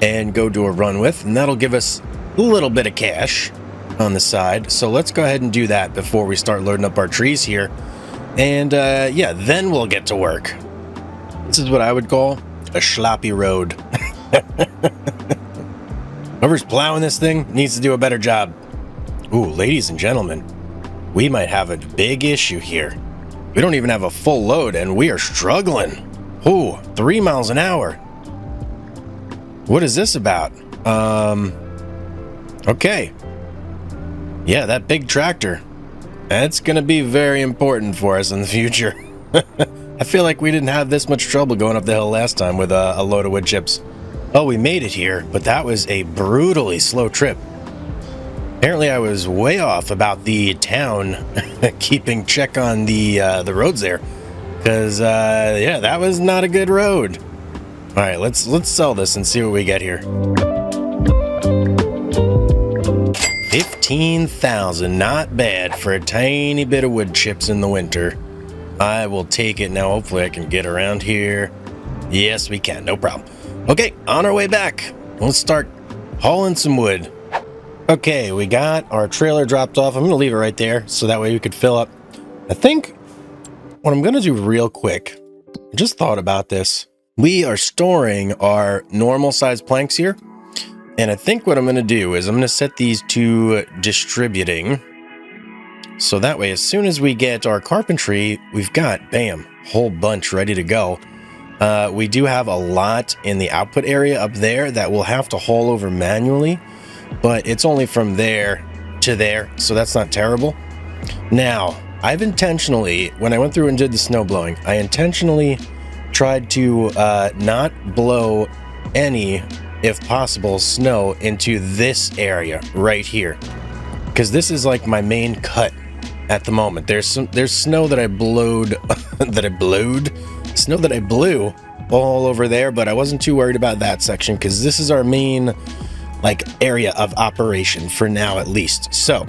Speaker 1: and go do a run with, and that'll give us a little bit of cash on the side. So let's go ahead and do that before we start loading up our trees here. And yeah, then we'll get to work. This is what I would call a sloppy road. Whoever's plowing this thing needs to do a better job. Ooh, ladies and gentlemen, we might have a big issue here. We don't even have a full load and we are struggling. Ooh, 3 miles an hour. What is this about? Okay. Yeah, that big tractor. That's gonna be very important for us in the future. I feel like we didn't have this much trouble going up the hill last time with a load of wood chips. Oh, we made it here, but that was a brutally slow trip. Apparently I was way off about the town keeping check on the roads there. Because, yeah, that was not a good road. All right, let's sell this and see what we get here. 15,000, not bad for a tiny bit of wood chips in the winter. I will take it now. Hopefully I can get around here. Yes, we can, no problem. Okay, on our way back. Let's start hauling some wood. Okay, we got our trailer dropped off. I'm going to leave it right there so that way we could fill up. I think what I'm going to do real quick, I just thought about this. We are storing our normal size planks here. And I think what I'm going to do is I'm going to set these to distributing. So that way, as soon as we get our carpentry, we've got, bam, whole bunch ready to go. We do have a lot in the output area up there that we'll have to haul over manually, but it's only from there to there, so that's not terrible. Now, I've intentionally, when I went through and did the snow blowing, I intentionally tried to not blow any, if possible, snow into this area right here, because this is like my main cut at the moment. There's snow that I blowed, snow that I blew all over there, but I wasn't too worried about that section because this is our main like area of operation for now, at least. So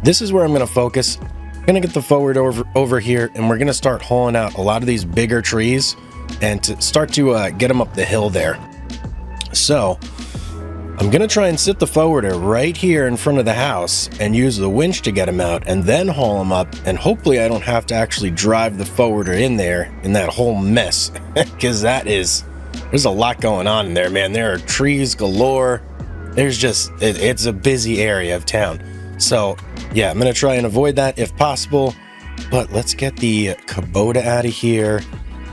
Speaker 1: this is where I'm going to focus. I'm going to get the forward over here, and we're going to start hauling out a lot of these bigger trees and to start to get them up the hill there. So I'm going to try and sit the forwarder right here in front of the house and use the winch to get them out and then haul them up. And hopefully I don't have to actually drive the forwarder in there in that whole mess, because there's a lot going on in there, man. There are trees galore. There's just, it's a busy area of town. So yeah, I'm going to try and avoid that if possible, but let's get the Kubota out of here.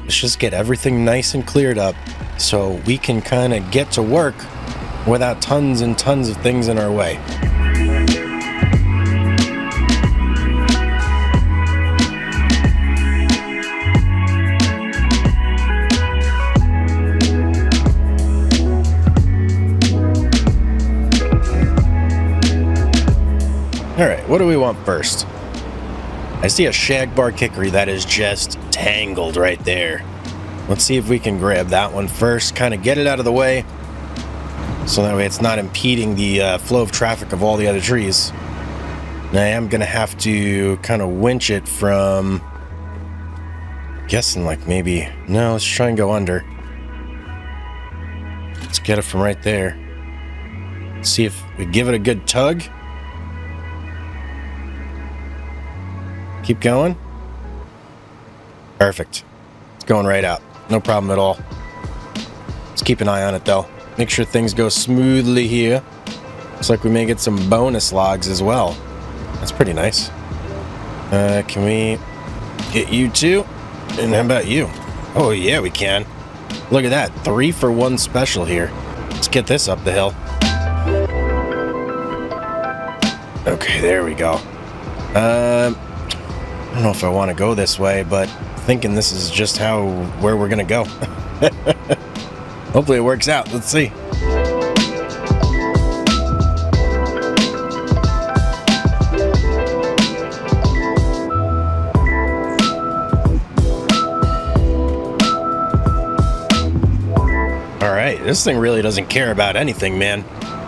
Speaker 1: Let's just get everything nice and cleared up. so we can kind of get to work without tons and tons of things in our way. Alright, what do we want first? I see a shagbark hickory that is just tangled right there. Let's see if we can grab that one first, kind of get it out of the way, so that way it's not impeding the flow of traffic of all the other trees. Now I am going to have to kind of winch it from, guessing like maybe, no, let's try and go under. Let's get it from right there. See if we give it a good tug. Keep going. Perfect. It's going right out. No problem at all. Let's keep an eye on it though. Make sure things go smoothly here. Looks like we may get some bonus logs as well. That's pretty nice. Can we get you two? And how about you? Oh yeah, we can. Look at that. 3 for 1 special here. Let's get this up the hill. Okay, there we go. I don't know if I want to go this way, but thinking this is just where we're gonna go. Hopefully it works out. Let's see. Alright, this thing really doesn't care about anything, man.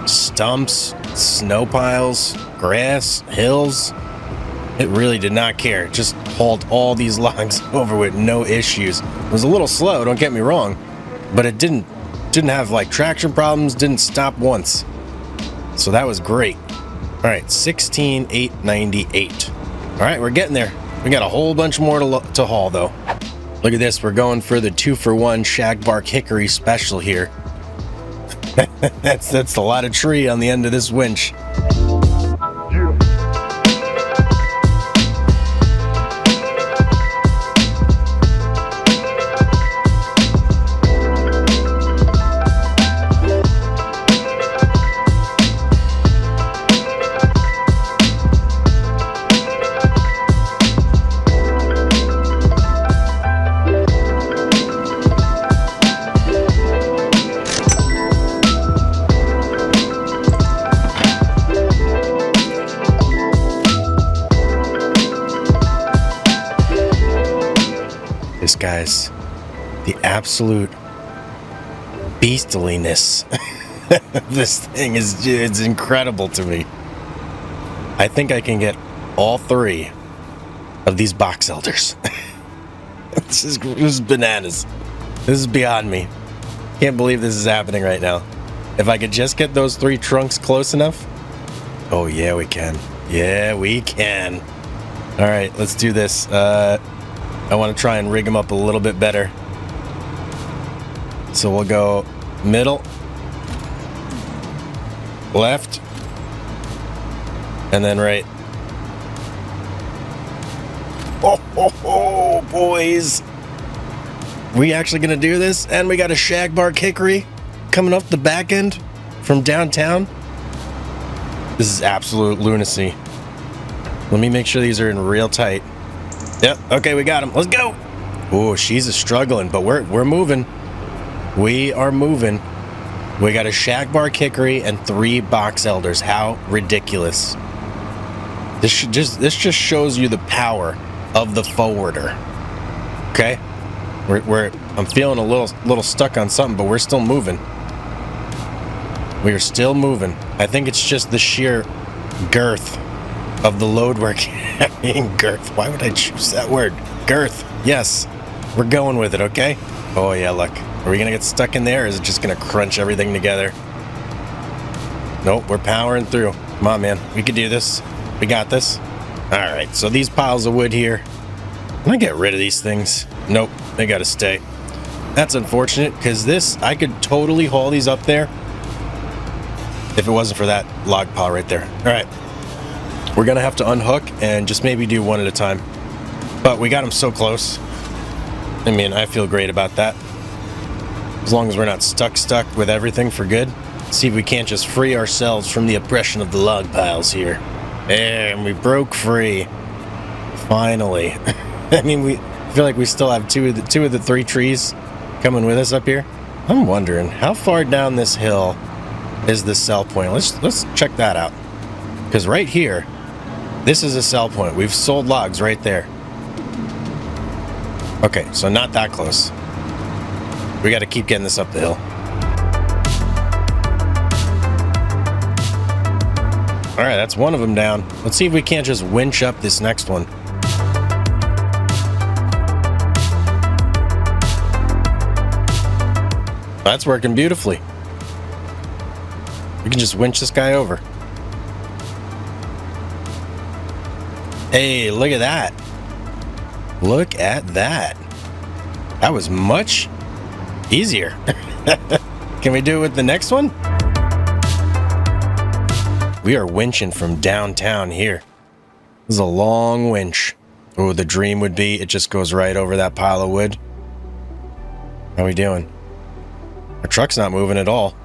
Speaker 1: Stumps, snow piles, grass, hills. It really did not care. It just hauled all these logs over with no issues. It was a little slow, don't get me wrong, but it didn't have like traction problems, didn't stop once. So that was great. All right, 16,898. All right, we're getting there. We got a whole bunch more to haul though. Look at this, we're going for the 2 for 1 shagbark hickory special here. That's a lot of tree on the end of this winch. This guy's the absolute beastliness. This thing it's incredible to me. I think I can get all 3 of these box elders. This is bananas. This is beyond me. Can't believe this is happening right now. If I could just get those 3 trunks close enough. Oh yeah, we can. Yeah, we can. All right, let's do this. I want to try and rig them up a little bit better. So we'll go middle, left, and then right. Oh, boys. We actually gonna do this? And we got a shagbark hickory coming up the back end from downtown. This is absolute lunacy. Let me make sure these are in real tight. Yep, okay, we got him. Let's go. Oh, she's struggling, but we're moving. We are moving. We got a shagbark hickory and 3 box elders. How ridiculous. This just shows you the power of the forwarder. Okay? I'm feeling a little stuck on something, but we're still moving. We are still moving. I think it's just the sheer girth of the load we're carrying. Girth. Why would I choose that word? Girth. Yes. We're going with it, okay? Oh yeah, look. Are we gonna get stuck in there, or is it just gonna crunch everything together? Nope, we're powering through. Come on, man. We can do this. We got this. Alright, so these piles of wood here. Can I get rid of these things? Nope, they gotta stay. That's unfortunate, because I could totally haul these up there if it wasn't for that log pile right there. Alright. We're gonna have to unhook and just maybe do one at a time. But we got them so close. I mean, I feel great about that. As long as we're not stuck with everything for good. See if we can't just free ourselves from the oppression of the log piles here. And we broke free. Finally. I mean, we feel like we still have two of the three trees coming with us up here. I'm wondering, how far down this hill is the sell point? Let's check that out. Because right here, this is a sell point. We've sold logs right there. Okay, so not that close. We got to keep getting this up the hill. All right, that's one of them down. Let's see if we can't just winch up this next one. That's working beautifully. We can just winch this guy over. Hey, look at that. Look at that. That was much easier. Can we do it with the next one? We are winching from downtown here. This is a long winch. Oh, the dream would be it just goes right over that pile of wood. How we doing? Our truck's not moving at all.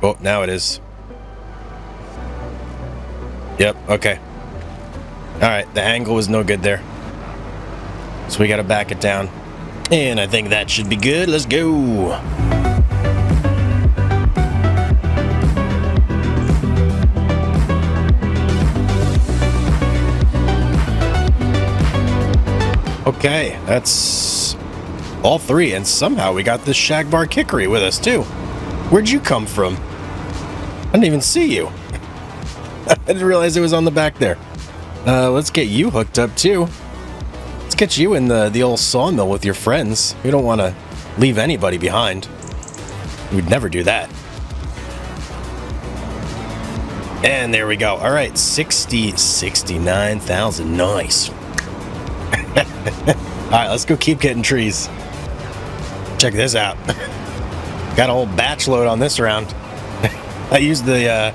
Speaker 1: Oh, now it is. Yep, okay. Alright, the angle was no good there. So we gotta back it down. And I think that should be good. Let's go. Okay, that's all three. And somehow we got this shagbar kickery with us too. Where'd you come from? I didn't even see you. I didn't realize it was on the back there. Let's get you hooked up too. Let's get you in the old sawmill with your friends. We don't want to leave anybody behind. We'd never do that. And there we go. All right, 69,000. Nice. All right, let's go keep getting trees. Check this out. Got a whole batch load on this round. I used the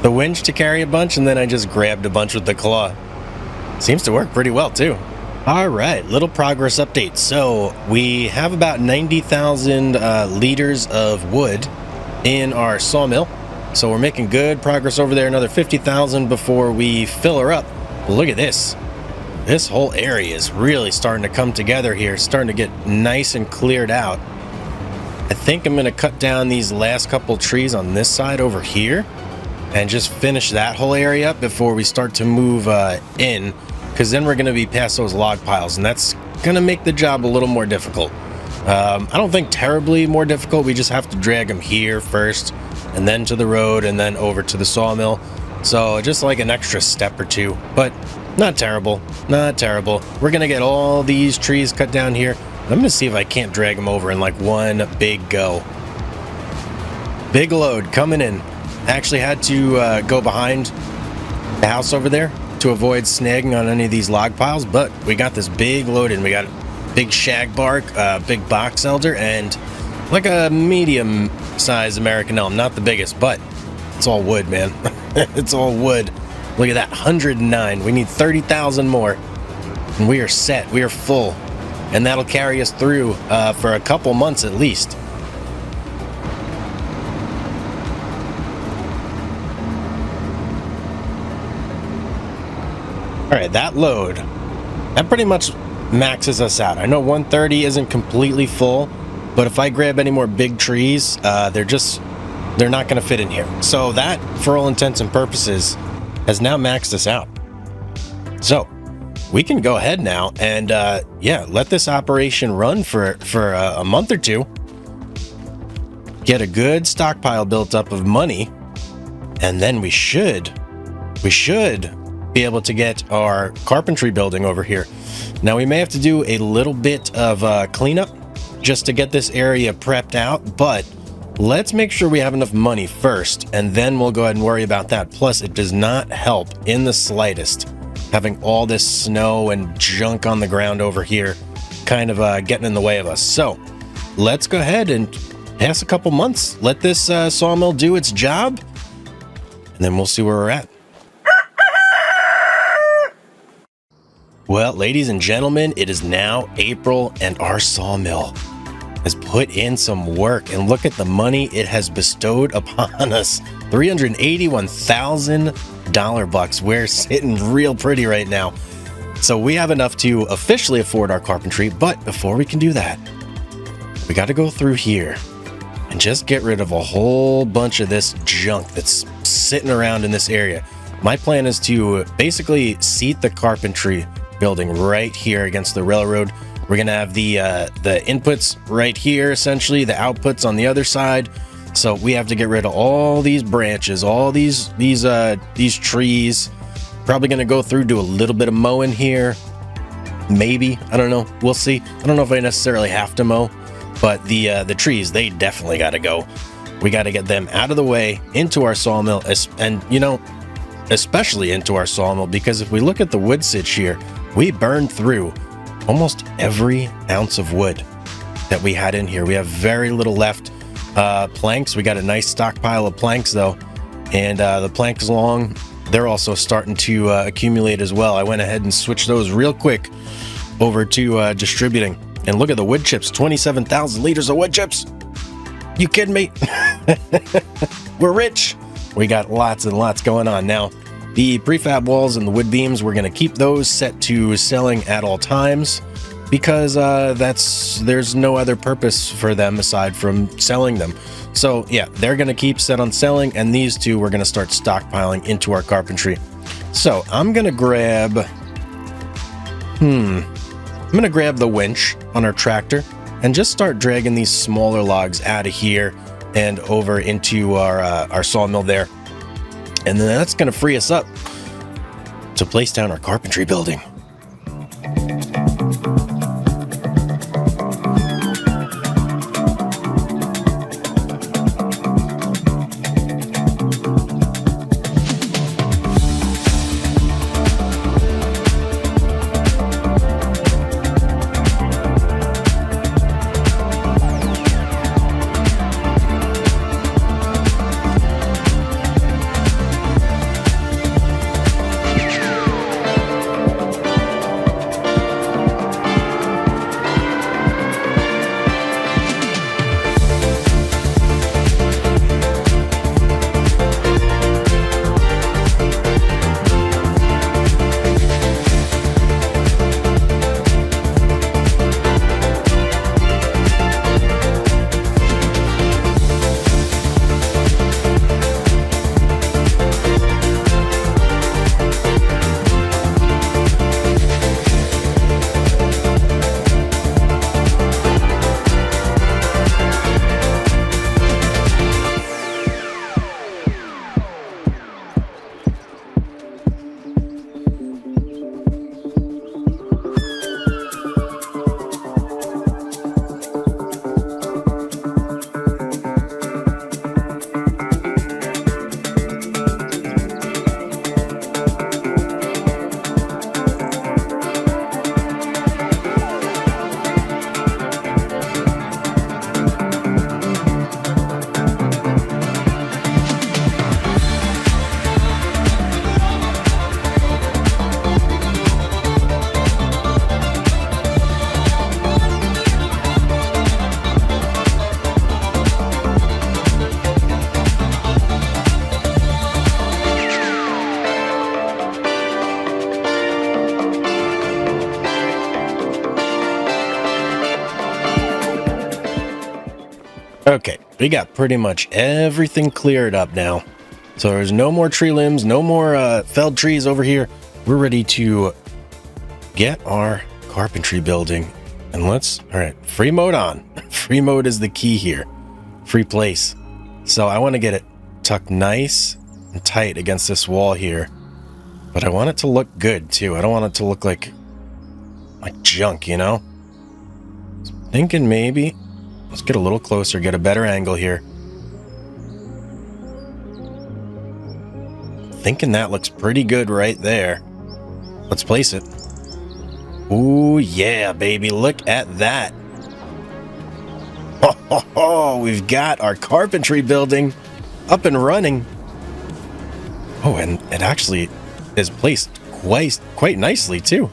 Speaker 1: winch to carry a bunch, and then I just grabbed a bunch with the claw. Seems to work pretty well too. All right, little progress update. So we have about 90,000 liters of wood in our sawmill. So we're making good progress over there. Another 50,000 before we fill her up. Look at this. This whole area is really starting to come together here. Starting to get nice and cleared out. I think I'm going to cut down these last couple trees on this side over here and just finish that whole area up before we start to move in, because then we're going to be past those log piles, and that's going to make the job a little more difficult. I don't think terribly more difficult. We just have to drag them here first, and then to the road, and then over to the sawmill. So just like an extra step or two, but not terrible. Not terrible. We're going to get all these trees cut down here. I'm going to see if I can't drag them over in like one big go. Big load coming in. I actually had to go behind the house over there to avoid snagging on any of these log piles, but we got this big load in. We got big shag bark, big box elder, and like a medium size American elm. Not the biggest, but it's all wood, man. It's all wood. Look at that, 109. We need 30,000 more, and we are set. We are full, and that'll carry us through for a couple months at least. All right, that load, that pretty much maxes us out. I know 130 isn't completely full, but if I grab any more big trees, they're not going to fit in here. So that, for all intents and purposes, has now maxed us out. So we can go ahead now and yeah, let this operation run for a month or two. Get a good stockpile built up of money, and then we should be able to get our carpentry building over here. Now we may have to do a little bit of cleanup just to get this area prepped out, but let's make sure we have enough money first, and then we'll go ahead and worry about that. Plus, it does not help in the slightest having all this snow and junk on the ground over here kind of getting in the way of us. So let's go ahead and pass a couple months, let this sawmill do its job, and then we'll see where we're at. Well, ladies and gentlemen, it is now April, and our sawmill has put in some work, and look at the money it has bestowed upon us. $381,000 bucks. We're sitting real pretty right now. So we have enough to officially afford our carpentry, but before we can do that, we got to go through here and just get rid of a whole bunch of this junk that's sitting around in this area. My plan is to basically seat the carpentry building right here against the railroad. We're gonna have the inputs right here, essentially the outputs on the other side. So we have to get rid of all these branches, all these trees. Probably gonna go through, do a little bit of mowing here, maybe. I don't know. We'll see. I don't know if I necessarily have to mow, but the trees, they definitely got to go. We got to get them out of the way into our sawmill, and you know, especially into our sawmill, because if we look at the wood sitch here, we burned through almost every ounce of wood that we had in here. We have very little left. Planks, we got a nice stockpile of planks though, and the planks along, they're also starting to accumulate as well. I went ahead and switched those real quick over to distributing. And look at the wood chips, 27,000 liters of wood chips. You kidding me? We're rich. We got lots and lots going on. Now, the prefab walls and the wood beams, we're going to keep those set to selling at all times, because there's no other purpose for them aside from selling them. So yeah, they're going to keep set on selling, and these two we're going to start stockpiling into our carpentry. So I'm going to grab the winch on our tractor and just start dragging these smaller logs out of here and over into our sawmill there. And then that's going to free us up to place down our carpentry building. Okay, we got pretty much everything cleared up now. So there's no more tree limbs, no more felled trees over here. We're ready to get our carpentry building. And all right, free mode on. Free mode is the key here. Free place. So I want to get it tucked nice and tight against this wall here. But I want it to look good too. I don't want it to look like junk, you know? Thinking maybe, let's get a little closer, get a better angle here. Thinking that looks pretty good right there. Let's place it. Ooh, yeah, baby, look at that. Oh, we've got our carpentry building up and running. Oh, and it actually is placed quite nicely too.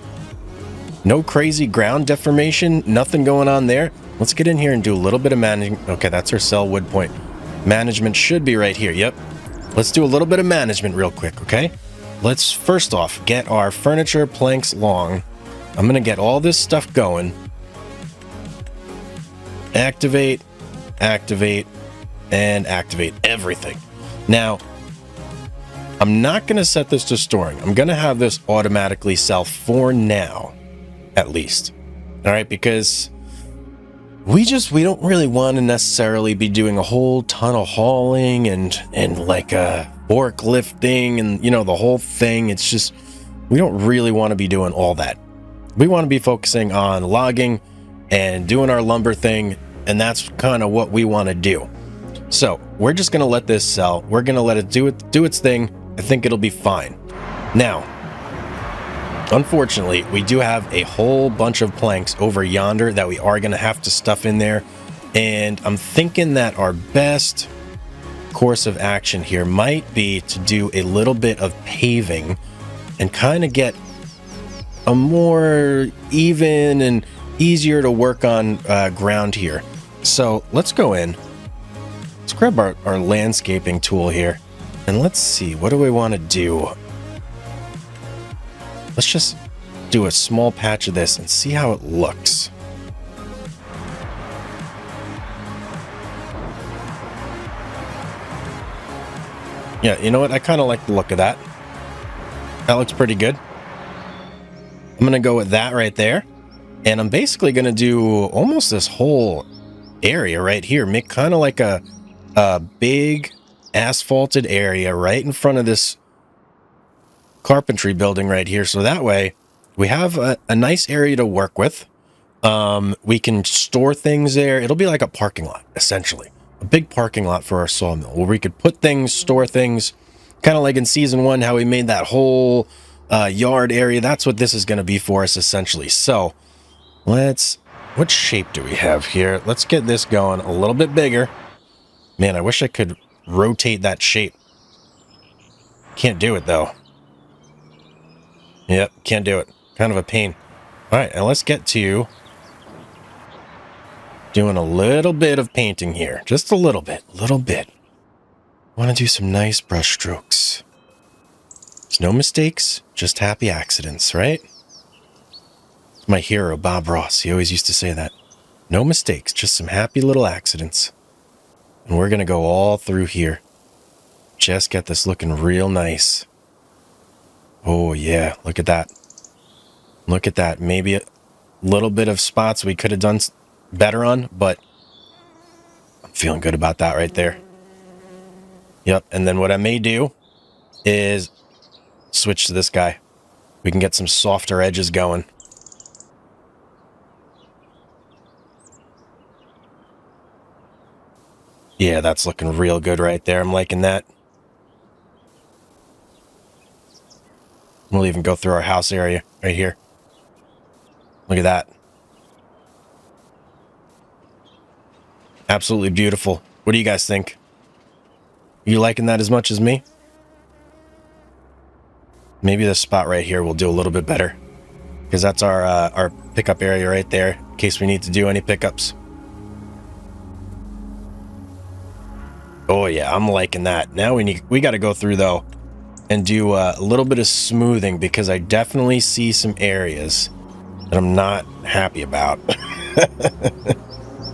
Speaker 1: No crazy ground deformation, nothing going on there. Let's get in here and do a little bit of managing. Okay, that's our cell wood point. Management should be right here. Yep. Let's do a little bit of management real quick, okay? Let's first off get our furniture planks long. I'm going to get all this stuff going. Activate, activate, and activate everything. Now, I'm not going to set this to storing. I'm going to have this automatically sell for now, at least. All right, because we don't really want to necessarily be doing a whole ton of hauling and like a forklifting and, you know, the whole thing. It's just, we don't really want to be doing all that. We want to be focusing on logging and doing our lumber thing, and that's kind of what we want to do. So we're just going to let this sell. We're going to let it do its thing. I think it'll be fine. Now, unfortunately, we do have a whole bunch of planks over yonder that we are going to have to stuff in there. And I'm thinking that our best course of action here might be to do a little bit of paving and kind of get a more even and easier to work on ground here. So let's go in. Let's grab our landscaping tool here. And let's see, what do we want to do? Let's just do a small patch of this and see how it looks. Yeah, you know what? I kind of like the look of that. That looks pretty good. I'm going to go with that right there. And I'm basically going to do almost this whole area right here. Make kind of like a big asphalted area right in front of this carpentry building right here. So that way we have a nice area to work with. We can store things there. It'll be like a parking lot, essentially. A big parking lot for our sawmill where we could put things, store things, kind of like in season 1, how we made that whole yard area. That's what this is going to be for us, essentially. So what shape do we have here? Let's get this going a little bit bigger. Man, I wish I could rotate that shape. Can't do it though. Yep, can't do it. Kind of a pain. All right, and let's get to doing a little bit of painting here. Just a little bit. Want to do some nice brush strokes. There's no mistakes, just happy accidents, right? My hero, Bob Ross, he always used to say that. No mistakes, just some happy little accidents. And we're going to go all through here. Just get this looking real nice. Oh, yeah. Look at that. Look at that. Maybe a little bit of spots we could have done better on, but I'm feeling good about that right there. Yep. And then what I may do is switch to this guy. We can get some softer edges going. Yeah, that's looking real good right there. I'm liking that. We'll even go through our house area right here. Look at that. Absolutely beautiful. What do you guys think? You liking that as much as me? Maybe this spot right here will do a little bit better, because that's our pickup area right there, in case we need to do any pickups. Oh yeah, I'm liking that. Now we got to go through though and do a little bit of smoothing, because I definitely see some areas that I'm not happy about.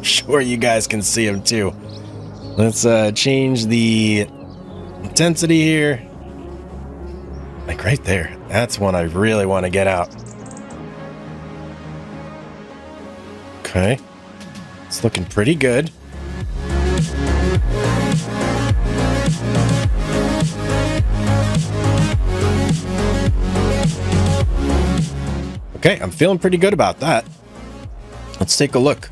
Speaker 1: Sure, you guys can see them too. Let's change the intensity here. Like right there. That's one I really want to get out. Okay. It's looking pretty good. Okay, I'm feeling pretty good about that. Let's take a look.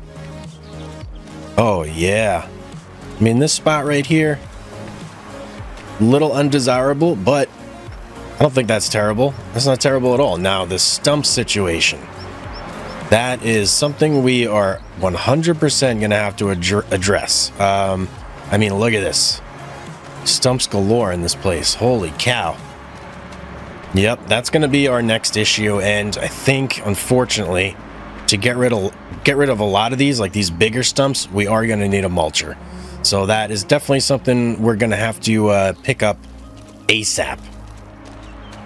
Speaker 1: Oh, yeah. I mean, this spot right here, a little undesirable, but I don't think that's terrible. That's not terrible at all. Now, the stump situation, that is something we are 100% going to have to address. I mean, look at this. Stumps galore in this place. Holy cow. Yep, that's going to be our next issue, and I think, unfortunately, to get rid of a lot of these, like these bigger stumps, we are going to need a mulcher. So that is definitely something we're going to have to pick up ASAP.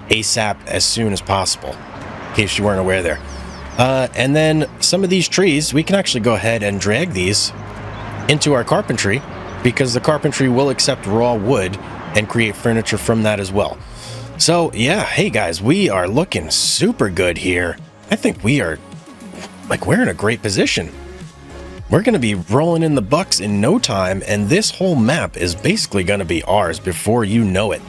Speaker 1: ASAP as soon as possible, in case you weren't aware there. And then some of these trees, we can actually go ahead and drag these into our carpentry, because the carpentry will accept raw wood and create furniture from that as well. So yeah, hey guys, we are looking super good here. I think we are, like, we're in a great position. We're going to be rolling in the bucks in no time, and this whole map is basically going to be ours before you know it.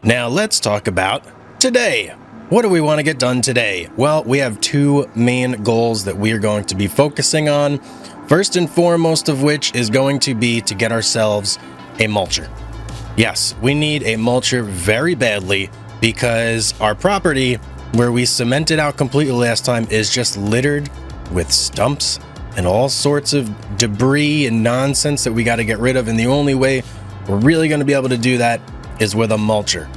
Speaker 1: Now let's talk about today. What do we want to get done today? Well, we have two main goals that we are going to be focusing on. First and foremost of which is going to be to get ourselves a mulcher. Yes, we need a mulcher very badly, because our property, where we cemented out completely last time, is just littered with stumps and all sorts of debris and nonsense that we got to get rid of. And the only way we're really going to be able to do that is with a mulcher.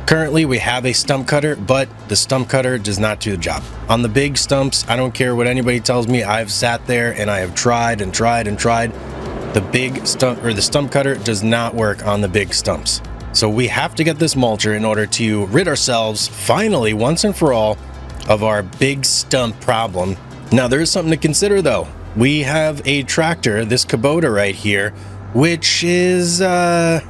Speaker 1: Currently, we have a stump cutter, but the stump cutter does not do the job. On the big stumps, I don't care what anybody tells me, I've sat there and I have tried and tried and tried. The big stump, or the stump cutter, does not work on the big stumps. So we have to get this mulcher in order to rid ourselves, finally, once and for all, of our big stump problem. Now, there is something to consider, though. We have a tractor, this Kubota right here, which is, let's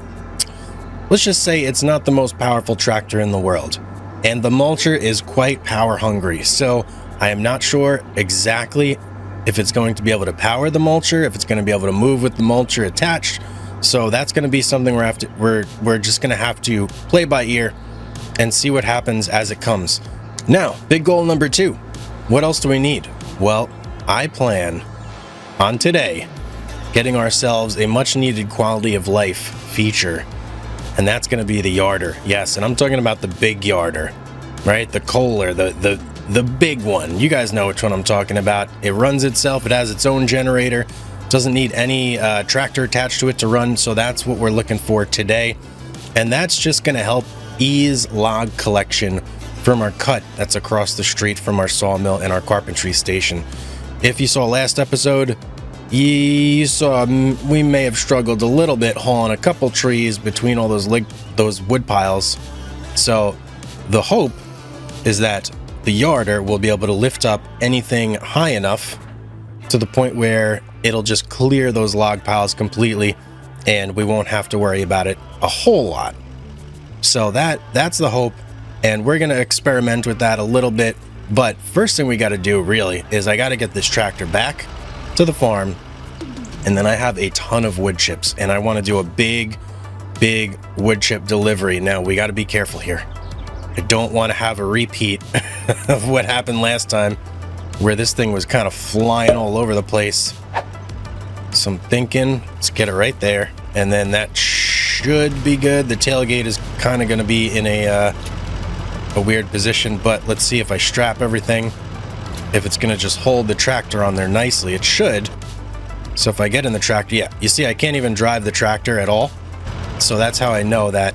Speaker 1: just say it's not the most powerful tractor in the world. And the mulcher is quite power hungry. So I am not sure exactly if it's going to be able to power the mulcher, if it's going to be able to move with the mulcher attached. So that's going to be something we're just going to have to play by ear and see what happens as it comes. Now, big goal number 2. What else do we need? Well, I plan on today getting ourselves a much needed quality of life feature, and that's going to be the yarder. Yes, and I'm talking about the big yarder, right? The Kohler, the big one. You guys know which one I'm talking about. It runs itself. It has its own generator. Doesn't need any tractor attached to it to run. So that's what we're looking for today. And that's just going to help ease log collection from our cut that's across the street from our sawmill and our carpentry station. If you saw last episode, you saw we may have struggled a little bit hauling a couple trees between all those wood piles. So the hope is that the yarder will be able to lift up anything high enough to the point where it'll just clear those log piles completely, and we won't have to worry about it a whole lot. So that's the hope, and we're going to experiment with that a little bit. But first thing we got to do really is I got to get this tractor back to the farm, and then I have a ton of wood chips, and I want to do a big wood chip delivery. Now we got to be careful here. I don't want to have a repeat of what happened last time, where this thing was kind of flying all over the place. So I'm thinking, let's get it right there, and then that should be good. The tailgate is kind of going to be in a weird position, but let's see if I strap everything, if it's going to just hold the tractor on there nicely. It should. So if I get in the tractor, yeah, you see I can't even drive the tractor at all. So that's how I know that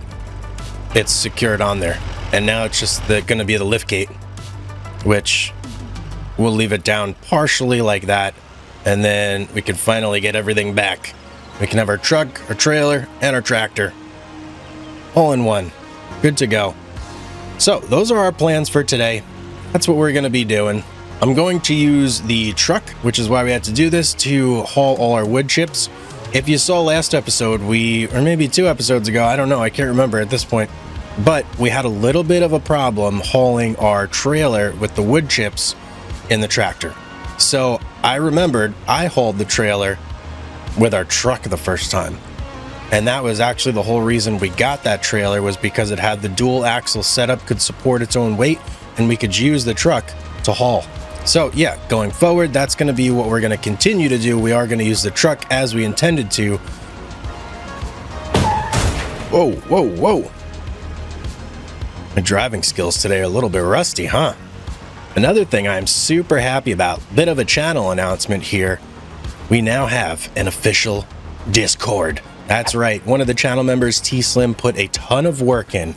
Speaker 1: it's secured on there. And now it's just going to be the lift gate, which we'll leave it down partially like that, and then we can finally get everything back. We can have our truck, our trailer, and our tractor all in one. Good to go. So those are our plans for today. That's what we're going to be doing. I'm going to use the truck, which is why we had to do this, to haul all our wood chips. If you saw last episode, or maybe 2 episodes ago, I don't know, I can't remember at this point, but we had a little bit of a problem hauling our trailer with the wood chips in the tractor. So I remembered I hauled the trailer with our truck the first time. And that was actually the whole reason we got that trailer, was because it had the dual axle setup, could support its own weight, and we could use the truck to haul. So yeah, going forward, that's going to be what we're going to continue to do. We are going to use the truck as we intended to. Whoa, whoa, whoa. My driving skills today are a little bit rusty, huh? Another thing I'm super happy about, bit of a channel announcement here. We now have an official Discord. That's right, one of the channel members, T-Slim, put a ton of work in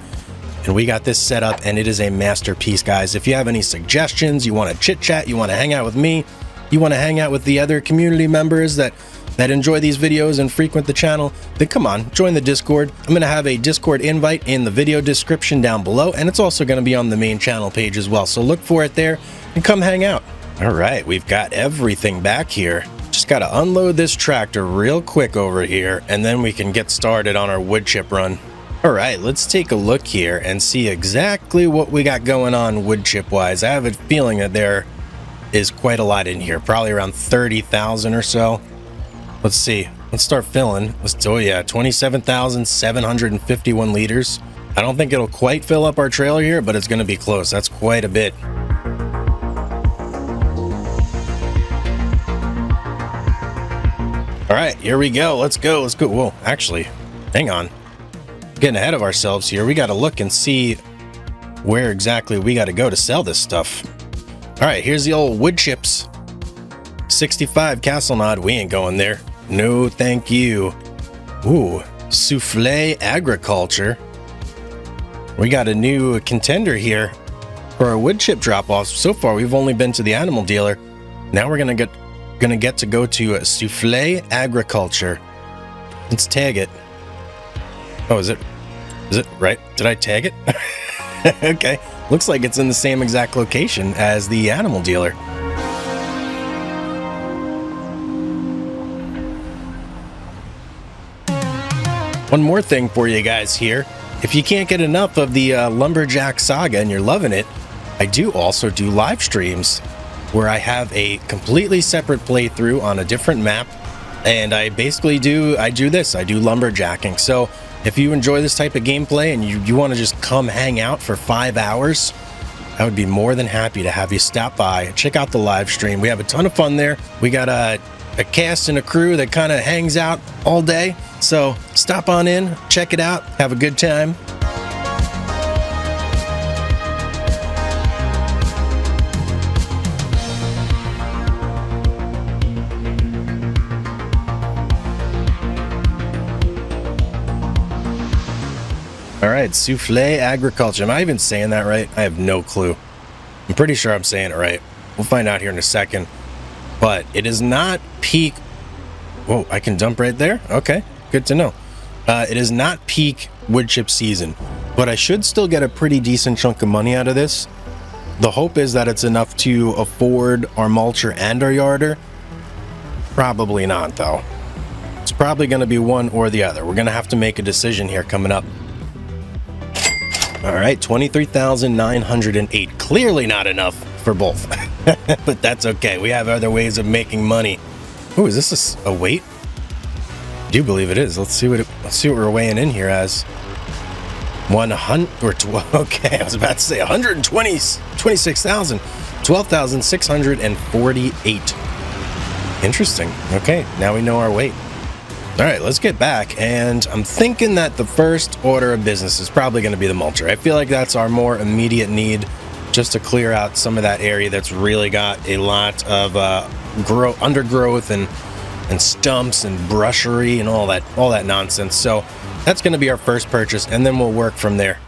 Speaker 1: And we got this set up, and it is a masterpiece, guys. If you have any suggestions, you want to chit chat, you want to hang out with me, you want to hang out with the other community members that enjoy these videos and frequent the channel, then come on, join the Discord. I'm going to have a Discord invite in the video description down below, and it's also going to be on the main channel page as well. So look for it there and come hang out. All right, we've got everything back here. Just got to unload this tractor real quick over here, and then we can get started on our wood chip run. All right, let's take a look here and see exactly what we got going on wood chip wise. I have a feeling that there is quite a lot in here, probably around 30,000 or so. Let's see. Let's start filling. Oh yeah, 27,751 liters. I don't think it'll quite fill up our trailer here, but it's going to be close. That's quite a bit. All right, here we go. Let's go. Let's go. Whoa, actually, hang on. Getting ahead of ourselves here. We got to look and see where exactly we got to go to sell this stuff. All right, here's the old wood chips. 65 Castle Nod. We ain't going there. No, thank you. Ooh, Souffle Agriculture. We got a new contender here for our wood chip drop-offs. So far, we've only been to the animal dealer. Now we're gonna get to go to Souffle Agriculture. Let's tag it. Oh, is it right? Did I tag it? Okay. Looks like it's in the same exact location as the animal dealer. One more thing for you guys here. If you can't get enough of the Lumberjack Saga and you're loving it, I do also do live streams where I have a completely separate playthrough on a different map, and I basically do lumberjacking. So if you enjoy this type of gameplay and you want to just come hang out for 5 hours, I would be more than happy to have you stop by, check out the live stream. We have a ton of fun there. We got a cast and a crew that kind of hangs out all day. So stop on in, check it out, have a good time. All right, Souffle Agriculture. Am I even saying that right? I have no clue. I'm pretty sure I'm saying it right. We'll find out here in a second. But it is not peak. Whoa, I can dump right there? Okay, good to know. It is not peak wood chip season, but I should still get a pretty decent chunk of money out of this. The hope is that it's enough to afford our mulcher and our yarder. Probably not, though. It's probably going to be one or the other. We're going to have to make a decision here coming up. All right, 23,908. Clearly not enough for both, but that's okay. We have other ways of making money. Oh, is this a weight? I do believe it is. Let's see what we're weighing in here as. 100 or 12. Okay, I was about to say 126,000, 12,648. Interesting. Okay, now we know our weight. All right, let's get back, and I'm thinking that the first order of business is probably going to be the mulcher. I feel like that's our more immediate need, just to clear out some of that area that's really got a lot of undergrowth and stumps and brushery and all that nonsense. So that's going to be our first purchase, and then we'll work from there.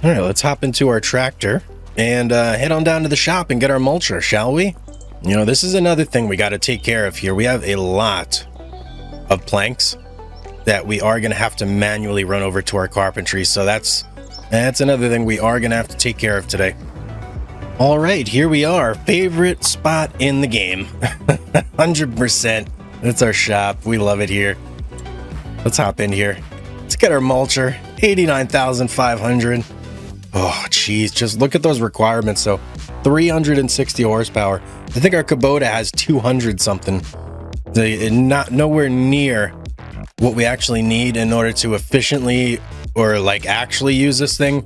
Speaker 1: All right, let's hop into our tractor and head on down to the shop and get our mulcher, shall we? You know, this is another thing we got to take care of here. We have a lot of planks that we are going to have to manually run over to our carpentry, so that's another thing we are going to have to take care of today. All right, here we are. Favorite spot in the game. 100%. That's our shop. We love it here. Let's hop in here. Let's get our mulcher. 89,500. Oh, geez. Just look at those requirements. So 360 horsepower. I think our Kubota has 200 something. Not nowhere near what we actually need in order to efficiently or like actually use this thing,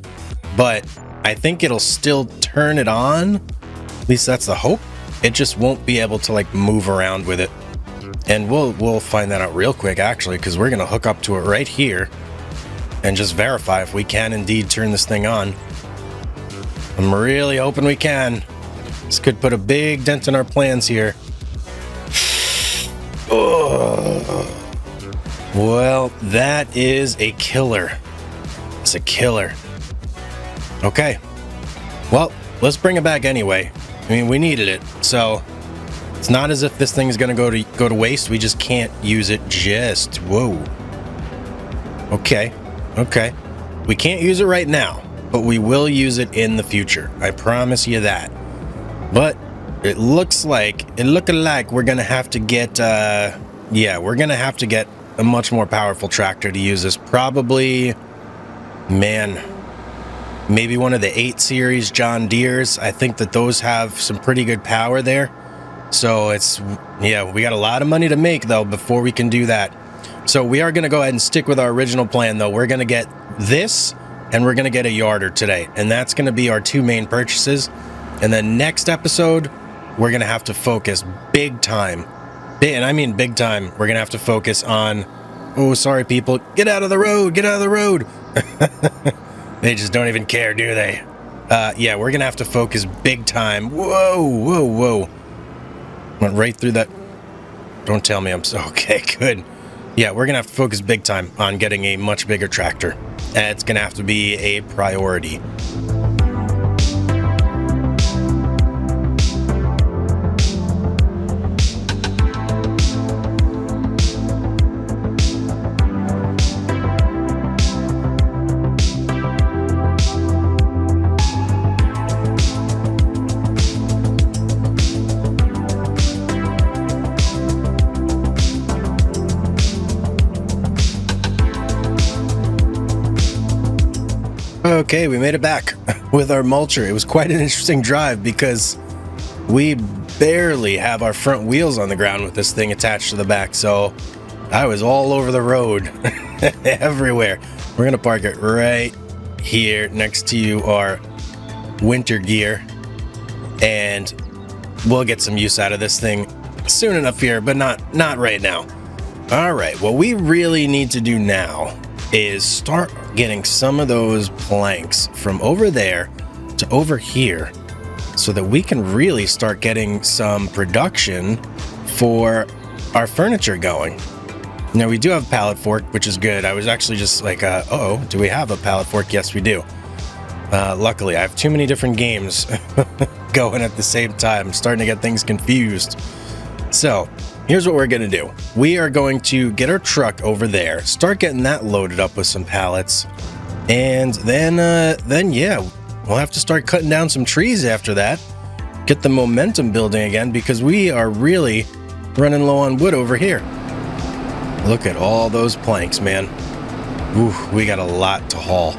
Speaker 1: but I think it'll still turn it on. At least that's the hope. It just won't be able to like move around with it, and we'll find that out real quick actually, because we're gonna hook up to it right here and just verify if we can indeed turn this thing on. I'm really hoping we can. This could put a big dent in our plans here. Oh, well, that is a killer. It's a killer. Okay. Well, let's bring it back anyway. I mean, we needed it, so it's not as if this thing is going to go to waste. We just can't use it just... Whoa. Okay. Okay. We can't use it right now, but we will use it in the future. I promise you that. But it looks like we're going to have to get... yeah, we're going to have to get a much more powerful tractor to use this. Probably... Man... Maybe one of the 8 series John Deeres. I think that those have some pretty good power there. So it's, yeah, we got a lot of money to make though before we can do that. So we are going to go ahead and stick with our original plan though. We're going to get this and we're going to get a yarder today. And that's going to be our 2 main purchases. And then next episode, we're going to have to focus big time. And I mean big time. We're going to have to focus on, oh, sorry people, get out of the road, get out of the road. They just don't even care, do they? Yeah, we're going to have to focus big time. Whoa, whoa, whoa. Went right through that. Don't tell me I'm so... Okay, good. Yeah, we're going to have to focus big time on getting a much bigger tractor. It's going to have to be a priority. Okay, we made it back with our mulcher. It was quite an interesting drive because we barely have our front wheels on the ground with this thing attached to the back, so I was all over the road everywhere. We're gonna park it right here next to our winter gear, and we'll get some use out of this thing soon enough here, but not right now. All right, what we really need to do now is start getting some of those planks from over there to over here so that we can really start getting some production for our furniture going. Now we do have a pallet fork, which is good. I was actually just like, uh-oh, do we have a pallet fork? Yes, we do. Luckily, I have too many different games going at the same time. I'm starting to get things confused. So here's what we're going to do. We are going to get our truck over there, start getting that loaded up with some pallets, and then yeah, we'll have to start cutting down some trees after that, get the momentum building again, because we are really running low on wood over here. Look at all those planks, man. Ooh, we got a lot to haul.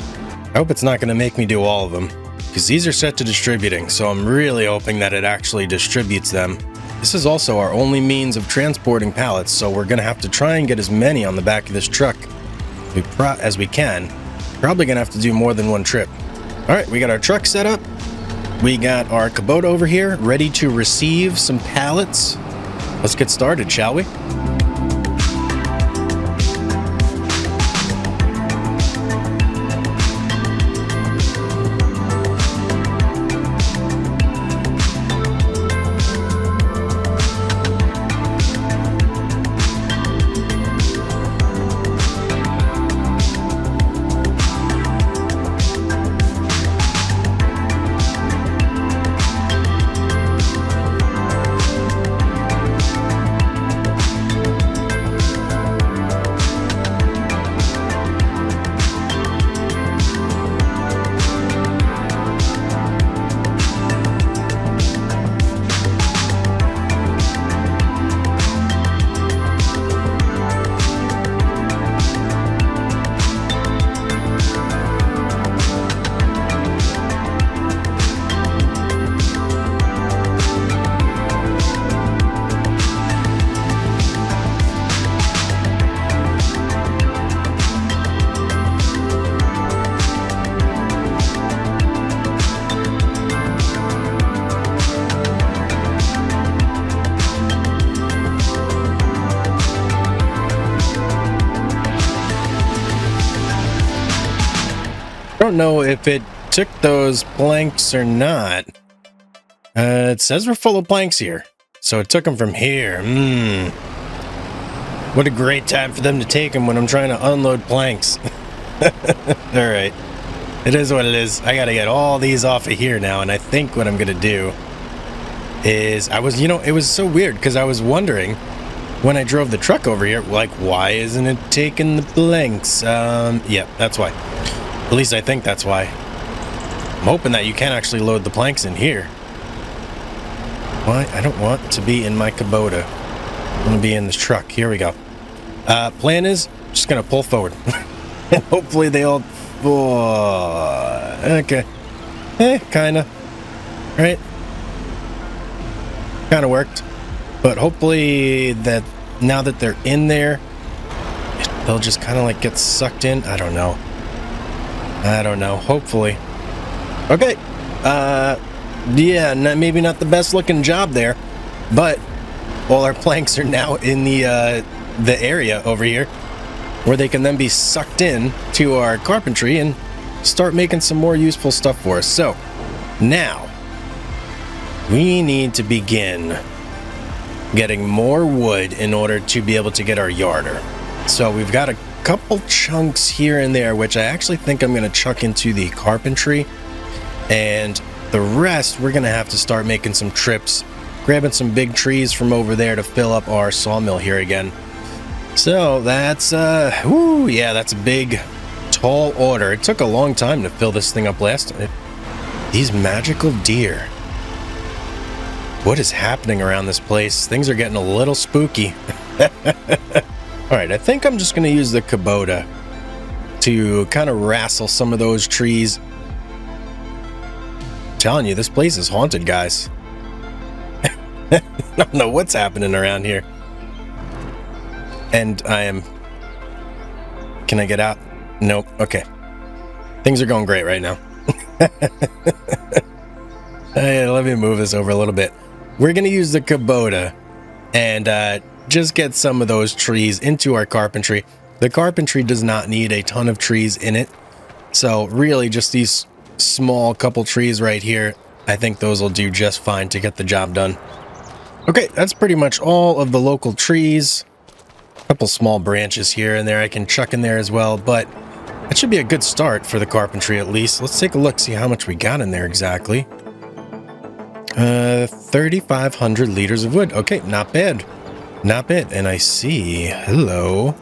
Speaker 1: I hope it's not going to make me do all of them, because these are set to distributing, so I'm really hoping that it actually distributes them. This is also our only means of transporting pallets, so we're going to have to try and get as many on the back of this truck as we can. Probably going to have to do more than one trip. All right, we got our truck set up. We got our Kubota over here ready to receive some pallets. Let's get started, shall we? I don't know if it took those planks or not. It says we're full of planks here, so it took them from here. What a great time for them to take them when I'm trying to unload planks. All right, It is what it is. I gotta get all these off of here now, and I think what I'm gonna do is it was so weird because I was wondering when I drove the truck over here, like, why isn't it taking the planks? Yeah, that's why. At least I think that's why. I'm hoping that you can actually load the planks in here. Why? I don't want to be in my Kubota. I'm gonna be in this truck. Here we go. Plan is just gonna pull forward. And hopefully they all... okay. Kinda. Right? Kinda worked. But hopefully that now that they're in there, they'll just kind of like get sucked in. I don't know. Hopefully. Okay. Yeah, maybe not the best looking job there, but all our planks are now in the area over here where they can then be sucked in to our carpentry and start making some more useful stuff for us. So now we need to begin getting more wood in order to be able to get our yarder. So we've got a couple chunks here and there, which I actually think I'm going to chuck into the carpentry, and the rest we're going to have to start making some trips, grabbing some big trees from over there to fill up our sawmill here again. So that's that's a big tall order. It took a long time to fill this thing up last time. These magical deer. What is happening around this place? Things are getting a little spooky. Alright, I think I'm just going to use the Kubota to kind of wrestle some of those trees. I'm telling you, this place is haunted, guys. I don't know what's happening around here. And I am... Can I get out? Nope. Okay. Things are going great right now. Hey, let me move this over a little bit. We're going to use the Kubota and just get some of those trees into our carpentry. The carpentry does not need a ton of trees in it. So really just these small couple trees right here, I think those will do just fine to get the job done. Okay, that's pretty much all of the local trees. A couple small branches here and there I can chuck in there as well, but that should be a good start for the carpentry at least. Let's take a look, see how much we got in there exactly. 3,500 liters of wood. Okay, not bad. Not bad. And I see... Hello.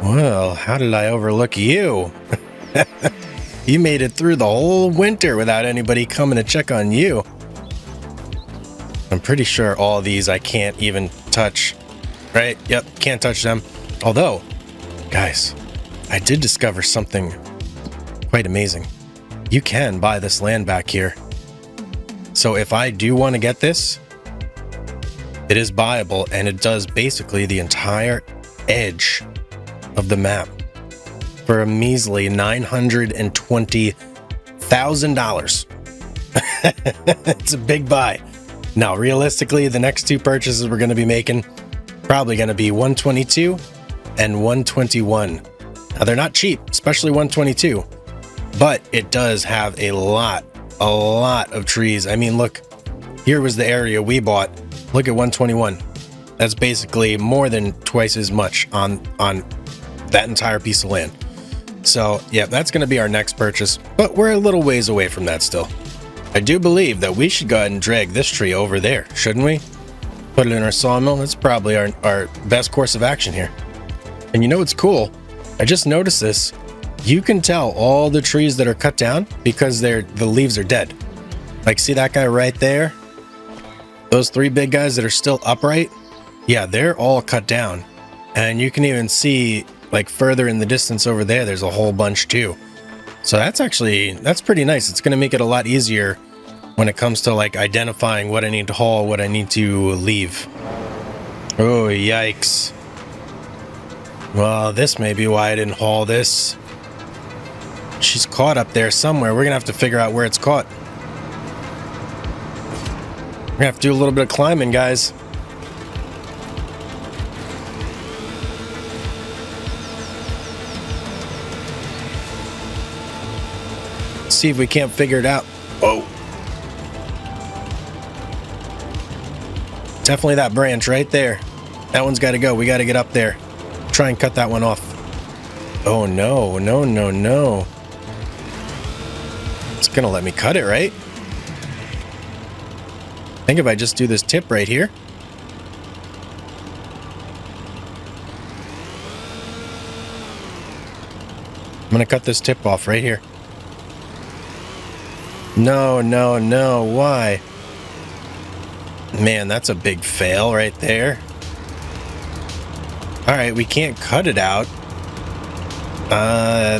Speaker 1: Well, how did I overlook you? You made it through the whole winter without anybody coming to check on you. I'm pretty sure all these I can't even touch. Right? Yep, can't touch them. Although, guys, I did discover something quite amazing. You can buy this land back here. So if I do want to get this, it is buyable, and it does basically the entire edge of the map for a measly $920,000. It's a big buy. Now, realistically, the next two purchases we're going to be making probably going to be 122 and 121. Now, they're not cheap, especially 122, but it does have a lot of trees. I mean, look, here was the area we bought. Look at 121. That's basically more than twice as much on that entire piece of land. So yeah, that's going to be our next purchase, but we're a little ways away from that still. I do believe that we should go ahead and drag this tree over there, shouldn't we? Put it in our sawmill. That's probably our best course of action here. And you know what's cool? I just noticed this. You can tell all the trees that are cut down because the leaves are dead. Like, see that guy right there? Those three big guys that are still upright? Yeah, they're all cut down. And you can even see, like, further in the distance over there, there's a whole bunch too. So that's pretty nice. It's going to make it a lot easier when it comes to, like, identifying what I need to haul, what I need to leave. Oh, yikes. Well, this may be why I didn't haul this. She's caught up there somewhere. We're going to have to figure out where it's caught. We're going to have to do a little bit of climbing, guys. Let's see if we can't figure it out. Oh. Definitely that branch right there. That one's got to go. We got to get up there. Try and cut that one off. Oh, no. No, no, no. It's gonna let me cut it, right? I think if I just do this tip right here. I'm gonna cut this tip off right here. No, no, no, why? Man, that's a big fail right there. Alright, we can't cut it out.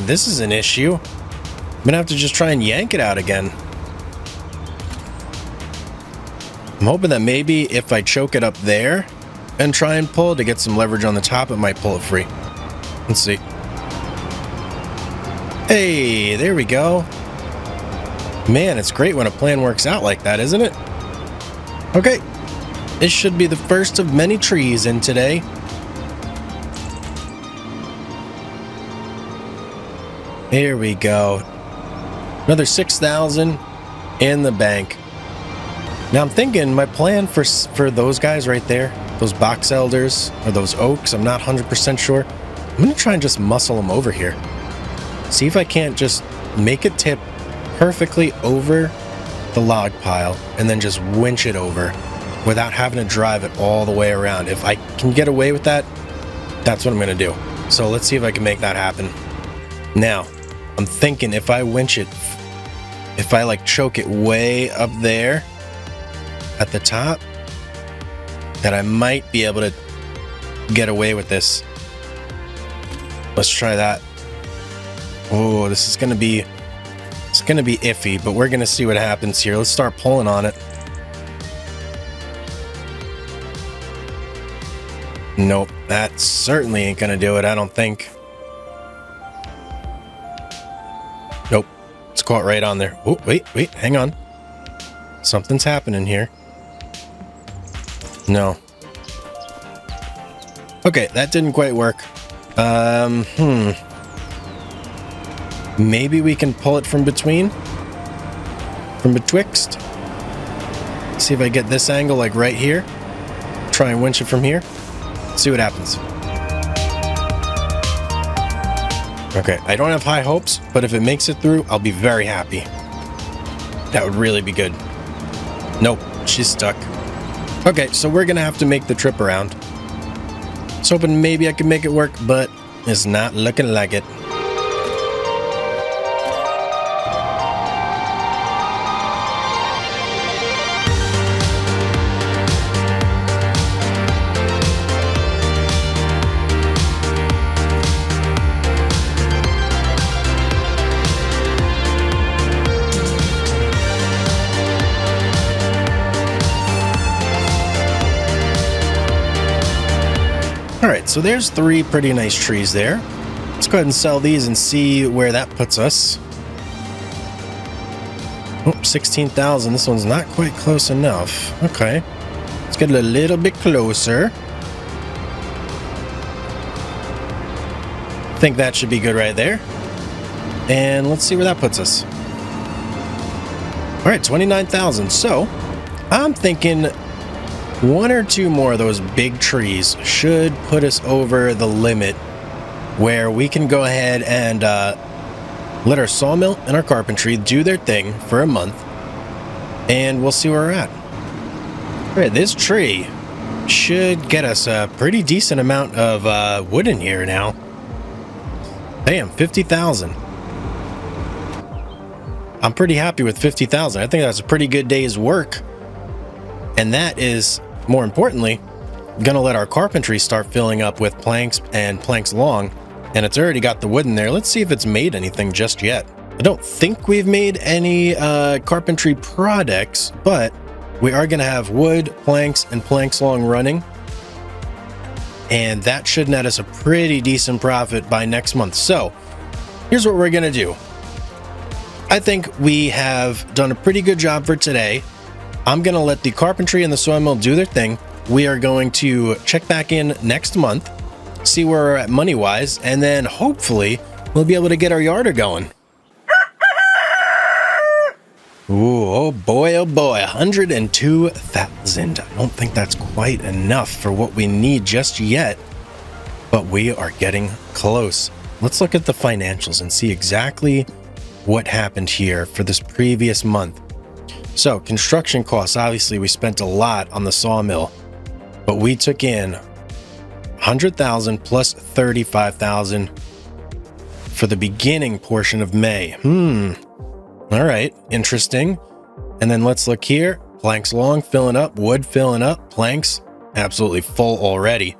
Speaker 1: This is an issue. I'm gonna have to just try and yank it out again. I'm hoping that maybe if I choke it up there and try and pull to get some leverage on the top, it might pull it free. Let's see. Hey, there we go. Man, it's great when a plan works out like that, isn't it? Okay, this should be the first of many trees in today. Here we go. Another 6,000 in the bank. Now I'm thinking my plan for those guys right there, those box elders or those oaks, I'm not 100% sure. I'm going to try and just muscle them over here. See if I can't just make it tip perfectly over the log pile and then just winch it over without having to drive it all the way around. If I can get away with that, that's what I'm going to do. So let's see if I can make that happen. Now, I'm thinking if I winch it, if I like choke it way up there at the top, that I might be able to get away with this. Let's try that. Oh, this is going to be, it's going to be iffy, but we're going to see what happens here. Let's start pulling on it. Nope, that certainly ain't going to do it, I don't think. Nope, it's caught right on there. Oh, wait, hang on. Something's happening here. No. Okay, that didn't quite work. Maybe we can pull it from between? From betwixt? See if I get this angle like right here. Try and winch it from here. See what happens. Okay, I don't have high hopes, but if it makes it through, I'll be very happy. That would really be good. Nope, she's stuck. Okay, so we're gonna have to make the trip around. I was hoping maybe I could make it work, but it's not looking like it. Alright, so there's 3 pretty nice trees there. Let's go ahead and sell these and see where that puts us. Oh, 16,000. This one's not quite close enough. Okay. Let's get a little bit closer. I think that should be good right there. And let's see where that puts us. Alright, 29,000. So, I'm thinking 1 or 2 more of those big trees should put us over the limit where we can go ahead and let our sawmill and our carpentry do their thing for a month, and we'll see where we're at. All right, this tree should get us a pretty decent amount of wood in here now. Damn, 50,000. I'm pretty happy with 50,000. I think that's a pretty good day's work. And that is, more importantly, gonna let our carpentry start filling up with planks and planks long. And it's already got the wood in there. Let's see if it's made anything just yet. I don't think we've made any carpentry products, but we are gonna have wood, planks, and planks long running. And that should net us a pretty decent profit by next month. So here's what we're gonna do. I think we have done a pretty good job for today. I'm gonna let the carpentry and the sawmill do their thing. We are going to check back in next month, see where we're at money-wise, and then hopefully we'll be able to get our yarder going. Ooh, oh boy, 102,000. I don't think that's quite enough for what we need just yet, but we are getting close. Let's look at the financials and see exactly what happened here for this previous month. So construction costs, obviously we spent a lot on the sawmill, but we took in 100,000 plus 35,000 for the beginning portion of May. All right, interesting. And then let's look here. Planks long, filling up, wood filling up, planks absolutely full already.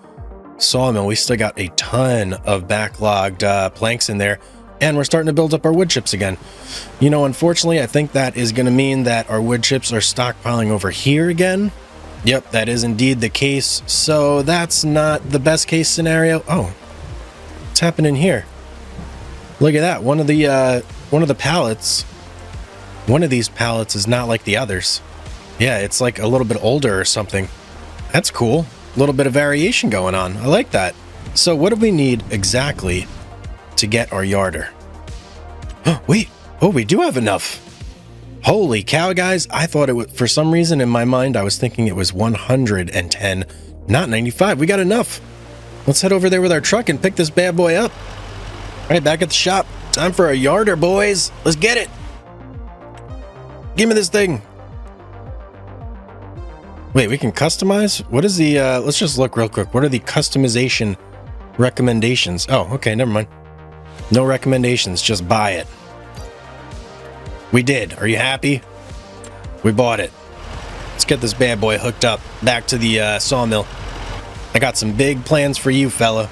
Speaker 1: Sawmill, we still got a ton of backlogged planks in there, and we're starting to build up our wood chips again. You know, unfortunately, I think that is going to mean that our wood chips are stockpiling over here again. Yep, that is indeed the case. So that's not the best case scenario. Oh, what's happening here? Look at that. One of the pallets, one of these pallets is not like the others. Yeah, it's like a little bit older or something. That's cool. A little bit of variation going on. I like that. So what do we need exactly to get our yarder? Wait. Oh, we do have enough. Holy cow, guys. I thought it would, for some reason in my mind, I was thinking it was 110, not 95. We got enough. Let's head over there with our truck and pick this bad boy up. All right, back at the shop. Time for a yarder, boys. Let's get it. Give me this thing. Wait, we can customize? What is the, let's just look real quick. What are the customization recommendations? Oh, okay, never mind. No recommendations, just buy it. We did. Are you happy? We bought it. Let's get this bad boy hooked up back to the sawmill. I got some big plans for you, fella.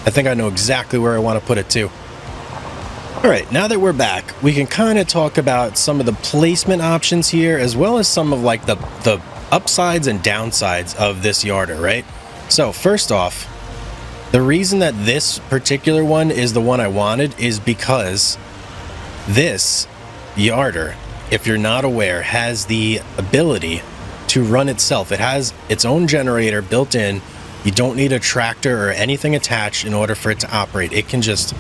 Speaker 1: I think I know exactly where I want to put it too. All right, now that we're back, we can kind of talk about some of the placement options here, as well as some of like the upsides and downsides of this yarder, right? So first off, the reason that this particular one is the one I wanted is because this yarder, if you're not aware, has the ability to run itself. It has its own generator built in. You don't need a tractor or anything attached in order for it to operate. It can just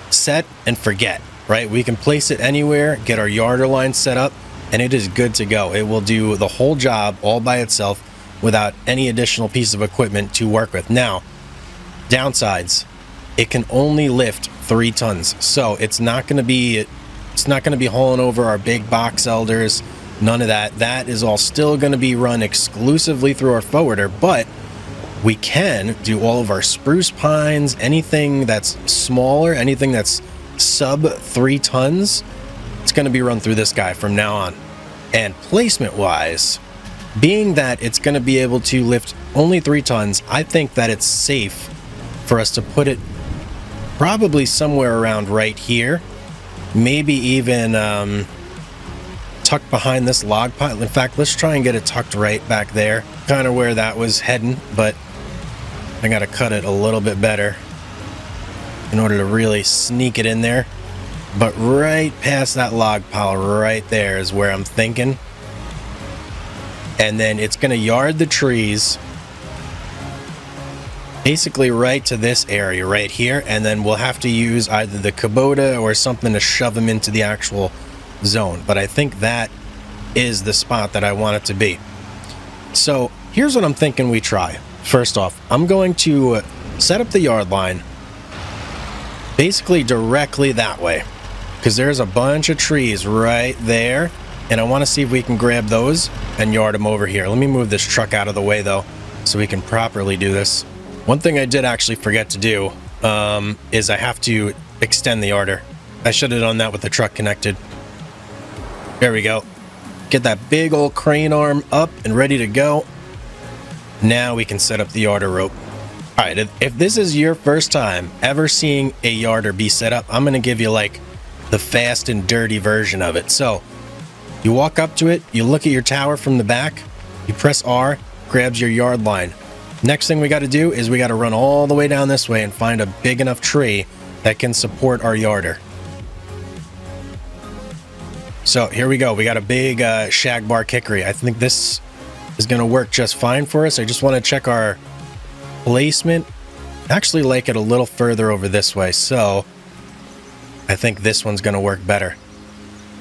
Speaker 1: set and forget, right? We can place it anywhere, get our yarder line set up, and it is good to go. It will do the whole job all by itself without any additional piece of equipment to work with. Now, downsides, it can only lift 3 tons. So it's not going to be hauling over our big box elders, none of that. That is all still going to be run exclusively through our forwarder, but we can do all of our spruce pines, anything that's smaller, anything that's sub 3 tons, it's going to be run through this guy from now on. And placement wise, being that it's going to be able to lift only 3 tons, I think that it's safe for us to put it probably somewhere around right here, maybe even tucked behind this log pile. In fact, let's try and get it tucked right back there, kind of where that was heading, but I got to cut it a little bit better in order to really sneak it in there. But right past that log pile right there is where I'm thinking. And then it's going to yard the trees basically right to this area right here. And then we'll have to use either the Kubota or something to shove them into the actual zone. But I think that is the spot that I want it to be. So here's what I'm thinking we try. First off, I'm going to set up the yard line basically directly that way, because there's a bunch of trees right there, and I want to see if we can grab those and yard them over here. Let me move this truck out of the way though, so we can properly do this. One thing I did actually forget to do is I have to extend the yarder. I should have done that with the truck connected. There we go. Get that big old crane arm up and ready to go. Now we can set up the yarder rope. All right, if this is your first time ever seeing a yarder be set up, I'm going to give you like the fast and dirty version of it. So you walk up to it, you look at your tower from the back, you press R, grabs your yard line. Next thing we got to do is we got to run all the way down this way and find a big enough tree that can support our yarder. So here we go. We got a big shagbark hickory. I think this is going to work just fine for us. I just want to check our placement. Actually like it a little further over this way, so I think this one's going to work better.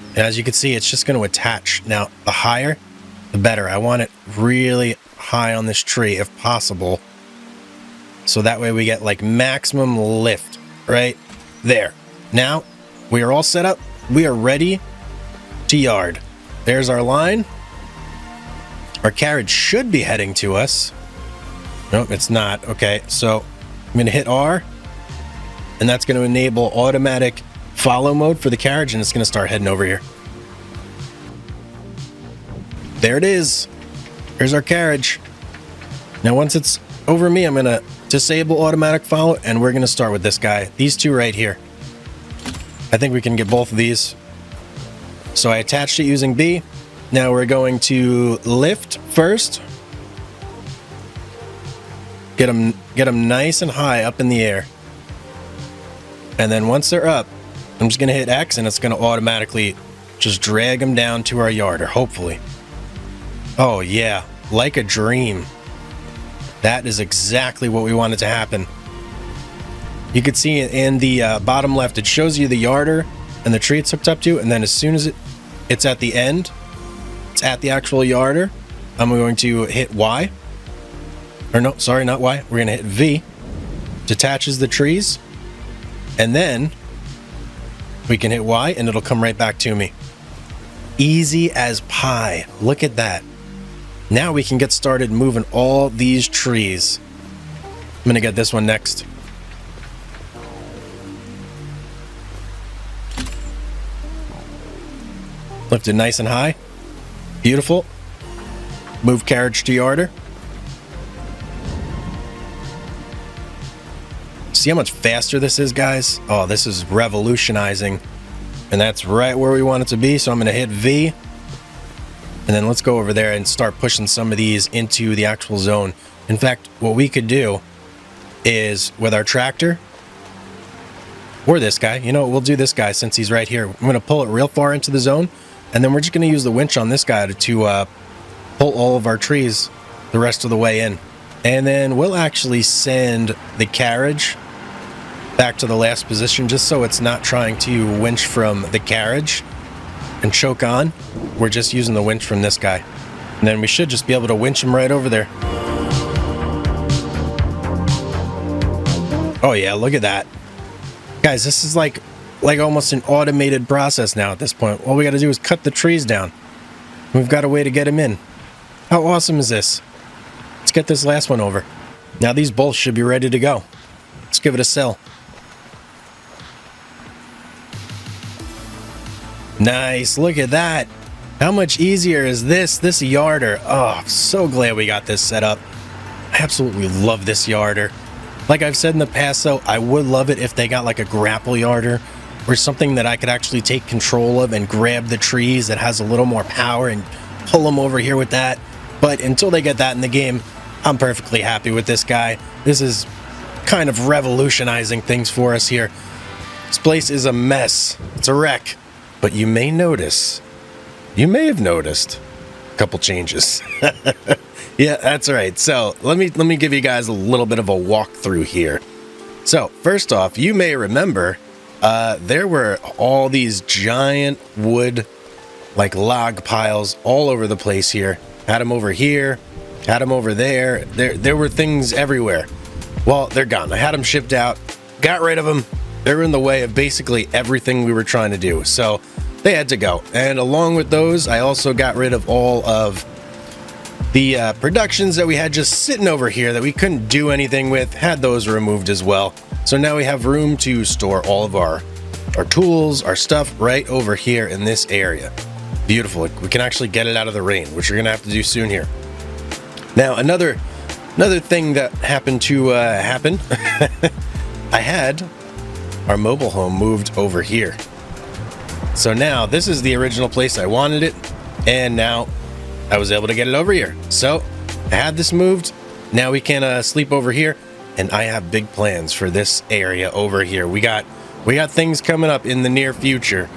Speaker 1: And as you can see, it's just going to attach. Now, the higher, the better. I want it really high on this tree if possible, so that way we get like maximum lift right there. Now we are all set up. we are ready to yard. There's our line. Our carriage should be heading to us. Nope, it's not. Okay, so I'm going to hit R, and that's going to enable automatic follow mode for the carriage, and it's going to start heading over here. There it is. Here's our carriage. Now, once it's over me, I'm going to disable automatic follow, and we're going to start with this guy. These two right here. I think we can get both of these. So I attached it using B. Now we're going to lift first. Get them nice and high up in the air. And then once they're up, I'm just going to hit X, and it's going to automatically just drag them down to our yard, or hopefully. Oh yeah, like a dream. That is exactly what we wanted to happen. You can see in the bottom left, it shows you the yarder and the tree it's hooked up to, and then as soon as it's at the end, it's at the actual yarder, I'm going to hit Y. Or no, sorry, not Y. We're going to hit V. Detaches the trees. And then we can hit Y, and it'll come right back to me. Easy as pie. Look at that. Now we can get started moving all these trees. I'm going to get this one next. Lift it nice and high. Beautiful. Move carriage to yarder. See how much faster this is, guys? Oh, this is revolutionizing. And that's right where we want it to be. So I'm going to hit V. And then let's go over there and start pushing some of these into the actual zone. In fact, what we could do is with our tractor, or this guy, you know, we'll do this guy since he's right here. I'm going to pull it real far into the zone. And then we're just going to use the winch on this guy to pull all of our trees the rest of the way in. And then we'll actually send the carriage back to the last position just so it's not trying to winch from the carriage and choke on. We're just using the winch from this guy. And then we should just be able to winch him right over there. Oh yeah, look at that. Guys, this is like almost an automated process now at this point. All we got to do is cut the trees down. We've got a way to get them in. How awesome is this? Let's get this last one over. Now these bolts should be ready to go. Let's give it a sell. Nice, look at that. How much easier is this yarder? Oh, I'm so glad we got this set up. I absolutely love this yarder. Like I've said in the past though, I would love it if they got like a grapple yarder or something that I could actually take control of and grab the trees that has a little more power and pull them over here with that. But until they get that in the game, I'm perfectly happy with this guy. This is kind of revolutionizing things for us here. This place is a mess. It's a wreck. But you may have noticed a couple changes. Yeah, that's right. So let me give you guys a little bit of a walkthrough here. So first off, you may remember there were all these giant wood, like log piles all over the place here. Had them over here, had them over there. There were things everywhere. Well, they're gone. I had them shipped out, got rid of them. They were in the way of basically everything we were trying to do. So they had to go. And along with those, I also got rid of all of the productions that we had just sitting over here that we couldn't do anything with. Had those removed as well. So now we have room to store all of our tools, our stuff right over here in this area. Beautiful. We can actually get it out of the rain, which we're going to have to do soon here. Now, another thing that happened to happen, I had our mobile home moved over here. So now this is the original place I wanted it, and now I was able to get it over here. So I had this moved. Now we can sleep over here, and I have big plans for this area over here. We got things coming up in the near future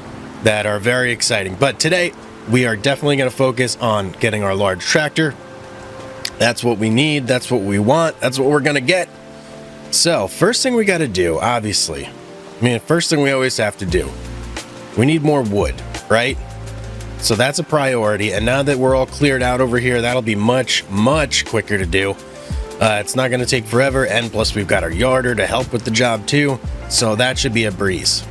Speaker 1: that are very exciting. But today we are definitely going to focus on getting our large tractor. That's what we need. That's what we want. That's what we're going to get. So first thing we got to do, obviously, first thing we always have to do, we need more wood, right? So that's a priority. And now that we're all cleared out over here, that'll be much, much quicker to do. It's not going to take forever. And plus we've got our yarder to help with the job too. So that should be a breeze.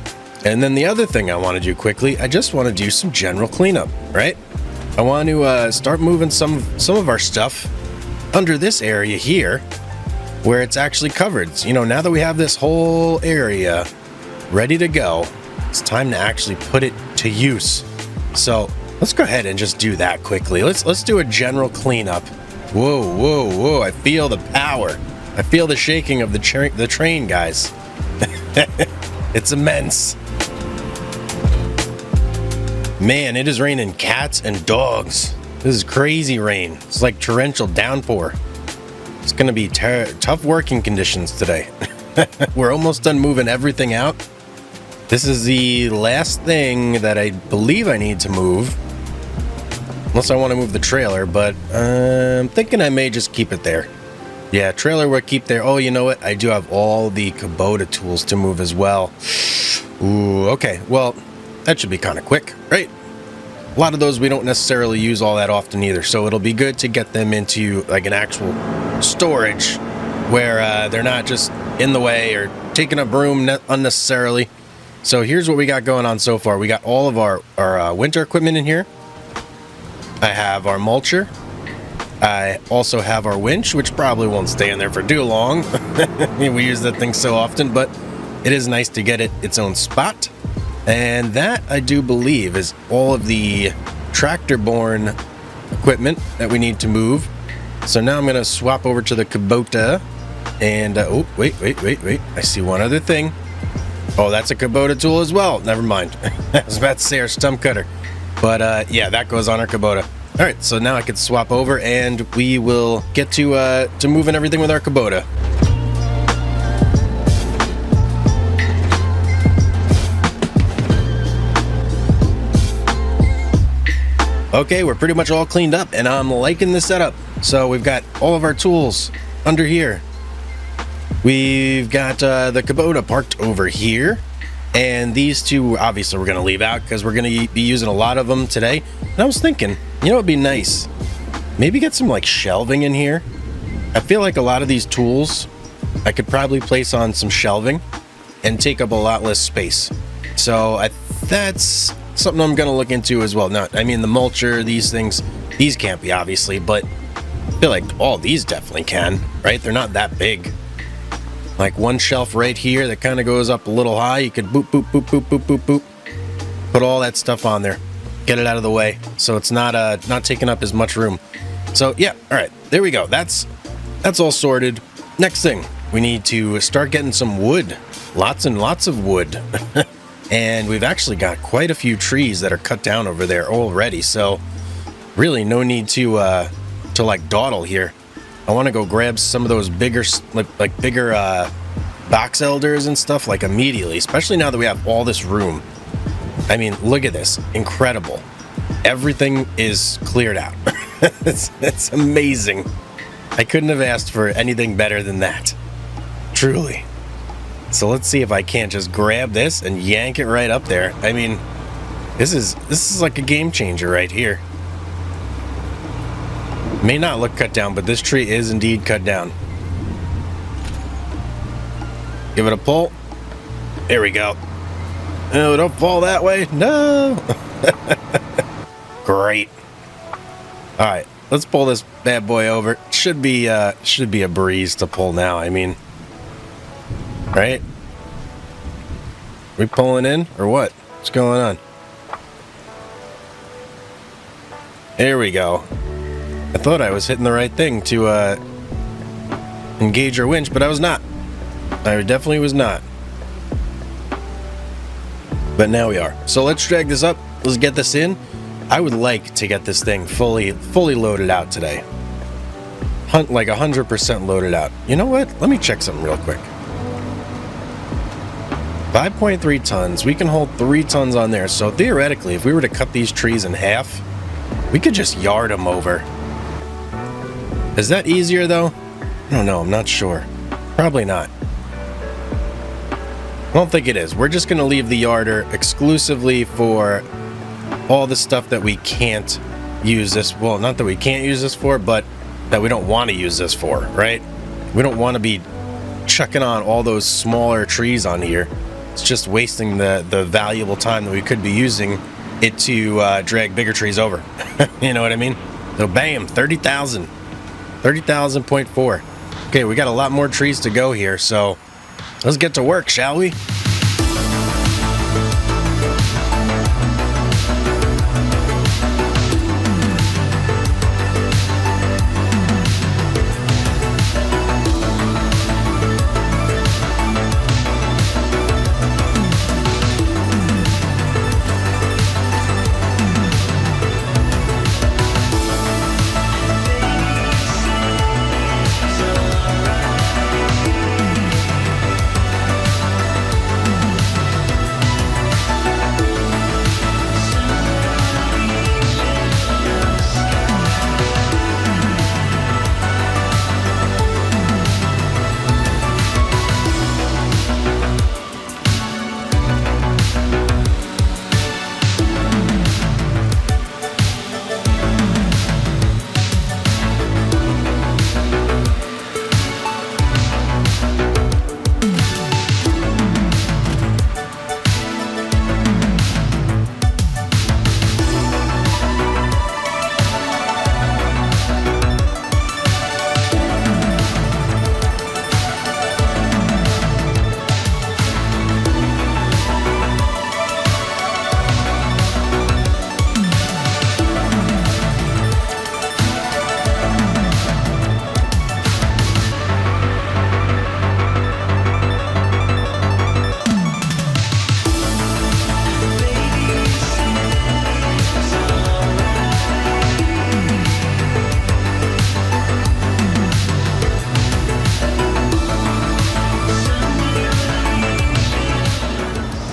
Speaker 1: And then the other thing I want to do quickly, I just want to do some general cleanup, right? I want to start moving some of our stuff under this area here where it's actually covered. You know, now that we have this whole area ready to go, it's time to actually put it to use. So let's go ahead and just do that quickly. Let's do a general cleanup. Whoa, whoa, whoa. I feel the power. I feel the shaking of the train, guys. It's immense. Man, it is raining cats and dogs. This is crazy rain. It's like torrential downpour. It's going to be tough working conditions today. We're almost done moving everything out. This is the last thing that I believe I need to move. Unless I want to move the trailer, but I'm thinking I may just keep it there. Yeah, trailer we'll keep there. Oh, you know what? I do have all the Kubota tools to move as well. Ooh, okay. Well, that should be kind of quick, right? A lot of those we don't necessarily use all that often either, so it'll be good to get them into like an actual storage where they're not just in the way or taking up room unnecessarily. So here's what we got going on so far. We got all of our winter equipment in here. I have our mulcher. I also have our winch, which probably won't stay in there for too long. We use that thing so often, but it is nice to get it its own spot. And that, I do believe, is all of the tractor-borne equipment that we need to move. So now I'm going to swap over to the Kubota. And, oh, wait. I see one other thing. Oh, that's a Kubota tool as well. Never mind. I was about to say our stump cutter. But, yeah, that goes on our Kubota. All right, so now I can swap over, and we will get to moving everything with our Kubota. Okay, we're pretty much all cleaned up, and I'm liking the setup. So we've got all of our tools under here. We've got the Kubota parked over here. And these two, obviously, we're going to leave out because we're going to be using a lot of them today. And I was thinking, you know, it'd be nice. Maybe get some, like, shelving in here. I feel like a lot of these tools, I could probably place on some shelving and take up a lot less space. So that's something I'm going to look into as well. Now, I mean, the mulcher, these things, these can't be, obviously. But I feel like all these definitely can, right? They're not that big. Like one shelf right here that kind of goes up a little high. You could boop, boop, boop, boop, boop, boop, boop. Put all that stuff on there. Get it out of the way. So it's not taking up as much room. So yeah, all right. There we go. That's all sorted. Next thing, we need to start getting some wood. Lots and lots of wood. And we've actually got quite a few trees that are cut down over there already. So really no need to like dawdle here. I want to go grab some of those bigger, like bigger box elders and stuff like immediately, especially now that we have all this room. I mean, look at this. Incredible. Everything is cleared out. It's amazing. I couldn't have asked for anything better than that. Truly. So let's see if I can't just grab this and yank it right up there. I mean, this is like a game changer right here. May not look cut down, but this tree is indeed cut down. Give it a pull. There we go. Oh, don't fall that way. No. Great. All right, let's pull this bad boy over. Should be a breeze to pull now. I mean, right? We pulling in or what? What's going on? There we go. I thought I was hitting the right thing to engage our winch, but I was not. I definitely was not. But now we are. So let's drag this up. Let's get this in. I would like to get this thing fully loaded out today. Like 100% loaded out. You know what? Let me check something real quick. 5.3 tons. We can hold 3 tons on there. So theoretically, if we were to cut these trees in half, we could just yard them over. Is that easier though? I don't know, I'm not sure. Probably not. I don't think it is. We're just gonna leave the yarder exclusively for all the stuff that we can't use this, well, not that we can't use this for, but that we don't want to use this for, right? We don't want to be chucking on all those smaller trees on here. It's just wasting the valuable time that we could be using it to drag bigger trees over. You know what I mean? So bam, 30,000. 30,000.4. Okay, we got a lot more trees to go here, so let's get to work, shall we?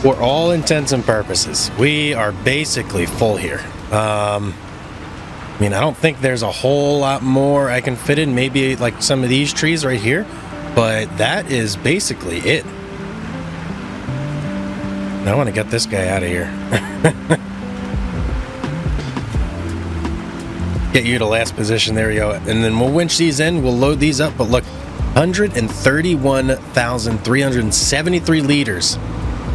Speaker 1: For all intents and purposes, we are basically full here. I mean, I don't think there's a whole lot more I can fit in. Maybe like some of these trees right here, but that is basically it. I want to get this guy out of here. Get you to last position. There we go. And then we'll winch these in. We'll load these up. But look, 131,373 liters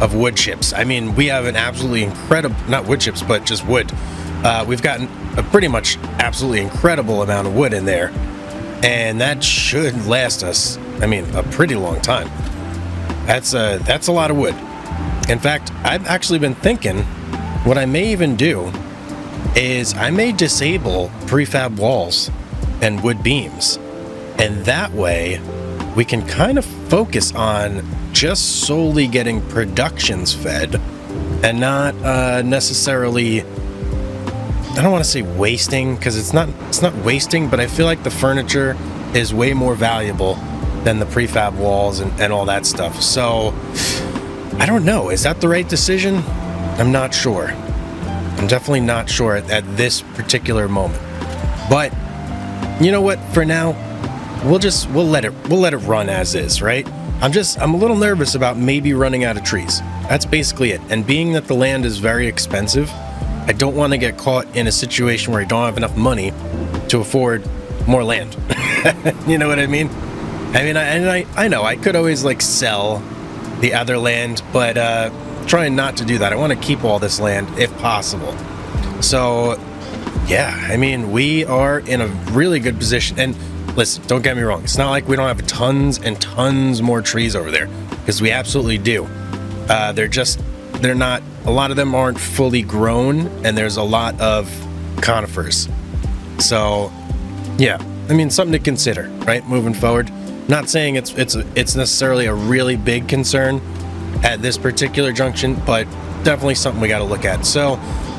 Speaker 1: of wood chips. I mean, we have an absolutely incredible, not wood chips, but just wood. We've gotten a pretty much absolutely incredible amount of wood in there. And that should last us, I mean, a pretty long time. That's a lot of wood. In fact, I've actually been thinking what I may even do is I may disable prefab walls and wood beams. And that way we can kind of focus on just solely getting productions fed and not necessarily, I don't want to say wasting, because it's not wasting, but I feel like the furniture is way more valuable than the prefab walls and all that stuff. So I don't know, is that the right decision? I'm not sure. I'm definitely not sure at this particular moment. But you know what, for now we'll let it run as is, right? I'm a little nervous about maybe running out of trees. That's basically it. And being that the land is very expensive, I don't want to get caught in a situation where I don't have enough money to afford more land. You know what I mean? I mean, I know I could always like sell the other land, but trying not to do that. I want to keep all this land if possible. So yeah, I mean, we are in a really good position. And listen, don't get me wrong. It's not like we don't have tons and tons more trees over there, because we absolutely do. They're not, a lot of them aren't fully grown, and there's a lot of conifers. So yeah, I mean, something to consider, right? Moving forward. Not saying it's necessarily a really big concern at this particular junction, but definitely something we got to look at. So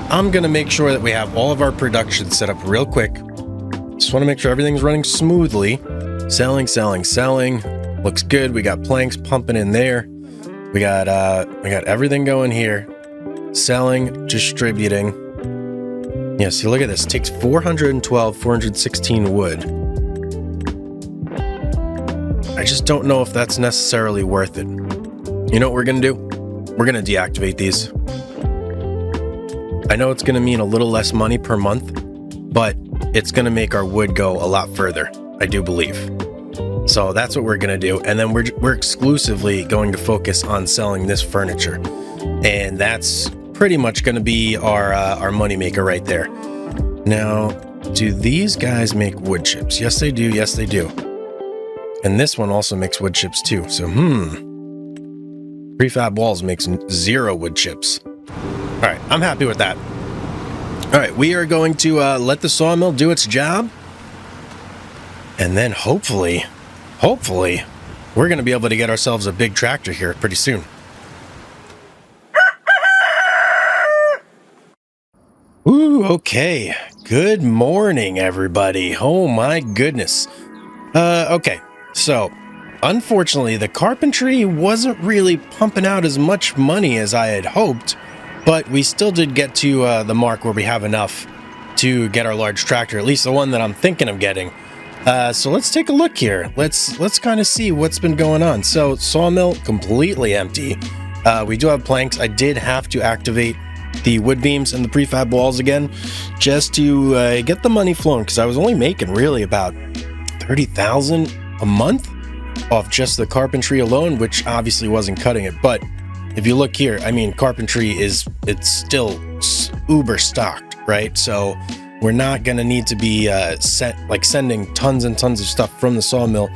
Speaker 1: I'm going to make sure that we have all of our production set up real quick. Just want to make sure everything's running smoothly. Selling. Looks good. We got planks pumping in there. We got everything going here. Selling, distributing. Yeah, see, look at this. It takes 416 wood. I just don't know if that's necessarily worth it. You know what we're going to do? We're going to deactivate these. I know it's going to mean a little less money per month, but it's going to make our wood go a lot further, I do believe. So that's what we're going to do. And then we're exclusively going to focus on selling this furniture. And that's pretty much going to be our moneymaker right there. Now, do these guys make wood chips? Yes, they do. Yes, they do. And this one also makes wood chips too. So, Prefab walls makes 0 wood chips. All right, I'm happy with that. All right, we are going to let the sawmill do its job. And then hopefully, we're going to be able to get ourselves a big tractor here pretty soon. Ooh, okay. Good morning, everybody. Oh my goodness. Okay, so unfortunately, the carpentry wasn't really pumping out as much money as I had hoped, but we still did get to the mark where we have enough to get our large tractor, at least the one that I'm thinking of getting. So let's take a look here. Let's kind of see what's been going on. So sawmill completely empty. We do have planks. I did have to activate the wood beams and the prefab walls again just to get the money flowing, because I was only making really about 30,000 a month off just the carpentry alone, which obviously wasn't cutting it. But if you look here, I mean, carpentry it's still uber stocked, right? So we're not going to need to be sending tons and tons of stuff from the sawmill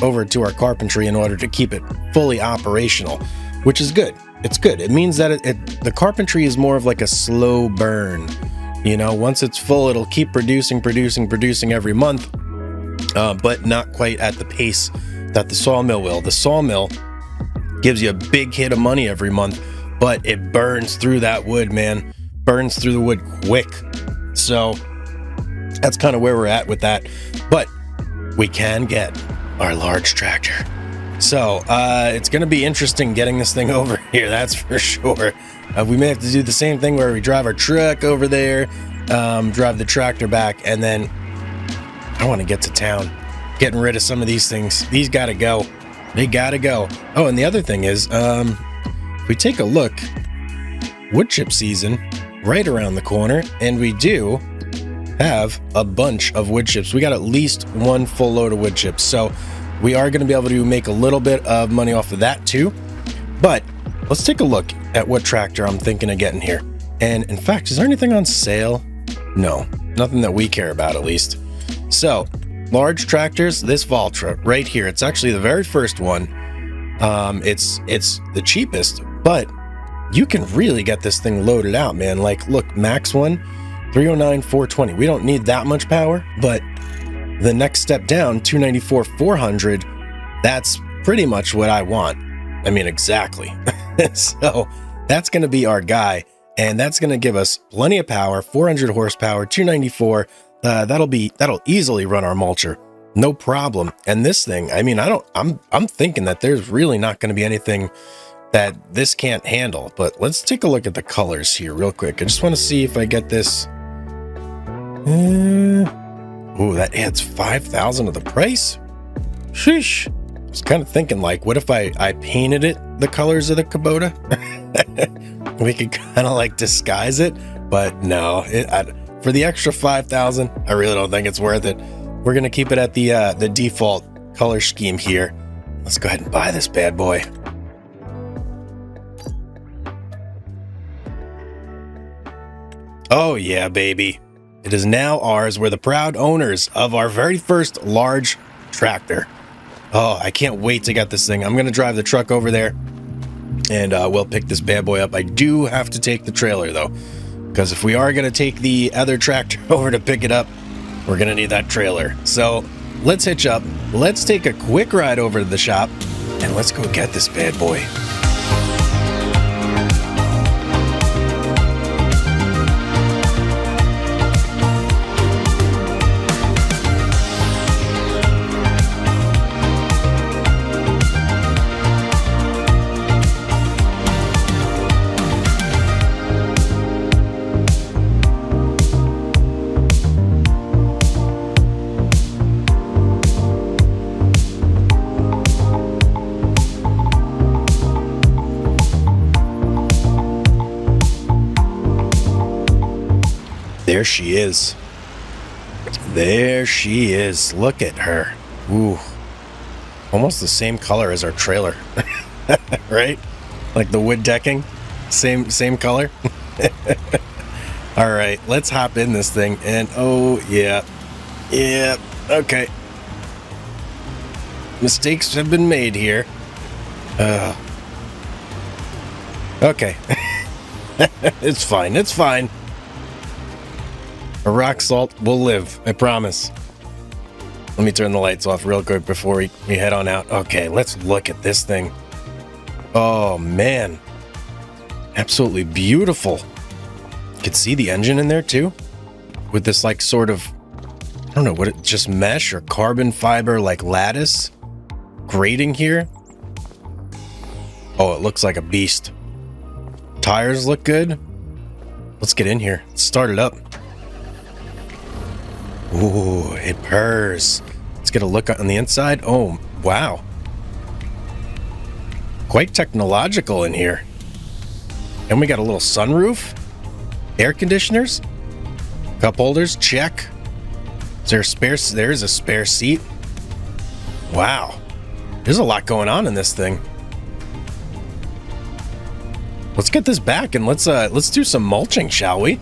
Speaker 1: over to our carpentry in order to keep it fully operational, which is good. It's good. It means that the carpentry is more of like a slow burn. You know, once it's full, it'll keep producing every month, but not quite at the pace that the sawmill will. The sawmill gives you a big hit of money every month, but it burns through that wood, man. Burns through the wood quick. So that's kind of where we're at with that. But we can get our large tractor. So it's going to be interesting getting this thing over here, that's for sure. We may have to do the same thing where we drive our truck over there, drive the tractor back, and then I want to get to town. Getting rid of some of these things. These got to go. They got to go. Oh, and the other thing is, if we take a look, wood chip season right around the corner, and we do have a bunch of wood chips. We got at least one full load of wood chips. So we are going to be able to make a little bit of money off of that too. But let's take a look at what tractor I'm thinking of getting here. And in fact, is there anything on sale? No, nothing that we care about, at least. So large tractors, this Valtra right here, it's actually the very first one. It's the cheapest, but you can really get this thing loaded out, man. Like, look, max one, 309, 420. We don't need that much power, but the next step down, 294, 400, that's pretty much what I want. I mean, exactly. So that's going to be our guy, and that's going to give us plenty of power, 400 horsepower, 294. That'll easily run our mulcher, no problem. And this thing, I mean, I'm thinking that there's really not going to be anything that this can't handle. But let's take a look at the colors here real quick. I just want to see if I get this. Ooh, that adds 5,000 to the price. Sheesh. I was kind of thinking, like, what if I painted it the colors of the Kubota? We could kind of like disguise it, but no, for the extra 5,000, I really don't think it's worth it. We're gonna keep it at the default color scheme here. Let's go ahead and buy this bad boy. Oh yeah, baby. It is now ours. We're the proud owners of our very first large tractor. Oh, I can't wait to get this thing. I'm gonna drive the truck over there and we'll pick this bad boy up. I do have to take the trailer though, because if we are gonna take the other tractor over to pick it up, we're gonna need that trailer. So let's hitch up, let's take a quick ride over to the shop, and let's go get this bad boy. There she is. There she is. Look at her. Ooh. Almost the same color as our trailer, right? Like the wood decking, same color. All right, let's hop in this thing, and oh yeah, okay. Mistakes have been made here. Okay. It's fine, it's fine. A rock salt will live, I promise. Let me turn the lights off real quick before we head on out. Okay, let's look at this thing. Oh man, absolutely beautiful. You can see the engine in there too, with this like sort of, I don't know what it, just mesh or carbon fiber like lattice grating here. Oh, it looks like a beast. Tires look good. Let's get in here. Let's start it up. Ooh, it purrs. Let's get a look on the inside. Oh, wow. Quite technological in here. And we got a little sunroof. Air conditioners. Cup holders, check. Is there a spare? There's a spare seat. Wow. There's a lot going on in this thing. Let's get this back and let's do some mulching, shall we?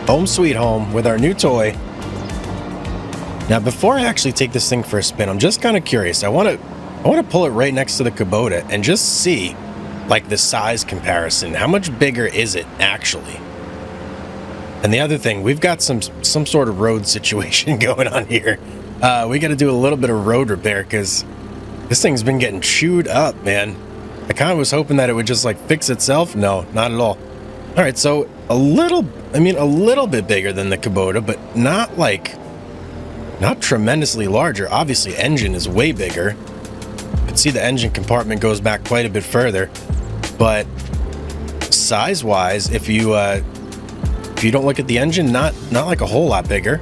Speaker 1: Home sweet home with our new toy. Now, before I actually take this thing for a spin, I'm just kind of curious. I want to pull it right next to the Kubota and just see, like, the size comparison. How much bigger is it actually? And the other thing, we've got some sort of road situation going on here. We got to do a little bit of road repair because this thing's been getting chewed up, man. I kind of was hoping that it would just like fix itself. No, not at all. All right, so a little bit bigger than the Kubota, but not tremendously larger. Obviously, engine is way bigger. You can see the engine compartment goes back quite a bit further, but size-wise, if you don't look at the engine, not like a whole lot bigger.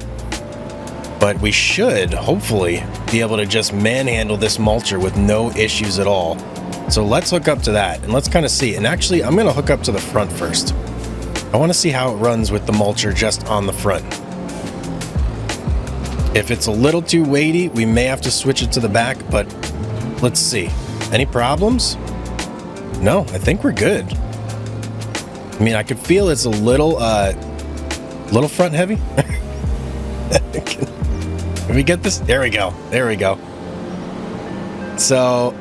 Speaker 1: But we should hopefully be able to just manhandle this mulcher with no issues at all. So let's hook up to that and let's kind of see. And actually, I'm going to hook up to the front first. I want to see how it runs with the mulcher just on the front. If it's a little too weighty, we may have to switch it to the back, but let's see. Any problems? No, I think we're good. I mean, I could feel it's a little front heavy. Can we get this? There we go. There we go. So,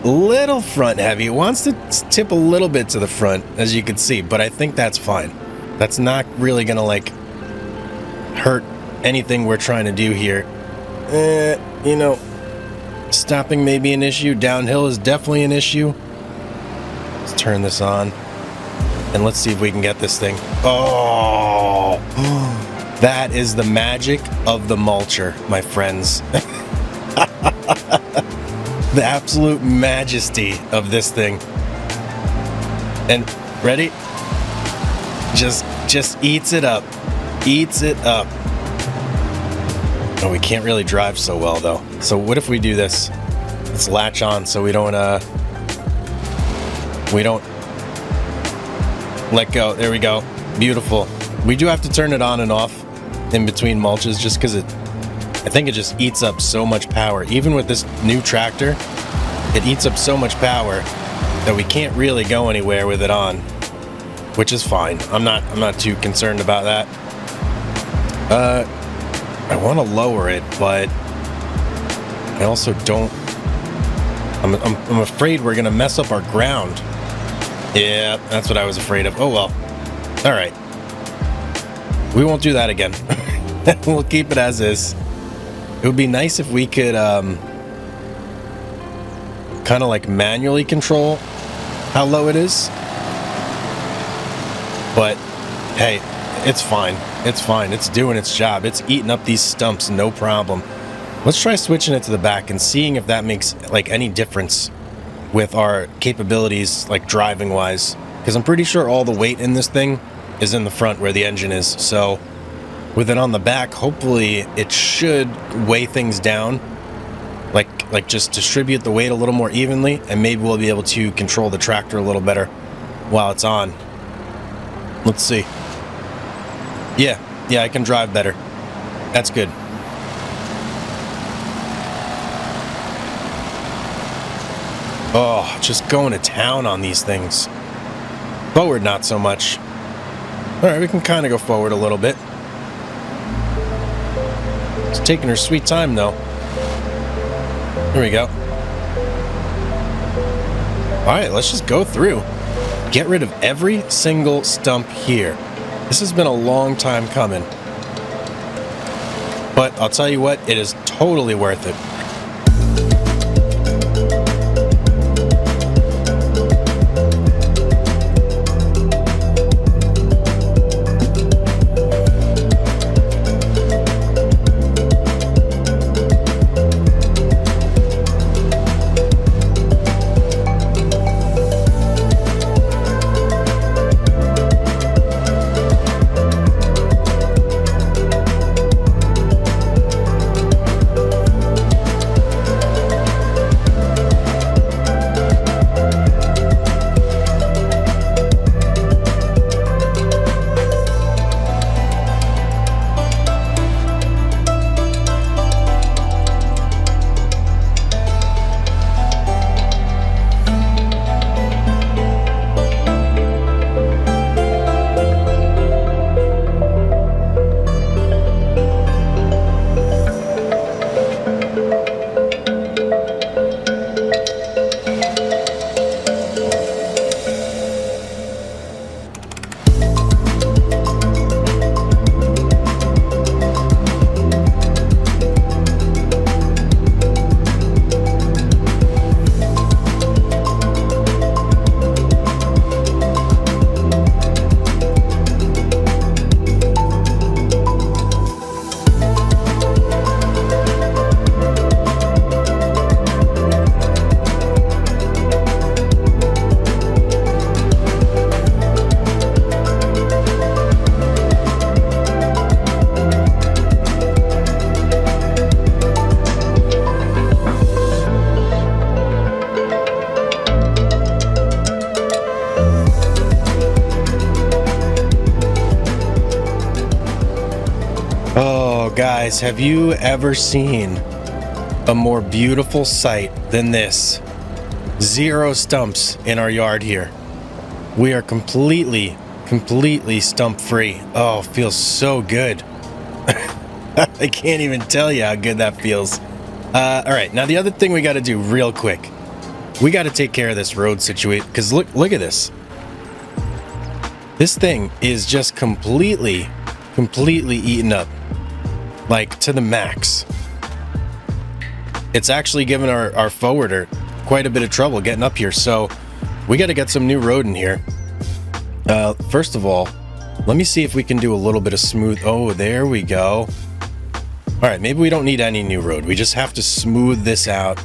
Speaker 1: little front heavy. It wants to tip a little bit to the front, as you can see, but I think that's fine. That's not really gonna like hurt anything we're trying to do here. You know, stopping may be an issue. Downhill is definitely an issue. Let's turn this on and let's see if we can get this thing. Oh, that is the magic of the mulcher, my friends. The absolute majesty of this thing. And ready? Just eats it up. Eats it up. Oh, we can't really drive so well though. So what if we do this? Let's latch on so we don't let go. There we go. Beautiful. We do have to turn it on and off in between mulches just because I think it just eats up so much power. Even with this new tractor, it eats up so much power that we can't really go anywhere with it on, which is fine. I'm not too concerned about that. I want to lower it, but I also don't. I'm afraid we're gonna mess up our ground. Yeah, that's what I was afraid of. Oh well. All right. We won't do that again. We'll keep it as is. It would be nice if we could kind of like manually control how low it is. But hey, it's fine. It's fine. It's doing its job. It's eating up these stumps, no problem. Let's try switching it to the back and seeing if that makes like any difference with our capabilities, like driving wise, because I'm pretty sure all the weight in this thing is in the front where the engine is. So with it on the back, hopefully it should weigh things down, like just distribute the weight a little more evenly, and maybe we'll be able to control the tractor a little better while it's on. Let's see. Yeah, I can drive better. That's good. Oh, just going to town on these things. Forward, not so much. All right, we can kind of go forward a little bit. It's taking her sweet time, though. Here we go. All right, let's just go through. Get rid of every single stump here. This has been a long time coming. But I'll tell you what, it is totally worth it. Guys, have you ever seen a more beautiful sight than this? 0 stumps in our yard here. We are completely stump free. Oh, feels so good. I can't even tell you how good that feels. All right, now the other thing we got to do real quick, we got to take care of this road situation, because look at this. This thing is just completely eaten up. Like, to the max. It's actually given our forwarder quite a bit of trouble getting up here, so we got to get some new road in here. First of all, let me see if we can do a little bit of smooth. Oh, there we go. All right, maybe we don't need any new road. We just have to smooth this out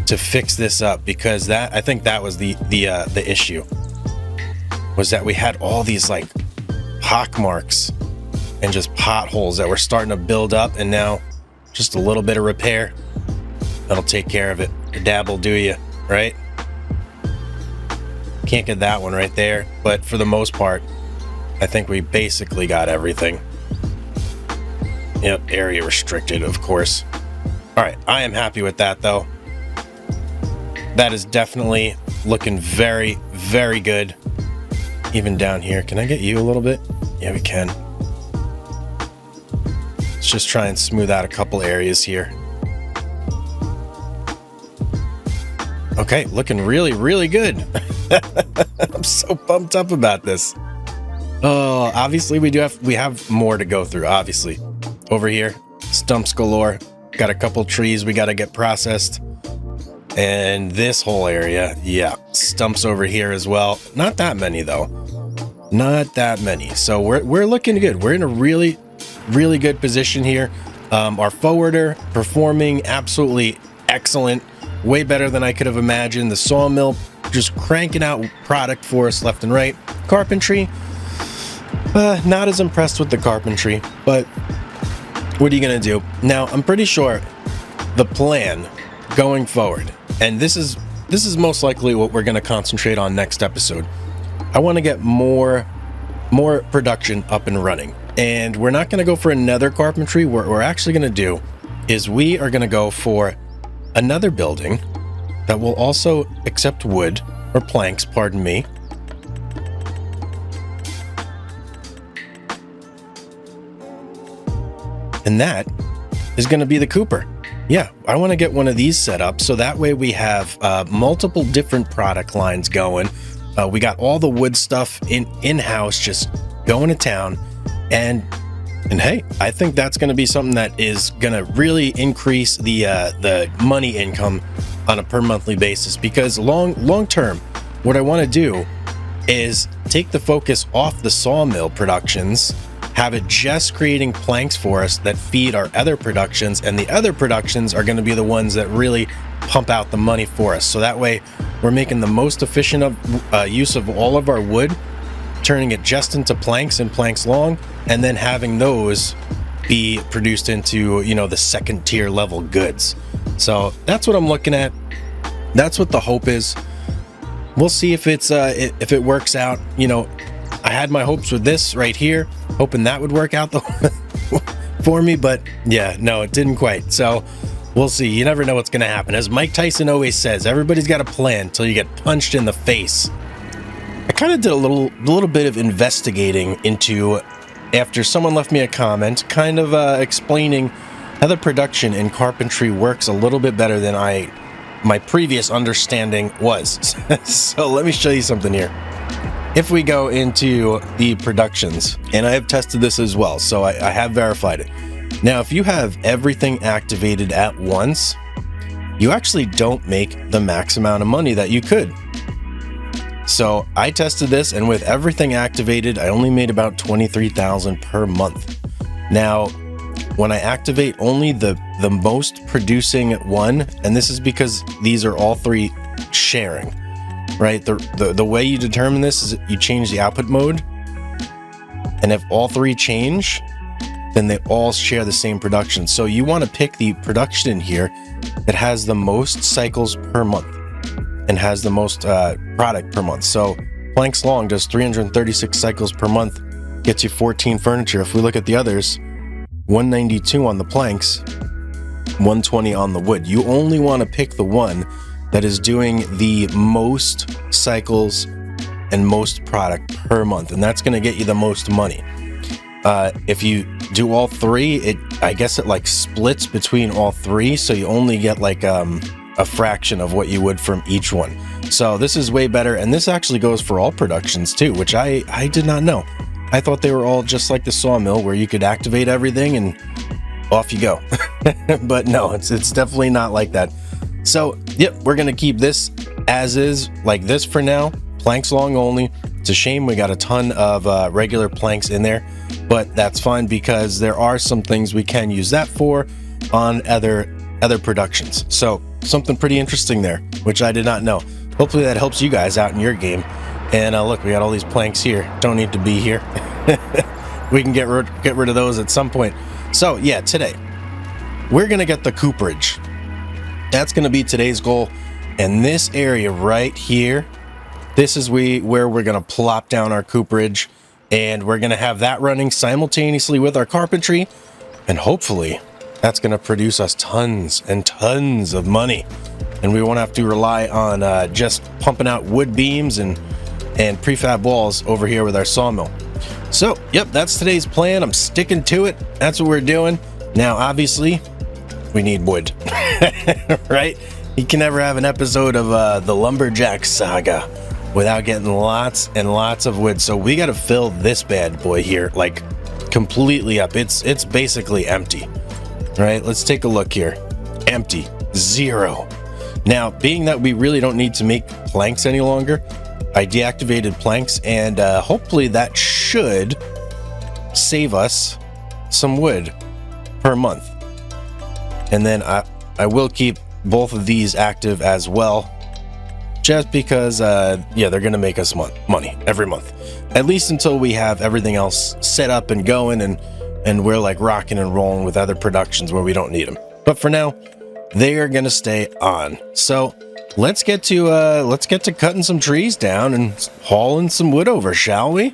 Speaker 1: to fix this up, because I think that was the issue, was that we had all these like pock marks and just potholes that were starting to build up, and now just a little bit of repair, that'll take care of it. A dab will do you, right? Can't get that one right there, but for the most part, I think we basically got everything. Yep, area restricted, of course. All right, I am happy with that, though. That is definitely looking very, very good. Even down here, can I get you a little bit? Yeah, we can. Let's just try and smooth out a couple areas here. Okay, looking really, really good. I'm so pumped up about this. Oh, obviously we have more to go through, obviously. Over here, stumps galore. Got a couple trees we got to get processed. And this whole area, yeah, stumps over here as well. Not that many though. Not that many. So we're looking good. We're in a really, really good position here. Our forwarder performing absolutely excellent, way better than I could have imagined. The sawmill just cranking out product for us left and right. Carpentry, not as impressed with the carpentry, but what are you gonna do? Now, I'm pretty sure the plan going forward, and this is most likely what we're gonna concentrate on next episode. I want to get more production up and running, and we're not going to go for another carpentry. What we're actually going to do is we are going to go for another building that will also accept wood or planks, pardon me. And that is going to be the Cooper. Yeah, I want to get one of these set up so that way we have multiple different product lines going. We got all the wood stuff in-house just going to town. And hey, I think that's going to be something that is going to really increase the money income on a per monthly basis, because long term, what I want to do is take the focus off the sawmill productions, have it just creating planks for us that feed our other productions, and the other productions are going to be the ones that really pump out the money for us. So that way we're making the most efficient use of all of our wood, turning it just into planks and planks long, and then having those be produced into, you know, the second tier level goods. So that's what I'm looking at. That's what the hope is. We'll see if if it works out. You know, I had my hopes with this right here, hoping that would work out for me, but yeah, no, it didn't quite. So we'll see. You never know what's going to happen. As Mike Tyson always says, everybody's got a plan until you get punched in the face. I kind of did a little bit of investigating into, after someone left me a comment, kind of explaining how the production in carpentry works a little bit better than my previous understanding was. So let me show you something here. If we go into the productions, and I have tested this as well, so I have verified it. Now, if you have everything activated at once, you actually don't make the max amount of money that you could. So I tested this, and with everything activated, I only made about $23,000 per month. Now, when I activate only the most producing one, and this is because these are all three sharing, right? The way you determine this is you change the output mode, and if all three change, then they all share the same production. So you want to pick the production in here that has the most cycles per month and has the most product per month. So planks long does 336 cycles per month, gets you 14 furniture. If we look at the others, 192 on the planks, 120 on the wood. You only want to pick the one that is doing the most cycles and most product per month, and that's going to get you the most money. If you do all three, I guess it like splits between all three, so you only get like a fraction of what you would from each one. So this is way better, and this actually goes for all productions too, which I did not know. I thought they were all just like the sawmill, where you could activate everything and off you go. But no, it's definitely not like that. So yep, we're gonna keep this as is, like this for now. Planks long only. It's a shame we got a ton of regular planks in there, but that's fine because there are some things we can use that for on other productions. So something pretty interesting there, which I did not know. Hopefully that helps you guys out in your game. And look, we got all these planks here. Don't need to be here. We can get rid of those at some point. So yeah, today we're gonna get the cooperage. That's gonna be today's goal. And this area right here, this is where we're gonna plop down our cooperage, and we're gonna have that running simultaneously with our carpentry, and hopefully that's gonna produce us tons and tons of money, and we won't have to rely on just pumping out wood beams and prefab walls over here with our sawmill. So yep, that's today's plan. I'm sticking to it. That's what we're doing. Now obviously we need wood. Right? You can never have an episode of the Lumberjacks saga without getting lots and lots of wood. So we got to fill this bad boy here like completely up. It's basically empty. Right? Let's take a look here. Empty. Zero. Now, being that we really don't need to make planks any longer, I deactivated planks, and hopefully that should save us some wood per month. And then I will keep both of these active as well, just because, yeah, they're going to make us money every month, at least until we have everything else set up and going, and we're like rocking and rolling with other productions where we don't need them. But for now, they are going to stay on. So let's get to cutting some trees down and hauling some wood over, shall we?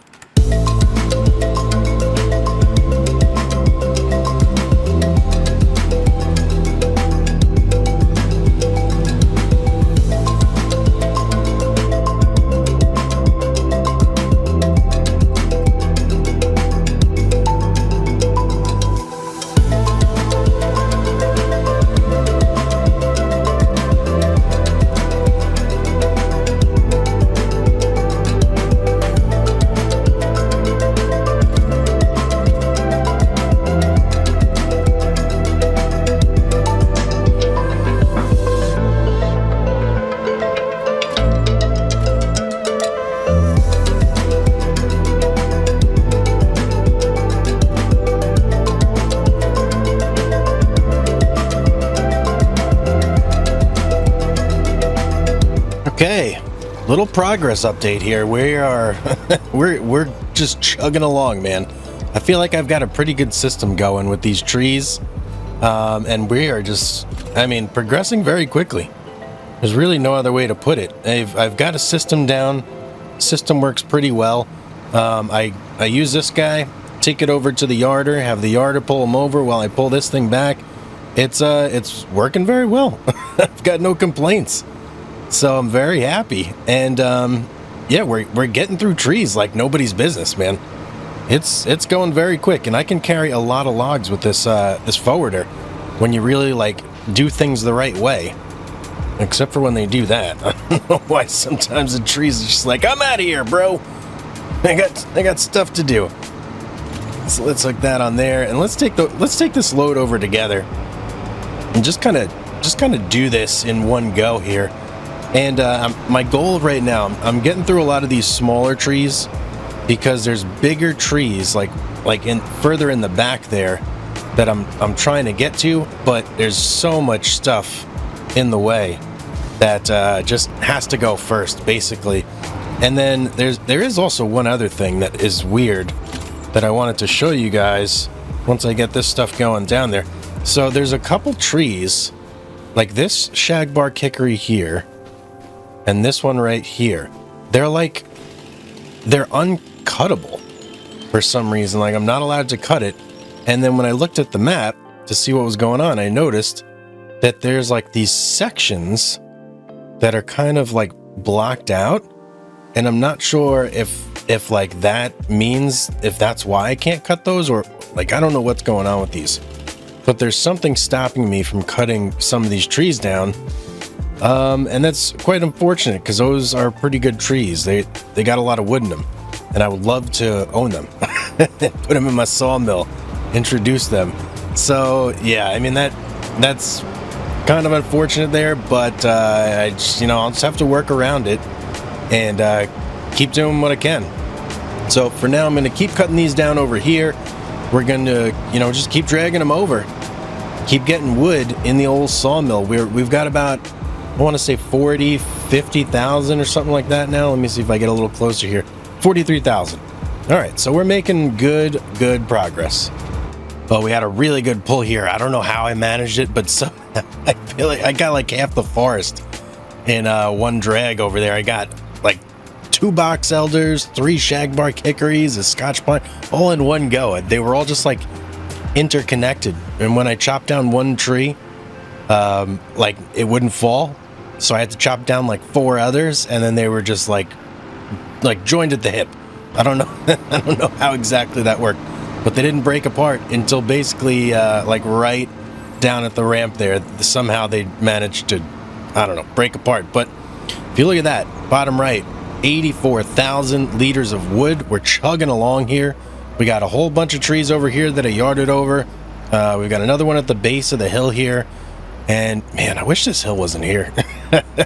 Speaker 1: Okay, little progress update here. We are we're just chugging along, man. I feel like I've got a pretty good system going with these trees, and we are just, I mean, progressing very quickly. There's really no other way to put it. I've got a system down. System works pretty well. I use this guy, take it over to the yarder, have the yarder pull him over while I pull this thing back. It's working very well. I've got no complaints. So I'm very happy, and yeah, we're getting through trees like nobody's business, man. It's going very quick, and I can carry a lot of logs with this this forwarder when you really like do things the right way. Except for when they do that, I don't know why sometimes the trees are just like, I'm out of here, bro. I got stuff to do. So let's hook that on there, and let's take this load over together, and just kind of do this in one go here. And my goal right now, I'm getting through a lot of these smaller trees because there's bigger trees like further in the back there that I'm trying to get to, but there's so much stuff in the way that just has to go first, basically. And then there is also one other thing that is weird that I wanted to show you guys once I get this stuff going down there. So there's a couple trees, like this shagbark hickory here, and this one right here. They're uncuttable for some reason. Like, I'm not allowed to cut it. And then when I looked at the map to see what was going on, I noticed that there's like these sections that are kind of like blocked out. And I'm not sure if like that means, if that's why I can't cut those, or like, I don't know what's going on with these. But there's something stopping me from cutting some of these trees down. And that's quite unfortunate because those are pretty good trees. They got a lot of wood in them, and I would love to own them, put them in my sawmill, introduce them. So yeah, I mean that's kind of unfortunate there, but I just, I'll just have to work around it and keep doing what I can. So for now, I'm going to keep cutting these down over here. We're going to just keep dragging them over, keep getting wood in the old sawmill. We've got about, I want to say 50,000 or something like that now. Let me see if I get a little closer here. 43,000. All right, so we're making good progress. Well, we had a really good pull here. I don't know how I managed it, but somehow I feel like I got like half the forest in one drag over there. I got like 2 box elders, 3 shagbark hickories, a scotch pine, all in one go. They were all just like interconnected. And when I chopped down one tree, like it wouldn't fall. So I had to chop down like 4 others, and then they were just like joined at the hip. I don't know. I don't know how exactly that worked, but they didn't break apart until basically like right down at the ramp there. Somehow they managed to, I don't know, break apart. But if you look at that bottom right, 84,000 liters of wood. We're chugging along here. We got a whole bunch of trees over here that I yarded over. We've got another one at the base of the hill here. And man, I wish this hill wasn't here.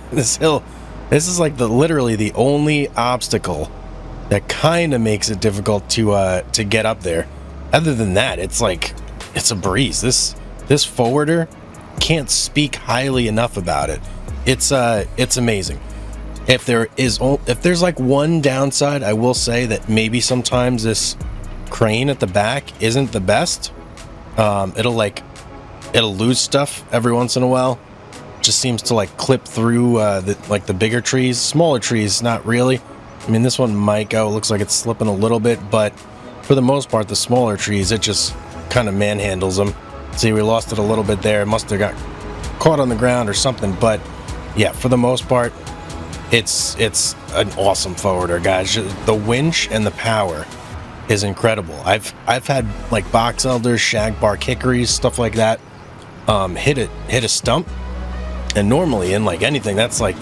Speaker 1: This is like literally the only obstacle that kind of makes it difficult to get up there. Other than that, it's like, it's a breeze. This forwarder can't speak highly enough about it. It's amazing. If there's like one downside, I will say that maybe sometimes this crane at the back isn't the best. It'll lose stuff every once in a while. Just seems to like clip through the bigger trees. Smaller trees, not really. I mean, this one might go. It looks like it's slipping a little bit, but for the most part, the smaller trees, it just kind of manhandles them. See, we lost it a little bit there. It must have got caught on the ground or something, but yeah, for the most part, it's an awesome forwarder, guys. The winch and the power is incredible. I've had like box elders, shag bark hickories, stuff like that, hit a stump, and normally in like anything, that's like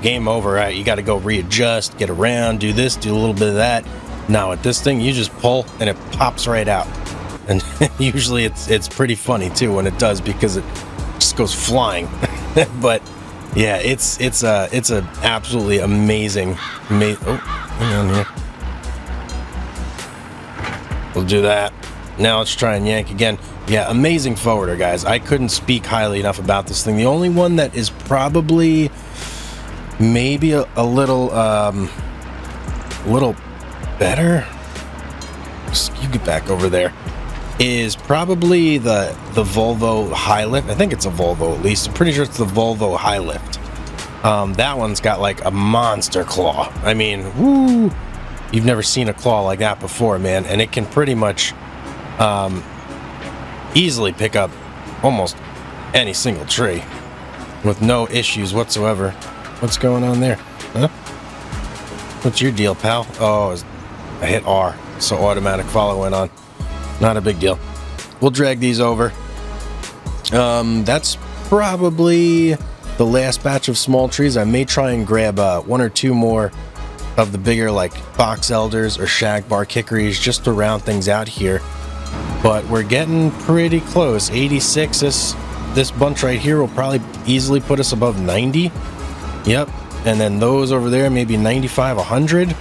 Speaker 1: game over, right? You got to go readjust, get around, do this, do a little bit of that. Now with this thing, you just pull and it pops right out, and usually it's pretty funny too when it does, because it just goes flying. But yeah, it's a absolutely amazing. Oh, hang on here. We'll do that. Now let's try and yank again. Yeah, amazing forwarder, guys. I couldn't speak highly enough about this thing. The only one that is probably maybe a little better, you get back over there, is probably the Volvo High Lift. I think it's a Volvo, at least. I'm pretty sure it's the Volvo High Lift. That one's got like a monster claw. I mean, woo! You've never seen a claw like that before, man. And it can pretty much easily pick up almost any single tree with no issues whatsoever. What's going on there? Huh? What's your deal, pal? Oh, I hit R, so automatic follow went on. Not a big deal. We'll drag these over. That's probably the last batch of small trees. I may try and grab one or two more of the bigger like box elders or shag bark hickories just to round things out here. But we're getting pretty close. 86, this bunch right here will probably easily put us above 90. Yep. And then those over there, maybe 95, 100.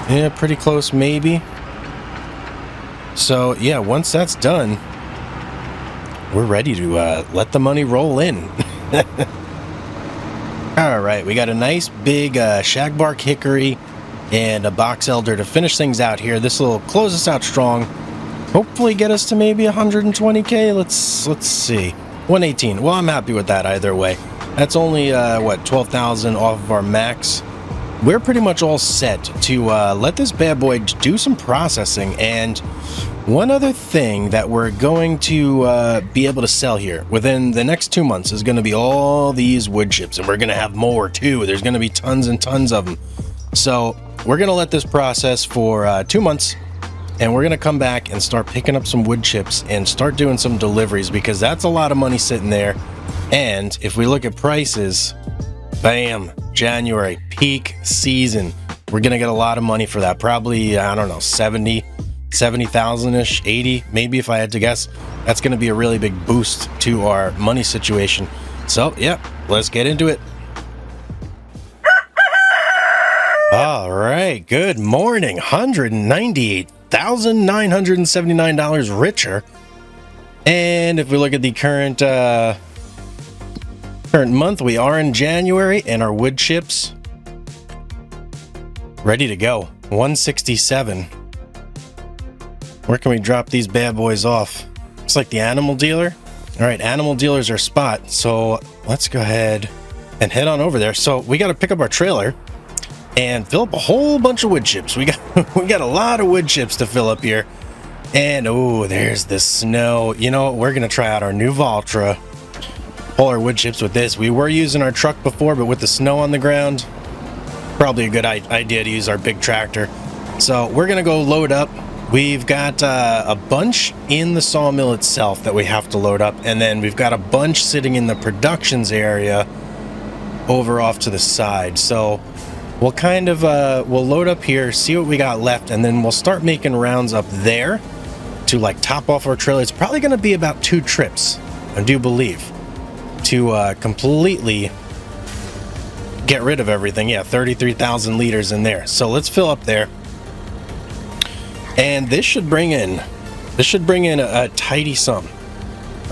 Speaker 1: Yeah, pretty close maybe. So yeah, once that's done, we're ready to let the money roll in. All right, we got a nice big shag bark hickory and a box elder to finish things out here. This will close us out strong. Hopefully get us to maybe 120k. Let's see, 118. Well, I'm happy with that either way. That's only what, 12,000 off of our max. We're pretty much all set to let this bad boy do some processing. And one other thing that we're going to be able to sell here within the next 2 months is going to be all these wood chips, and we're going to have more too. There's going to be tons and tons of them. So we're going to let this process for 2 months, and we're going to come back and start picking up some wood chips and start doing some deliveries, because that's a lot of money sitting there. And if we look at prices, bam, January, peak season, we're going to get a lot of money for that. Probably, I don't know, 70,000-ish, 80, maybe if I had to guess. That's going to be a really big boost to our money situation. So, yeah, let's get into it. All right, good morning. $198,979 richer. And if we look at the current month, we are in January, and our wood chips ready to go. 167. Where can we drop these bad boys off? It's like the animal dealer. All right, animal dealer's our spot. So let's go ahead and head on over there. So we got to pick up our trailer and fill up a whole bunch of wood chips. We got a lot of wood chips to fill up here. And oh, there's the snow. You know what? We're gonna try out our new Valtra. Pull our wood chips with this. We were using our truck before, but with the snow on the ground, probably a good idea to use our big tractor. So we're gonna go load up. We've got a bunch in the sawmill itself that we have to load up, and then we've got a bunch sitting in the productions area over off to the side. So we'll kind of we'll load up here, see what we got left, and then we'll start making rounds up there to like top off our trailer. It's probably going to be about 2 trips, I do believe, to completely get rid of everything. Yeah, 33,000 liters in there. So let's fill up there, and this should bring in a tidy sum.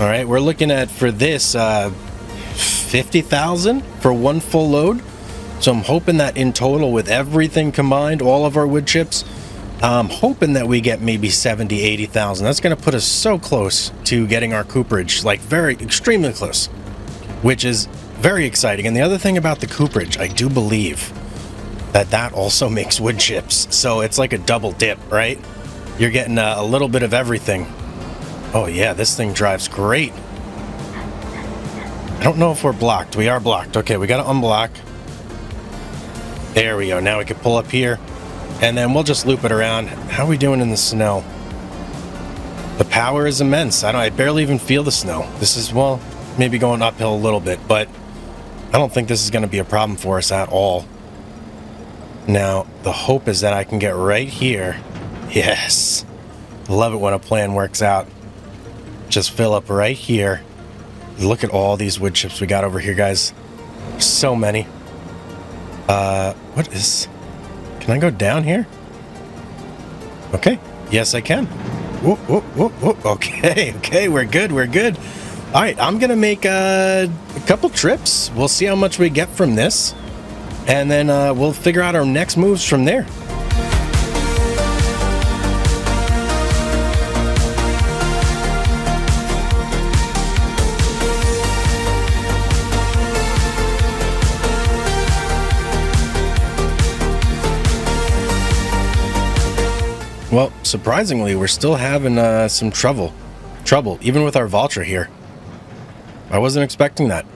Speaker 1: All right, we're looking at for this 50,000 for one full load. So I'm hoping that in total with everything combined, all of our wood chips, I'm hoping that we get maybe 70, 80,000. That's going to put us so close to getting our cooperage, like extremely close, which is very exciting. And the other thing about the cooperage, I do believe that also makes wood chips. So it's like a double dip, right? You're getting a little bit of everything. Oh yeah, this thing drives great. I don't know if we're blocked. We are blocked. Okay, we got to unblock. There we go. Now we can pull up here. And then we'll just loop it around. How are we doing in the snow? The power is immense. I barely even feel the snow. This is, well, maybe going uphill a little bit, but I don't think this is going to be a problem for us at all. Now, the hope is that I can get right here. Yes. Love it when a plan works out. Just fill up right here. Look at all these wood chips we got over here, guys. So many. What is... Can I go down here? Okay. Yes, I can. Whoop, whoop, whoop, whoop. Okay, okay, we're good, we're good. All right, I'm going to make a couple trips. We'll see how much we get from this. And then we'll figure out our next moves from there. Well, surprisingly, we're still having some trouble, even with our Valtra here. I wasn't expecting that.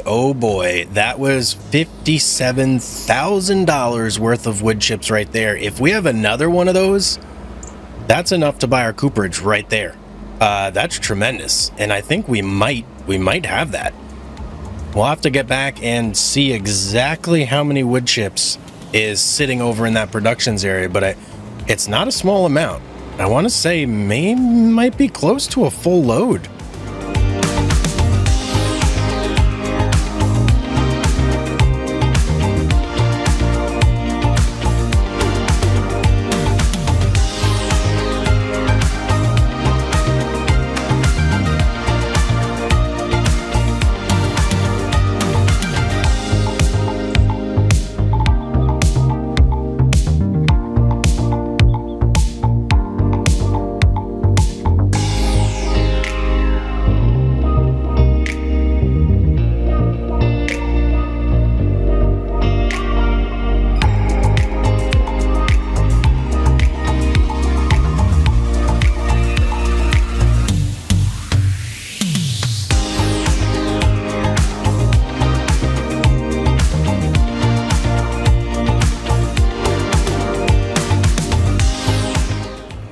Speaker 1: Oh boy, that was $57,000 worth of wood chips right there. If we have another one of those, that's enough to buy our cooperage right there. That's tremendous, and I think we might have that. We'll have to get back and see exactly how many wood chips is sitting over in that productions area, but it's not a small amount. I want to say might be close to a full load.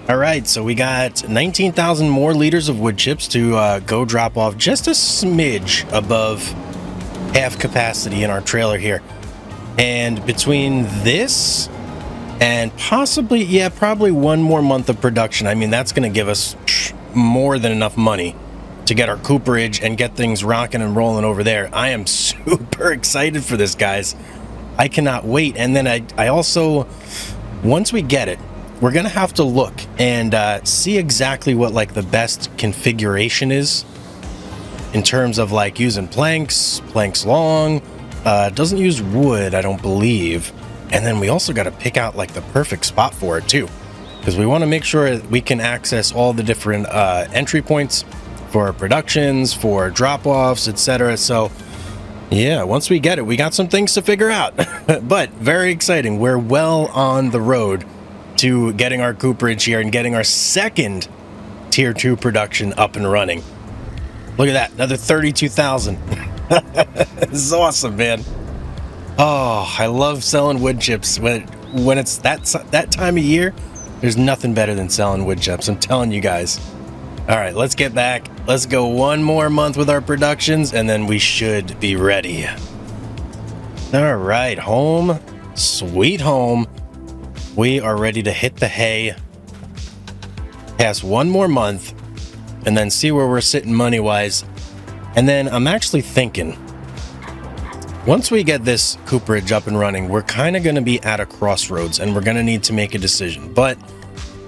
Speaker 1: Alright, so we got 19,000 more liters of wood chips to go drop off just a smidge above half capacity in our trailer here. And between this and possibly, probably one more month of production, I mean, that's going to give us more than enough money to get our cooperage and get things rocking and rolling over there. I am super excited for this, guys. I cannot wait. And then I also, once we get it, we're going to have to look and see exactly what like the best configuration is in terms of like using planks long, doesn't use wood, I don't believe. And then we also got to pick out like the perfect spot for it too, because we want to make sure that we can access all the different entry points for productions, for drop-offs, etc. So yeah, once we get it, we got some things to figure out. But very exciting. We're well on the road to getting our cooperage here and getting our second tier 2 production up and running. Look at that, another 32,000. This is awesome, man. Oh, I love selling wood chips. When it's that time of year, there's nothing better than selling wood chips. I'm telling you guys. All right, let's get back. Let's go one more month with our productions, and then we should be ready. All right, home, sweet home. We are ready to hit the hay. Pass one more month, and then see where we're sitting money-wise. And then I'm actually thinking, once we get this cooperage up and running, we're kind of going to be at a crossroads, and we're going to need to make a decision. But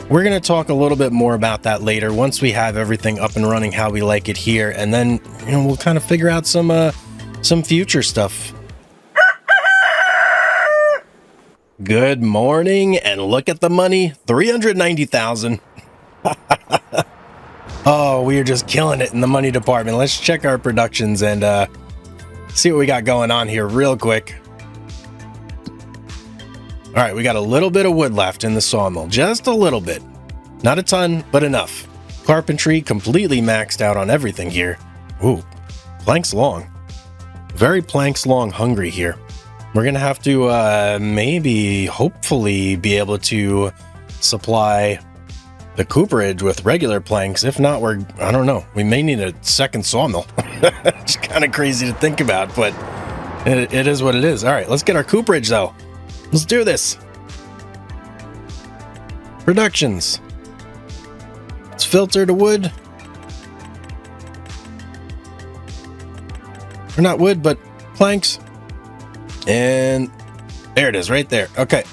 Speaker 1: we're going to talk a little bit more about that later once we have everything up and running how we like it here, and then we'll kind of figure out some future stuff. Good morning, and look at the money, $390,000. Oh, we are just killing it in the money department. Let's check our productions and see what we got going on here real quick. All right, we got a little bit of wood left in the sawmill, just a little bit. Not a ton, but enough. Carpentry completely maxed out on everything here. Ooh, planks long. Very planks long hungry here. We're gonna have to maybe, hopefully, be able to supply the cooperage with regular planks. If not, I don't know. We may need a second sawmill. It's kind of crazy to think about, but it is what it is. All right, let's get our cooperage though. Let's do this. Productions. Let's filter to wood. Or not wood, but planks. And there it is right there. Okay.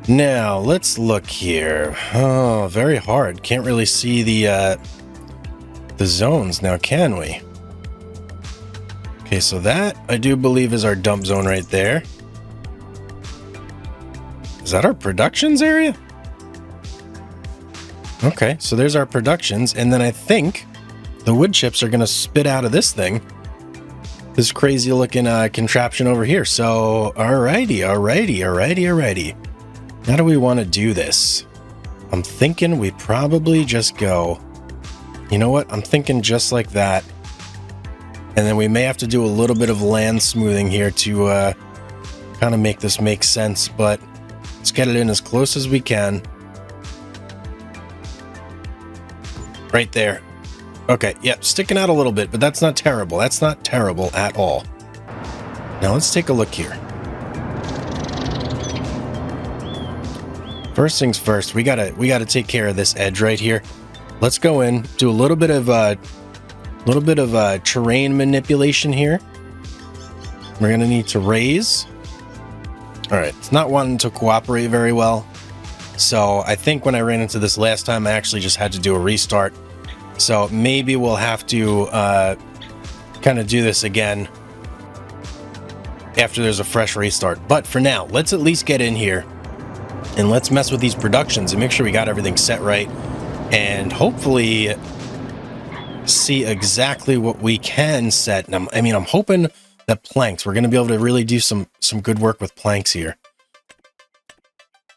Speaker 1: Now, let's look here. Oh, very hard. Can't really see the zones now, can we? Okay, so that, I do believe, is our dump zone right there. Is that our productions area? Okay, so there's our productions, and then I think the wood chips are going to spit out of this thing. This crazy looking contraption over here. So, alrighty. How do we want to do this? I'm thinking we probably just go, you know what? I'm thinking just like that. And then we may have to do a little bit of land smoothing here to kind of make this make sense, but let's get it in as close as we can. Right there. Okay, yep, sticking out a little bit, but that's not terrible. That's not terrible at all. Now let's take a look here. First things first, we gotta take care of this edge right here. Let's go in, do a little bit of terrain manipulation here. We're gonna need to raise. All right, it's not wanting to cooperate very well. So I think when I ran into this last time, I actually just had to do a restart. So maybe we'll have to kind of do this again after there's a fresh restart. But for now, let's at least get in here. And let's mess with these productions and make sure we got everything set right. And hopefully see exactly what we can set. And I'm hoping that planks, we're going to be able to really do some good work with planks here.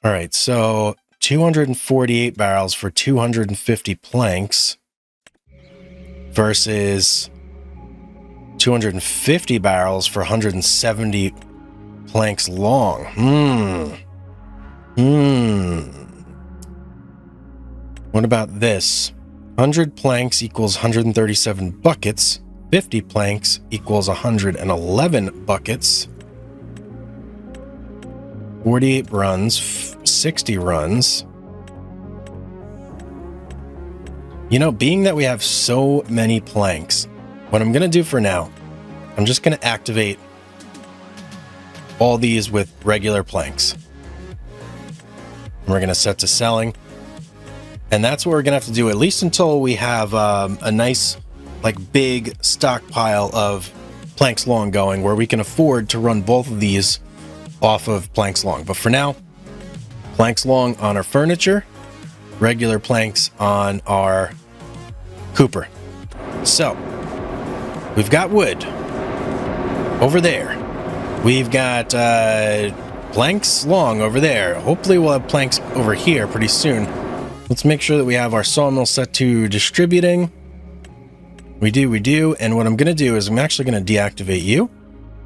Speaker 1: All right, so 248 barrels for 250 planks versus 250 barrels for 170 planks long. What about this? 100 planks equals 137 buckets. 50 planks equals 111 buckets. 48 runs, 60 runs. You know, being that we have so many planks, what I'm going to do for now, I'm just going to activate all these with regular planks. We're going to set to selling. And that's what we're going to have to do, at least until we have a nice, like, big stockpile of planks long going, where we can afford to run both of these off of planks long. But for now, planks long on our furniture, regular planks on our cooper. So, we've got wood over there. We've got planks long over there. Hopefully we'll have planks over here pretty soon. Let's make sure that we have our sawmill set to distributing. We do. And what I'm going to do is I'm actually going to deactivate you.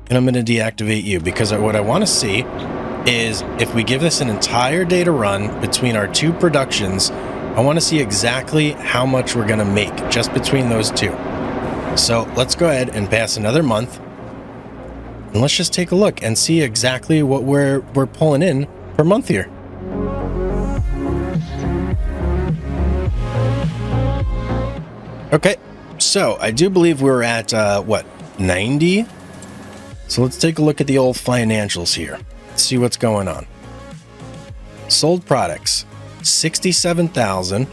Speaker 1: And I'm going to deactivate you because what I want to see is if we give this an entire day to run between our two productions, I want to see exactly how much we're going to make just between those two. So let's go ahead and pass another month. And let's just take a look and see exactly what we're pulling in per month here. Okay, so I do believe we're at, what, 90? So let's take a look at the old financials here. Let's see what's going on. Sold products, 67,000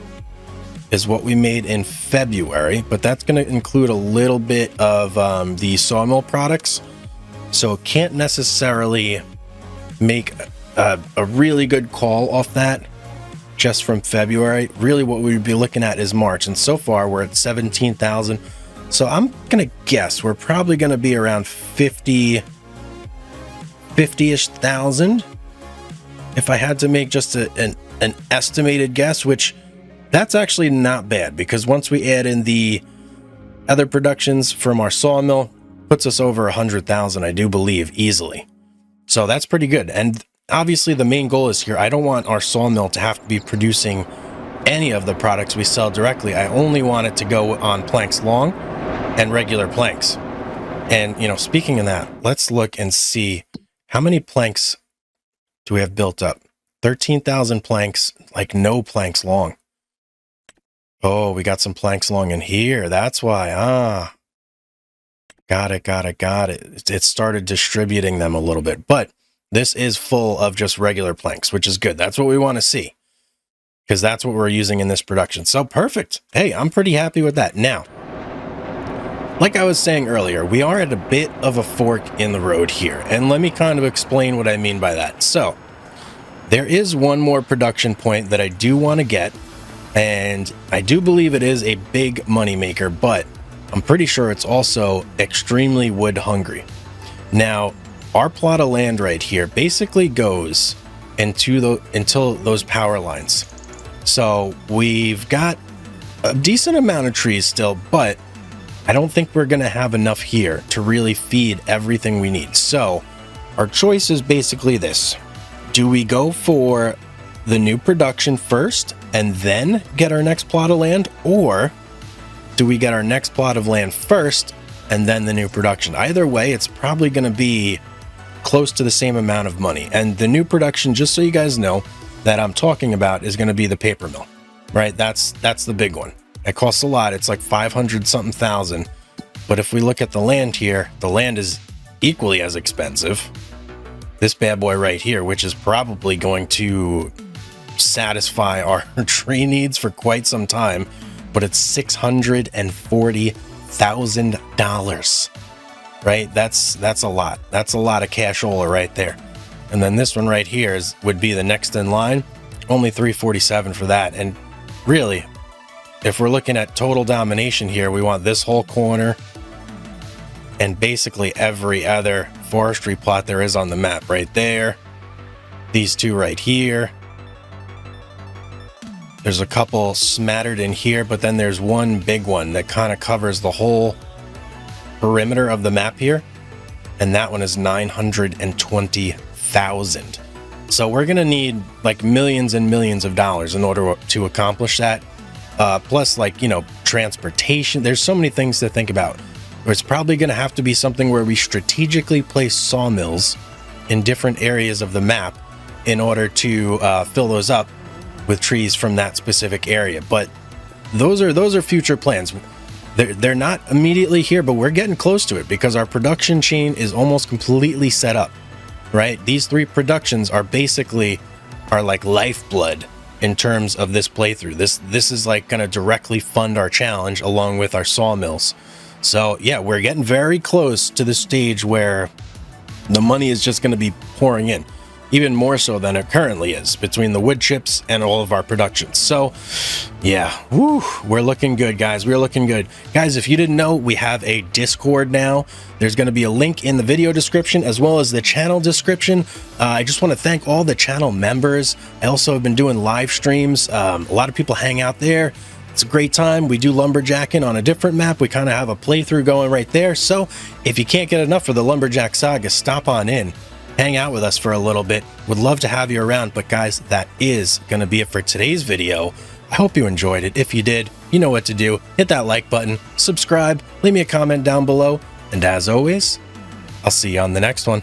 Speaker 1: is what we made in February, but that's going to include a little bit of the sawmill products. So can't necessarily make a really good call off that just from February. Really what we would be looking at is March, and so far we're at 17,000. So I'm gonna guess we're probably gonna be around 50-ish thousand if I had to make just an estimated guess, which that's actually not bad, because once we add in the other productions from our sawmill, puts us over 100,000, I do believe, easily. So that's pretty good. And obviously the main goal is here, I don't want our sawmill to have to be producing any of the products we sell directly. I only want it to go on planks long and regular planks. And, you know, speaking of that, let's look and see how many planks do we have built up. 13,000 planks, like no planks long. Oh, we got some planks long in here. That's why. Got it. It started distributing them a little bit, but this is full of just regular planks, which is good. That's what we want to see, because that's what we're using in this production. So perfect. Hey, I'm pretty happy with that. Now, like I was saying earlier, we are at a bit of a fork in the road here, and let me kind of explain what I mean by that. So there is one more production point that I do want to get, and I do believe it is a big money maker, but I'm pretty sure it's also extremely wood hungry. Now, our plot of land right here basically goes until those power lines. So we've got a decent amount of trees still, but I don't think we're going to have enough here to really feed everything we need. So our choice is basically this. Do we go for the new production first and then get our next plot of land, or do we get our next plot of land first and then the new production? Either way, it's probably going to be close to the same amount of money. And the new production, just so you guys know, that I'm talking about is going to be the paper mill, right? That's the big one. It costs a lot. It's like 500 something thousand. But if we look at the land here, the land is equally as expensive. This bad boy right here, which is probably going to satisfy our tree needs for quite some time, but it's $640,000, right? That's a lot. That's a lot of cashola right there. And then this one right here would be the next in line, only 347 for that. And really, if we're looking at total domination here, we want this whole corner and basically every other forestry plot there is on the map right there. These two right here. There's a couple smattered in here, but then there's one big one that kind of covers the whole perimeter of the map here. And that one is 920,000. So we're going to need like millions and millions of dollars in order to accomplish that. Plus, like, you know, transportation. There's so many things to think about. It's probably going to have to be something where we strategically place sawmills in different areas of the map in order to fill those up with trees from that specific area. But those are future plans. They're not immediately here, but we're getting close to it because our production chain is almost completely set up, right? These three productions are basically our like lifeblood in terms of this playthrough. This is like going to directly fund our challenge along with our sawmills. So yeah, we're getting very close to the stage where the money is just going to be pouring in, even more so than it currently is between the wood chips and all of our productions. So yeah, we're looking good, guys. We're looking good. Guys, if you didn't know, we have a Discord now. There's going to be a link in the video description as well as the channel description. I just want to thank all the channel members. I also have been doing live streams. A lot of people hang out there. It's a great time. We do lumberjacking on a different map. We kind of have a playthrough going right there. So if you can't get enough for the Lumberjack Saga, stop on in. Hang out with us for a little bit. Would love to have you around. But guys, that is going to be it for today's video. I hope you enjoyed it. If you did, you know what to do. Hit that like button, subscribe, leave me a comment down below. And as always, I'll see you on the next one.